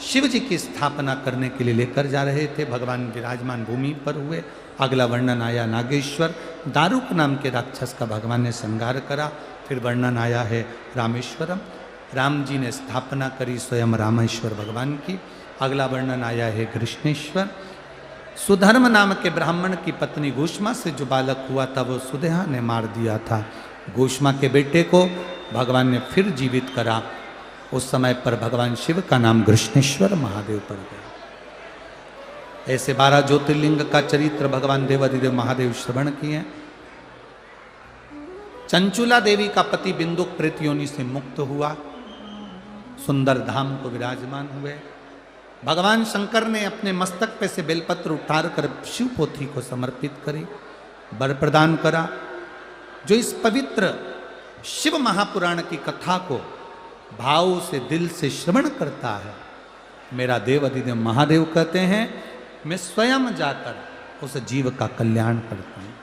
शिव जी की स्थापना करने के लिए लेकर जा रहे थे, भगवान विराजमान भूमि पर हुए। अगला वर्णन आया नागेश्वर दारुक नाम के राक्षस का भगवान ने संहार करा। फिर वर्णन आया है रामेश्वरम, राम जी ने स्थापना करी स्वयं रामेश्वर भगवान की। अगला वर्णन आया है कृष्णेश्वर, सुधर्म नाम के ब्राह्मण की पत्नी घोषमा से जो बालक हुआ था वो सुदेहा ने मार दिया था। घोषमा के बेटे को भगवान ने फिर जीवित करा। उस समय पर भगवान शिव का नाम कृष्णेश्वर महादेव पड़ गया। ऐसे 12 ज्योतिर्लिंग का चरित्र भगवान देवाधिदेव महादेव श्रवण किए। चंचुला देवी का पति बिंदुक प्रेत योनि से मुक्त हुआ, सुंदर धाम को विराजमान हुए। भगवान शंकर ने अपने मस्तक पे से बेलपत्र उतार कर शिव पोथी को समर्पित करी, वर प्रदान करा। जो इस पवित्र शिव महापुराण की कथा को भाव से दिल से श्रवण करता है, मेरा देव अधिदेव महादेव कहते हैं मैं स्वयं जाकर उस जीव का कल्याण करता हूँ।